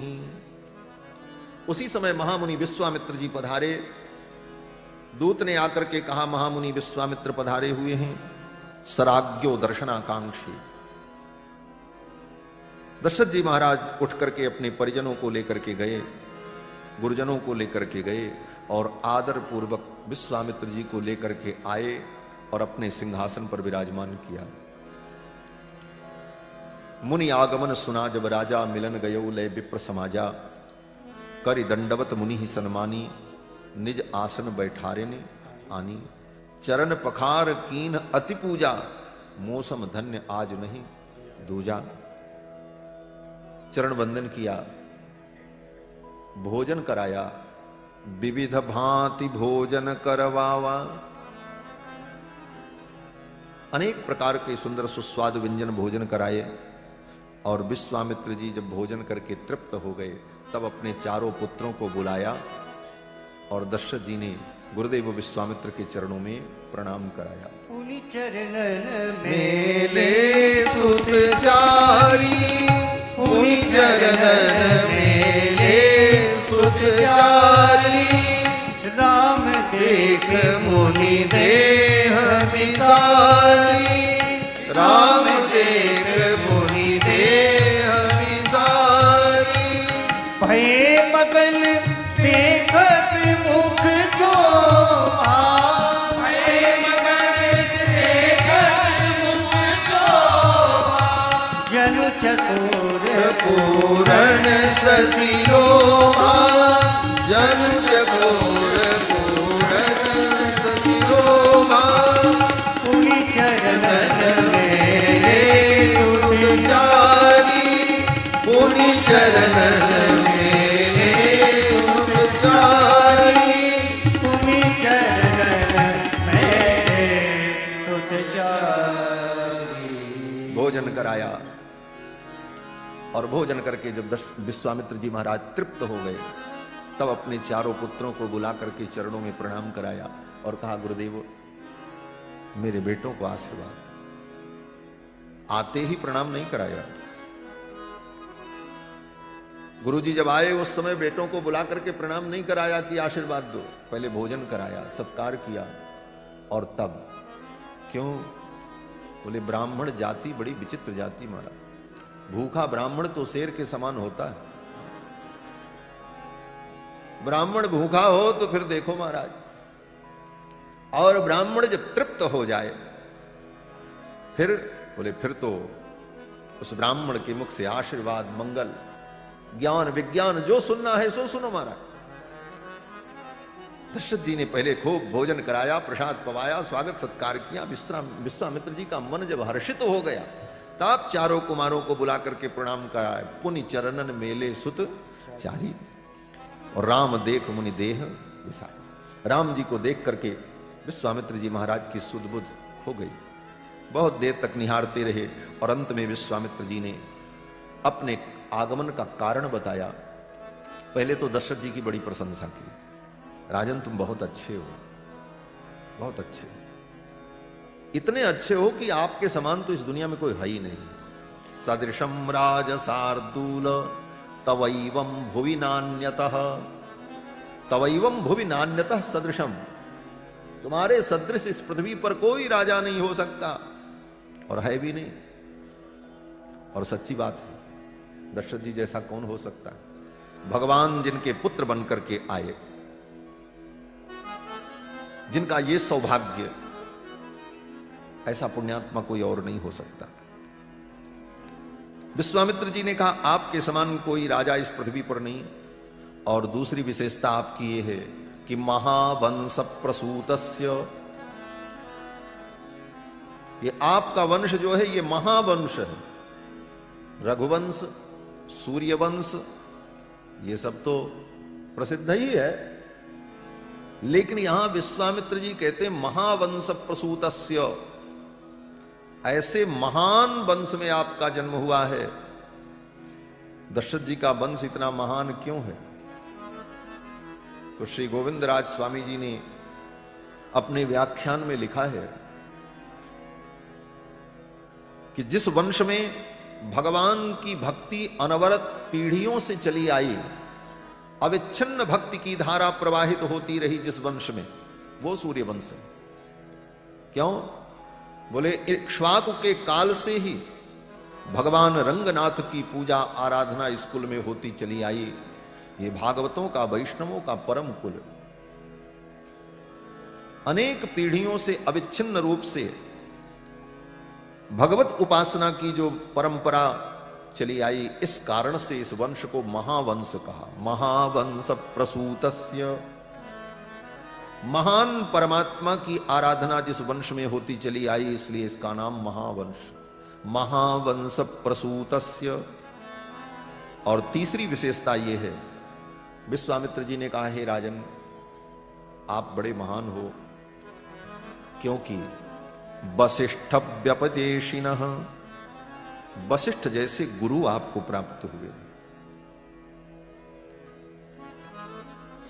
उसी समय महामुनि विश्वामित्र जी पधारे। दूत ने आकर के कहा, महामुनि विश्वामित्र पधारे हुए हैं, सराज्ञो दर्शनाकांक्षी। दशरथ जी महाराज उठ करके अपने परिजनों को लेकर के गए, गुरुजनों को लेकर के गए और आदर पूर्वक विश्वामित्र जी को लेकर के आए और अपने सिंहासन पर विराजमान किया। मुनि आगमन सुना जब राजा, मिलन गयो लय विप्र समाजा। करि दंडवत मुनि ही सन्मानी, निज आसन बैठारे ने आनी। चरण पखार कीन अति पूजा, मौसम धन्य आज नहीं दूजा। चरण वंदन किया, भोजन कराया, विविध भांति भोजन करवावा। अनेक प्रकार के सुंदर सुस्वादु व्यंजन भोजन कराए। और विश्वामित्र जी जब भोजन करके तृप्त हो गए तब अपने चारों पुत्रों को बुलाया और दशरथ जी ने गुरुदेव विश्वामित्र के चरणों में प्रणाम कराया। उनि चरणन मेले सुत चारी, उनि चरणन मेले सुत चारी। राम देख मुनि देह विसारी, राम देख मुनि देह विसारी। भये मगन देखत मुख शोभा, भये मगन देखत मुख शोभा। जनु चकोर पूरण ससिलोभा, जनु चकोर पूरण ससिलोभा। उनि चरणन मेले सुत चारी, उनि चरणन मेले सुत चारी। उनि चरणन मेले सुत चारी। भोजन कराया और भोजन करके जब विश्वामित्र जी महाराज तृप्त हो गए तब अपने चारों पुत्रों को बुला करके चरणों में प्रणाम कराया और कहा, गुरुदेव मेरे बेटों को आशीर्वाद। आते ही प्रणाम नहीं कराया, गुरुजी जब आए उस समय बेटों को बुला करके प्रणाम नहीं कराया कि आशीर्वाद दो, पहले भोजन कराया, सत्कार किया और तब। क्यों? बोले ब्राह्मण जाति बड़ी विचित्र जाति महाराज। भूखा ब्राह्मण तो शेर के समान होता है। ब्राह्मण भूखा हो तो फिर देखो महाराज, और ब्राह्मण जब तृप्त हो जाए फिर बोले फिर तो उस ब्राह्मण के मुख से आशीर्वाद, मंगल, ज्ञान, विज्ञान जो सुनना है सो सुनो महाराज। दशरथ जी ने पहले खूब भोजन कराया, प्रसाद पवाया, स्वागत सत्कार किया। विश्वामित्र जी का मन जब हर्षित हो गया तब चारों कुमारों को बुला करके प्रणाम कराए। पुनि चरणन मेले सुत चारी, और राम देख मुनि देह विसारी। राम जी को देख करके विश्वामित्र जी महाराज की सुध बुध खो गई। बहुत देर तक निहारते रहे और अंत में विश्वामित्र जी ने अपने आगमन का कारण बताया। पहले तो दशरथ जी की बड़ी प्रशंसा की, राजन तुम बहुत अच्छे हो, बहुत अच्छे हो, इतने अच्छे हो कि आपके समान तो इस दुनिया में कोई है ही नहीं। सदृशम राज शार्दूल तवैवम भुवि नान्यतः, तवैवम भुवि नान्यतः सदृशम, तुम्हारे सदृश इस पृथ्वी पर कोई राजा नहीं हो सकता, और है भी नहीं। और सच्ची बात है, दशरथ जी जैसा कौन हो सकता है। भगवान जिनके पुत्र बनकर के आए, जिनका ये सौभाग्य, ऐसा पुण्यात्मा कोई और नहीं हो सकता। विश्वामित्र जी ने कहा आपके समान कोई राजा इस पृथ्वी पर नहीं। और दूसरी विशेषता आपकी ये है कि महावंश प्रसूतस्य, ये आपका वंश जो है ये महावंश है। रघुवंश, सूर्यवंश, ये सब तो प्रसिद्ध ही है, लेकिन यहां विश्वामित्र जी कहते हैं महावंश प्रसूतस्य, ऐसे महान वंश में आपका जन्म हुआ है। दशरथ जी का वंश इतना महान क्यों है? तो श्री गोविंद राज स्वामी जी ने अपने व्याख्यान में लिखा है कि जिस वंश में भगवान की भक्ति अनवरत पीढ़ियों से चली आई, अविच्छिन्न भक्ति की धारा प्रवाहित होती रही जिस वंश में, वो सूर्य वंश है। क्यों? बोले इक्ष्वाकु के काल से ही भगवान रंगनाथ की पूजा आराधना इस कुल में होती चली आई। ये भागवतों का, वैष्णवों का परम कुल, अनेक पीढ़ियों से अविच्छिन्न रूप से भगवत उपासना की जो परंपरा चली आई, इस कारण से इस वंश को महावंश कहा। महावंश प्रसूतस्य, महान परमात्मा की आराधना जिस वंश में होती चली आई, इसलिए इसका नाम महावंश, महावंश प्रसूतस्य। और तीसरी विशेषता यह है, विश्वामित्र जी ने कहा हे राजन आप बड़े महान हो, क्योंकि वसिष्ठ व्यपदेशिनः, वशिष्ठ जैसे गुरु आपको प्राप्त हुए।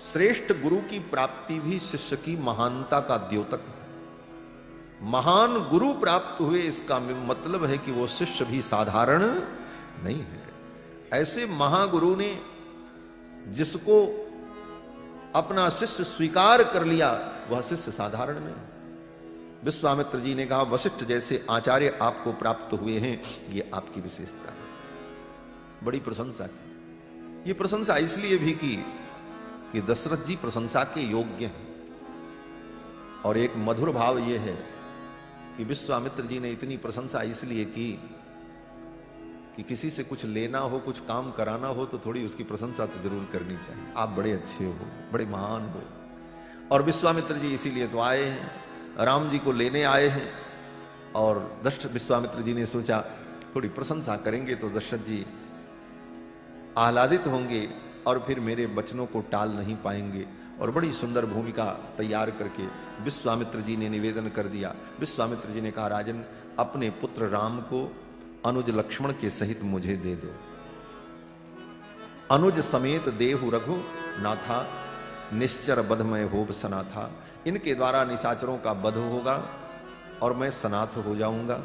श्रेष्ठ गुरु की प्राप्ति भी शिष्य की महानता का द्योतक है। महान गुरु प्राप्त हुए, इसका मतलब है कि वो शिष्य भी साधारण नहीं है। ऐसे महागुरु ने जिसको अपना शिष्य स्वीकार कर लिया, वह शिष्य साधारण नहीं। विश्वामित्र जी ने कहा वशिष्ठ जैसे आचार्य आपको प्राप्त हुए हैं, ये आपकी विशेषता है। बड़ी प्रशंसा की। ये प्रशंसा इसलिए भी की कि दशरथ जी प्रशंसा के योग्य हैं। और एक मधुर भाव यह है कि विश्वामित्र जी ने इतनी प्रशंसा इसलिए की कि किसी से कुछ लेना हो, कुछ काम कराना हो तो थोड़ी उसकी प्रशंसा तो जरूर करनी चाहिए। आप बड़े अच्छे हो, बड़े महान हो। और विश्वामित्र जी इसीलिए तो आए हैं, राम जी को लेने आए हैं। और विश्वामित्र जी ने सोचा थोड़ी प्रशंसा करेंगे तो दशरथ जी आह्लादित होंगे और फिर मेरे वचनों को टाल नहीं पाएंगे। और बड़ी सुंदर भूमिका तैयार करके विश्वामित्र जी ने निवेदन कर दिया। विश्वामित्र जी ने कहा राजन अपने पुत्र राम को अनुज लक्ष्मण के सहित मुझे दे दो। अनुज समेत देहु रघु नाथा, निश्चर बधमय होब सनाथा। इनके द्वारा निशाचरों का वध होगा और मैं सनाथ हो जाऊंगा।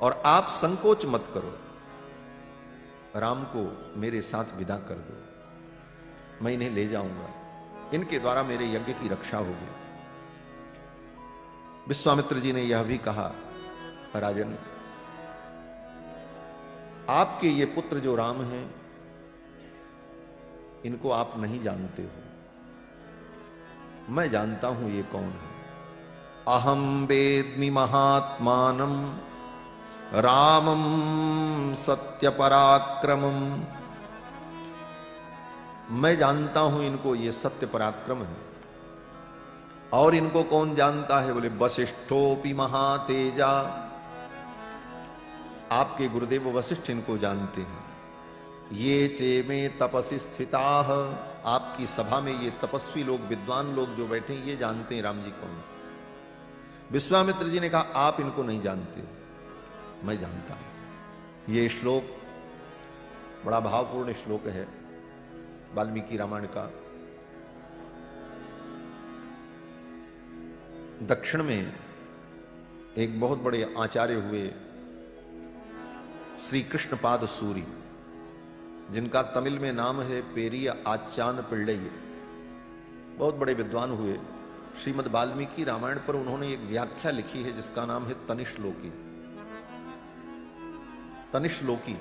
और आप संकोच मत करो, राम को मेरे साथ विदा कर दो, मैं इन्हें ले जाऊंगा, इनके द्वारा मेरे यज्ञ की रक्षा होगी। विश्वामित्र जी ने यह भी कहा, राजन आपके ये पुत्र जो राम हैं, इनको आप नहीं जानते हो, मैं जानता हूं ये कौन है। अहम वेद्मि महात्मानं रामं सत्य पराक्रमम, मैं जानता हूं इनको, ये सत्य पराक्रम है। और इनको कौन जानता है? बोले वशिष्ठोपि महातेजा, आपके गुरुदेव वशिष्ठ इनको जानते हैं। ये चेमे तपसि स्थिताः, आपकी सभा में ये तपस्वी लोग, विद्वान लोग जो बैठे हैं, ये जानते हैं राम जी कौन है। विश्वामित्र जी ने कहा आप इनको नहीं जानते, मैं जानता हूं। ये श्लोक बड़ा भावपूर्ण श्लोक है वाल्मीकि रामायण का। दक्षिण में एक बहुत बड़े आचार्य हुए श्री कृष्णपाद सूरी, जिनका तमिल में नाम है पेरिया आचान पिल्लई, बहुत बड़े विद्वान हुए। श्रीमद् वाल्मीकि रामायण पर उन्होंने एक व्याख्या लिखी है जिसका नाम है तनिश्लोकी। तनिश्लोकी,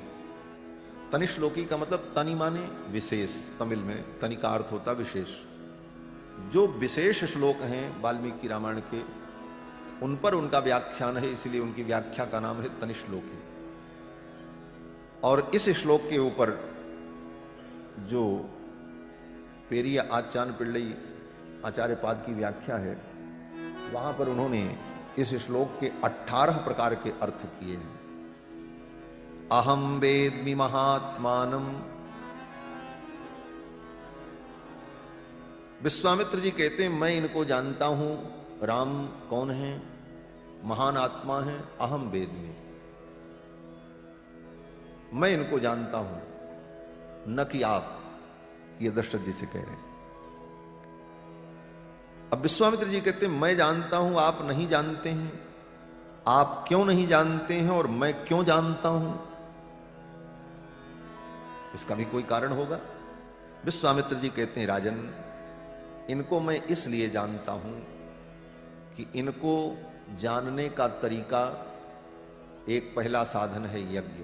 तनिश्लोकी का मतलब तनि माने विशेष, तमिल में तनि का अर्थ होता विशेष। जो विशेष श्लोक हैं वाल्मीकि रामायण के, उन पर उनका व्याख्यान है, इसलिए उनकी व्याख्या का नाम है तनिश्लोकी। और इस श्लोक के ऊपर जो पेरिया आचान पिल्लई आचार्य पाद की व्याख्या है, वहां पर उन्होंने इस श्लोक के 18 प्रकार के अर्थ किए हैं। अहम वेद्मि महात्मानम, विश्वामित्र जी कहते हैं मैं इनको जानता हूं, राम कौन है, महान आत्मा है। अहम वेद्मि, मैं इनको जानता हूं, न कि आप, ये दशरथ जी से कह रहे हैं। अब विश्वामित्र जी कहते हैं मैं जानता हूं, आप नहीं जानते हैं। आप क्यों नहीं जानते हैं और मैं क्यों जानता हूं, इसका भी कोई कारण होगा। विश्वामित्र जी कहते हैं राजन, इनको मैं इसलिए जानता हूं कि इनको जानने का तरीका, एक पहला साधन है यज्ञ।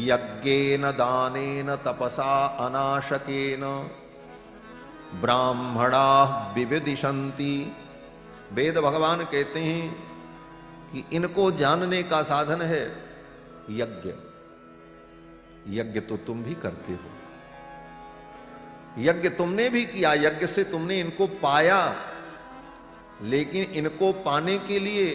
यज्ञेन दानेन तपसा अनाशकेन ब्राह्मणा विविदिशन्ति। वेद भगवान कहते हैं कि इनको जानने का साधन है यज्ञ। यज्ञ तो तुम भी करते हो, यज्ञ तुमने भी किया, यज्ञ से तुमने इनको पाया, लेकिन इनको पाने के लिए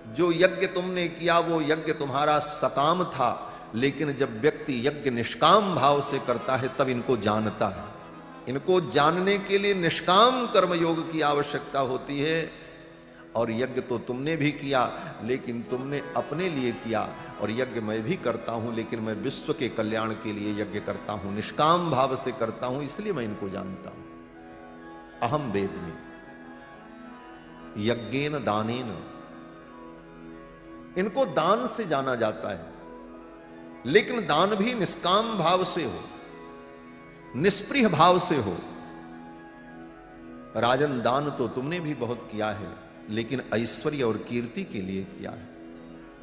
जो यज्ञ तुमने किया वो यज्ञ तुम्हारा सकाम था। लेकिन जब व्यक्ति यज्ञ निष्काम भाव से करता है तब इनको जानता है। इनको जानने के लिए निष्काम कर्म योग की आवश्यकता होती है। और यज्ञ तो तुमने भी किया, लेकिन तुमने अपने लिए किया। और यज्ञ मैं भी करता हूं, लेकिन मैं विश्व के कल्याण के लिए यज्ञ करता हूं, निष्काम भाव से करता हूं, इसलिए मैं इनको जानता हूं। अहम वेद्मि यज्ञेन दानेन, इनको दान से जाना जाता है, लेकिन दान भी निष्काम भाव से हो, निष्प्रिय भाव से हो। राजन, दान तो तुमने भी बहुत किया है, लेकिन ऐश्वर्य और कीर्ति के लिए किया है।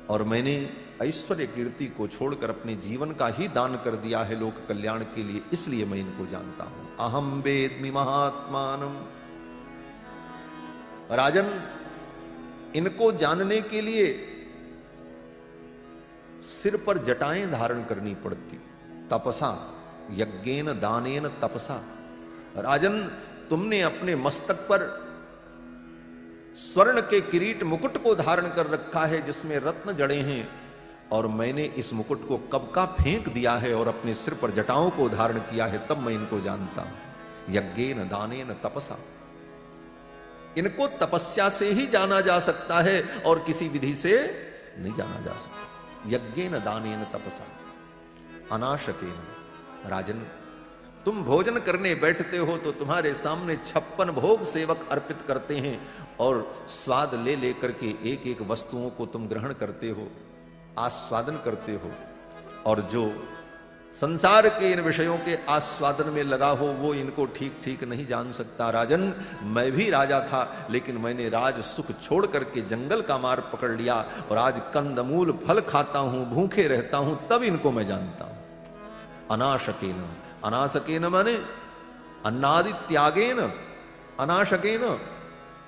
और मैंने ऐश्वर्य कीर्ति को छोड़कर अपने जीवन का ही दान कर दिया है लोक कल्याण के लिए, इसलिए मैं इनको जानता हूं। अहम वेद्मि महात्मानम। राजन, इनको जानने के लिए सिर पर जटाएं धारण करनी पड़ती। तपसा, यज्ञेन दानेन तपसा। राजन, तुमने अपने मस्तक पर स्वर्ण के किरीट मुकुट को धारण कर रखा है जिसमें रत्न जड़े हैं, और मैंने इस मुकुट को कब का फेंक दिया है और अपने सिर पर जटाओं को धारण किया है, तब मैं इनको जानता हूं। यज्ञेन दानेन तपसा। इनको तपस्या से ही जाना जा सकता है और किसी विधि से नहीं जाना जा सकता। यज्ञेन दानेन तपसा अनाशकेन। राजन, तुम भोजन करने बैठते हो तो तुम्हारे सामने 56 भोग सेवक अर्पित करते हैं, और स्वाद ले लेकर के एक एक वस्तुओं को तुम ग्रहण करते हो, आस्वादन करते हो। और जो संसार के इन विषयों के आस्वादन में लगा हो वो इनको ठीक ठीक नहीं जान सकता। राजन, मैं भी राजा था, लेकिन मैंने राज सुख छोड़ करके जंगल का मार्ग पकड़ लिया और आज कंदमूल फल खाता हूं, भूखे रहता हूं, तब इनको मैं जानता हूं। अनाशकेन, अनाशकेन माने अन्नादि त्यागेन, अनाशकेन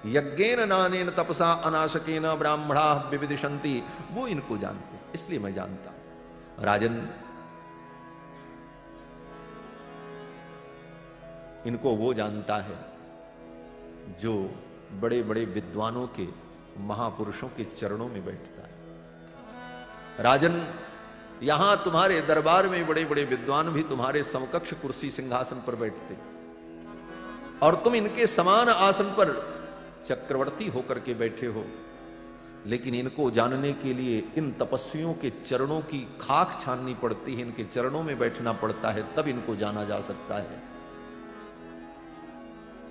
यज्ञेन नानेन तपसा अनाशकेन ब्राह्मणा विविदिशन्ति, वो इनको जानते, इसलिए मैं जानता हूं। राजन, इनको वो जानता है जो बड़े बड़े विद्वानों के, महापुरुषों के चरणों में बैठता है। राजन, यहां तुम्हारे दरबार में बड़े बड़े विद्वान भी तुम्हारे समकक्ष कुर्सी सिंहासन पर बैठते और तुम इनके समान आसन पर चक्रवर्ती होकर के बैठे हो, लेकिन इनको जानने के लिए इन तपस्वियों के चरणों की खाक छाननी पड़ती है, इनके चरणों में बैठना पड़ता है, तब इनको जाना जा सकता है।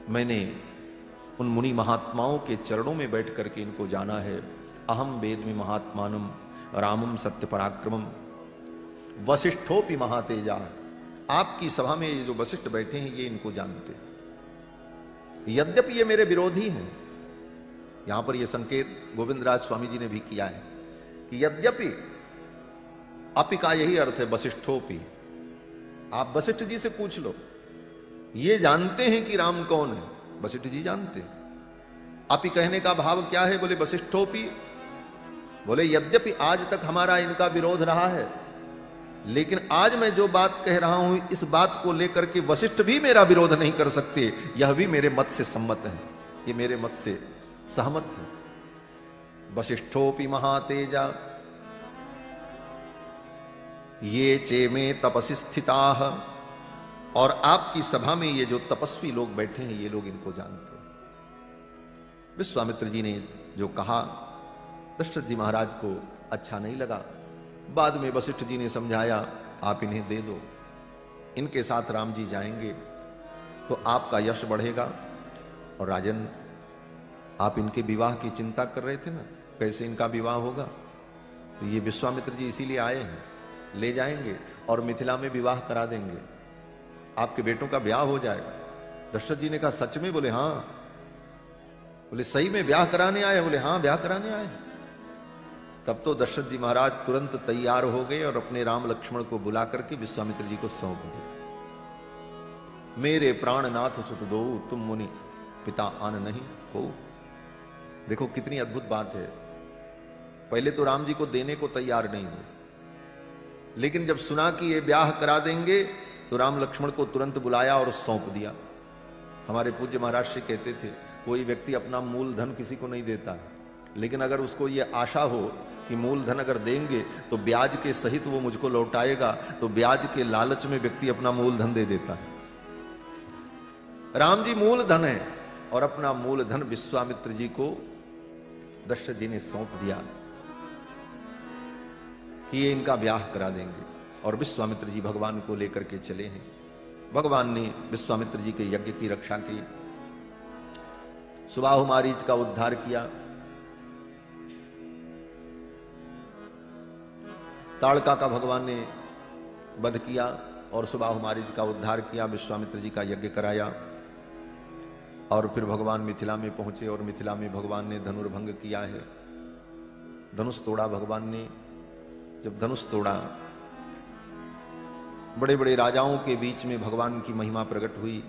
मैंने उन मुनि महात्माओं के चरणों में बैठ करके इनको जाना है। अहम वेद्मि महात्मानम रामम सत्य पराक्रमम वशिष्ठोपि महातेजा। आपकी सभा में ये जो वशिष्ठ बैठे हैं ये इनको जानते हैं, यद्यपि ये मेरे विरोधी हैं। यहां पर ये संकेत गोविंदराज स्वामी जी ने भी किया है कि यद्यपि, अपि का यही अर्थ है, वशिष्ठोपि। आप वशिष्ठ जी से पूछ लो, ये जानते हैं कि राम कौन है, वशिष्ठ जी जानते हैं। अपि कहने का भाव क्या है, बोले वशिष्ठोपि, बोले यद्यपि आज तक हमारा इनका विरोध रहा है, लेकिन आज मैं जो बात कह रहा हूं इस बात को लेकर के वशिष्ठ भी मेरा विरोध नहीं कर सकते, यह भी मेरे मत से सम्मत है, ये मेरे मत से सहमत है। वशिष्ठोपि महातेजा ये चेमे तपसि स्थिताः, और आपकी सभा में ये जो तपस्वी लोग बैठे हैं ये लोग इनको जानते हैं। विश्वामित्र जी ने जो कहा दशरथ जी महाराज को अच्छा नहीं लगा। बाद में वशिष्ठ जी ने समझाया, आप इन्हें दे दो, इनके साथ राम जी जाएंगे तो आपका यश बढ़ेगा। और राजन, आप इनके विवाह की चिंता कर रहे थे ना, कैसे इनका विवाह होगा, तो ये विश्वामित्र जी इसीलिए आए हैं, ले जाएंगे और मिथिला में विवाह करा देंगे, आपके बेटों का ब्याह हो जाएगा। दशरथ जी ने कहा, सच में? बोले हां। बोले सही में ब्याह कराने आए? बोले हां, ब्याह कराने आए। तब तो दशरथ जी महाराज तुरंत तैयार हो गए और अपने राम लक्ष्मण को बुला करके विश्वामित्र जी को सौंप दिया। मेरे प्राणनाथ सुत दो, तुम मुनि पिता आन नहीं हो। देखो कितनी अद्भुत बात है। पहले तो राम जी को देने को तैयार नहीं हुए, लेकिन जब सुना कि ये ब्याह करा देंगे तो राम लक्ष्मण को तुरंत बुलाया और सौंप दिया। हमारे पूज्य महाराज श्री कहते थे, कोई व्यक्ति अपना मूल धन किसी को नहीं देता, लेकिन अगर उसको ये आशा हो कि मूल धन अगर देंगे तो ब्याज के सहित वो मुझको लौटाएगा, तो ब्याज के लालच में व्यक्ति अपना मूल धन दे देता है। राम जी मूल धन है और अपना मूल धन विश्वामित्र जी को दशरथ जी ने सौंप दिया कि ये इनका ब्याह करा देंगे। और विश्वामित्र जी भगवान को लेकर के चले हैं। भगवान ने विश्वामित्र जी के यज्ञ की रक्षा की, सुबाहु मारीच का उद्धार किया, ताड़का का भगवान ने वध किया और सुबाहु मारीच का उद्धार किया, विश्वामित्र जी का यज्ञ कराया। और फिर भगवान मिथिला में पहुंचे और मिथिला में भगवान ने धनुर्भंग किया है, धनुष तोड़ा भगवान ने। जब धनुष तोड़ा, बड़े बड़े राजाओं के बीच में भगवान की महिमा प्रकट हुई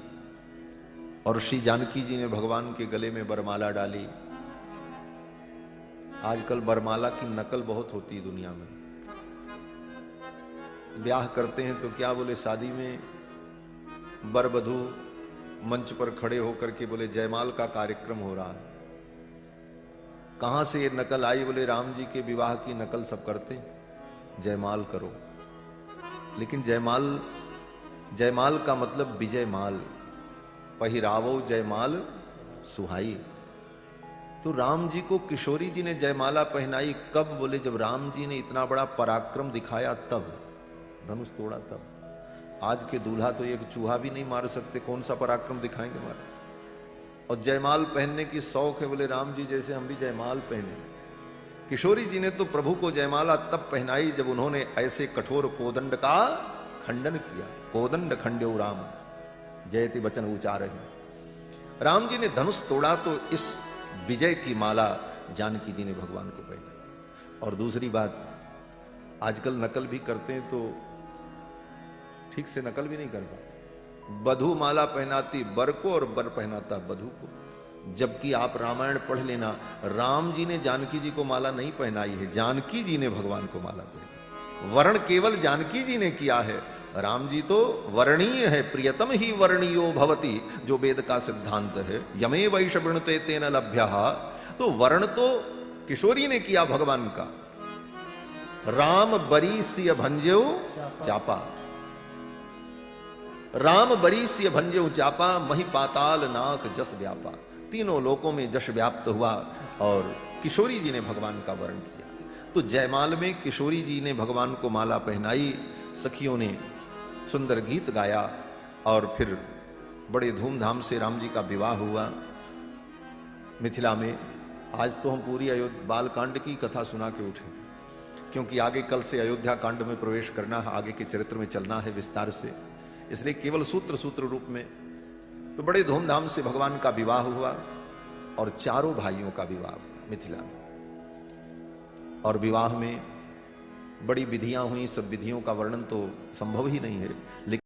और श्री जानकी जी ने भगवान के गले में बरमाला डाली। आजकल बरमाला की नकल बहुत होती है दुनिया में। ब्याह करते हैं तो क्या बोले, शादी में वर वधू मंच पर खड़े होकर के बोले जयमाल का कार्यक्रम हो रहा है। कहां से ये नकल आई? बोले राम जी के विवाह की नकल सब करते, जयमाल करो। लेकिन जयमाल का मतलब विजयमाल, पहिरावो जयमाल सुहाई। तो राम जी को किशोरी जी ने जयमाला पहनाई कब? बोले जब राम जी ने इतना बड़ा पराक्रम दिखाया तब, धनुष तोड़ा तब। आज के दूल्हा तो एक चूहा भी नहीं मार सकते, कौन सा पराक्रम दिखाएंगे मारे। और जयमाल पहनने की शौक है, बोले राम जी जैसे हम भी जयमाल पहने। किशोरी जी ने तो प्रभु को जयमाला तब पहनाई जब उन्होंने ऐसे कठोर कोदंड का खंडन किया। कोदंड खंड्यो राम जयति वचन उच्चार है। राम जी ने धनुष तोड़ा तो इस विजय की माला जानकी जी ने भगवान को पहनाई। और दूसरी बात, आजकल नकल भी करते हैं तो ठीक से नकल भी नहीं कर पाते। बधू माला पहनाती बर को और बर पहनाता बधू को, जबकि आप रामायण पढ़ लेना, राम जी ने जानकी जी को माला नहीं पहनाई है, जानकी जी ने भगवान को माला पहनाई। वर्ण केवल जानकी जी ने किया है, राम जी तो वर्णीय है। प्रियतम ही वर्णीयो भवति, जो वेद का सिद्धांत है। यमे वैष वृणुते तेन लभ्यः, तो वर्ण तो किशोरी ने किया भगवान का। राम बरीस्य भंज्यो चापा, राम बरीस्य भंज्यो चापा, मही पाताल नाक जस व्यापा। तीनों लोकों में जश व्याप्त हुआ और किशोरी जी ने भगवान का वर्ण किया। तो जयमाल में किशोरी जी ने भगवान को माला पहनाई, सखियों ने सुंदर गीत गाया और फिर बड़े धूमधाम से राम जी का विवाह हुआ मिथिला में। आज तो हम पूरी अयोध्या बालकांड की कथा सुना के उठे, क्योंकि आगे कल से अयोध्या कांड में प्रवेश करना है, आगे के चरित्र में चलना है विस्तार से, इसलिए केवल सूत्र रूप में। तो बड़े धूमधाम से भगवान का विवाह हुआ और चारों भाइयों का विवाह हुआ मिथिला में। और विवाह में बड़ी विधियां हुई, सब विधियों का वर्णन तो संभव ही नहीं है, लेकिन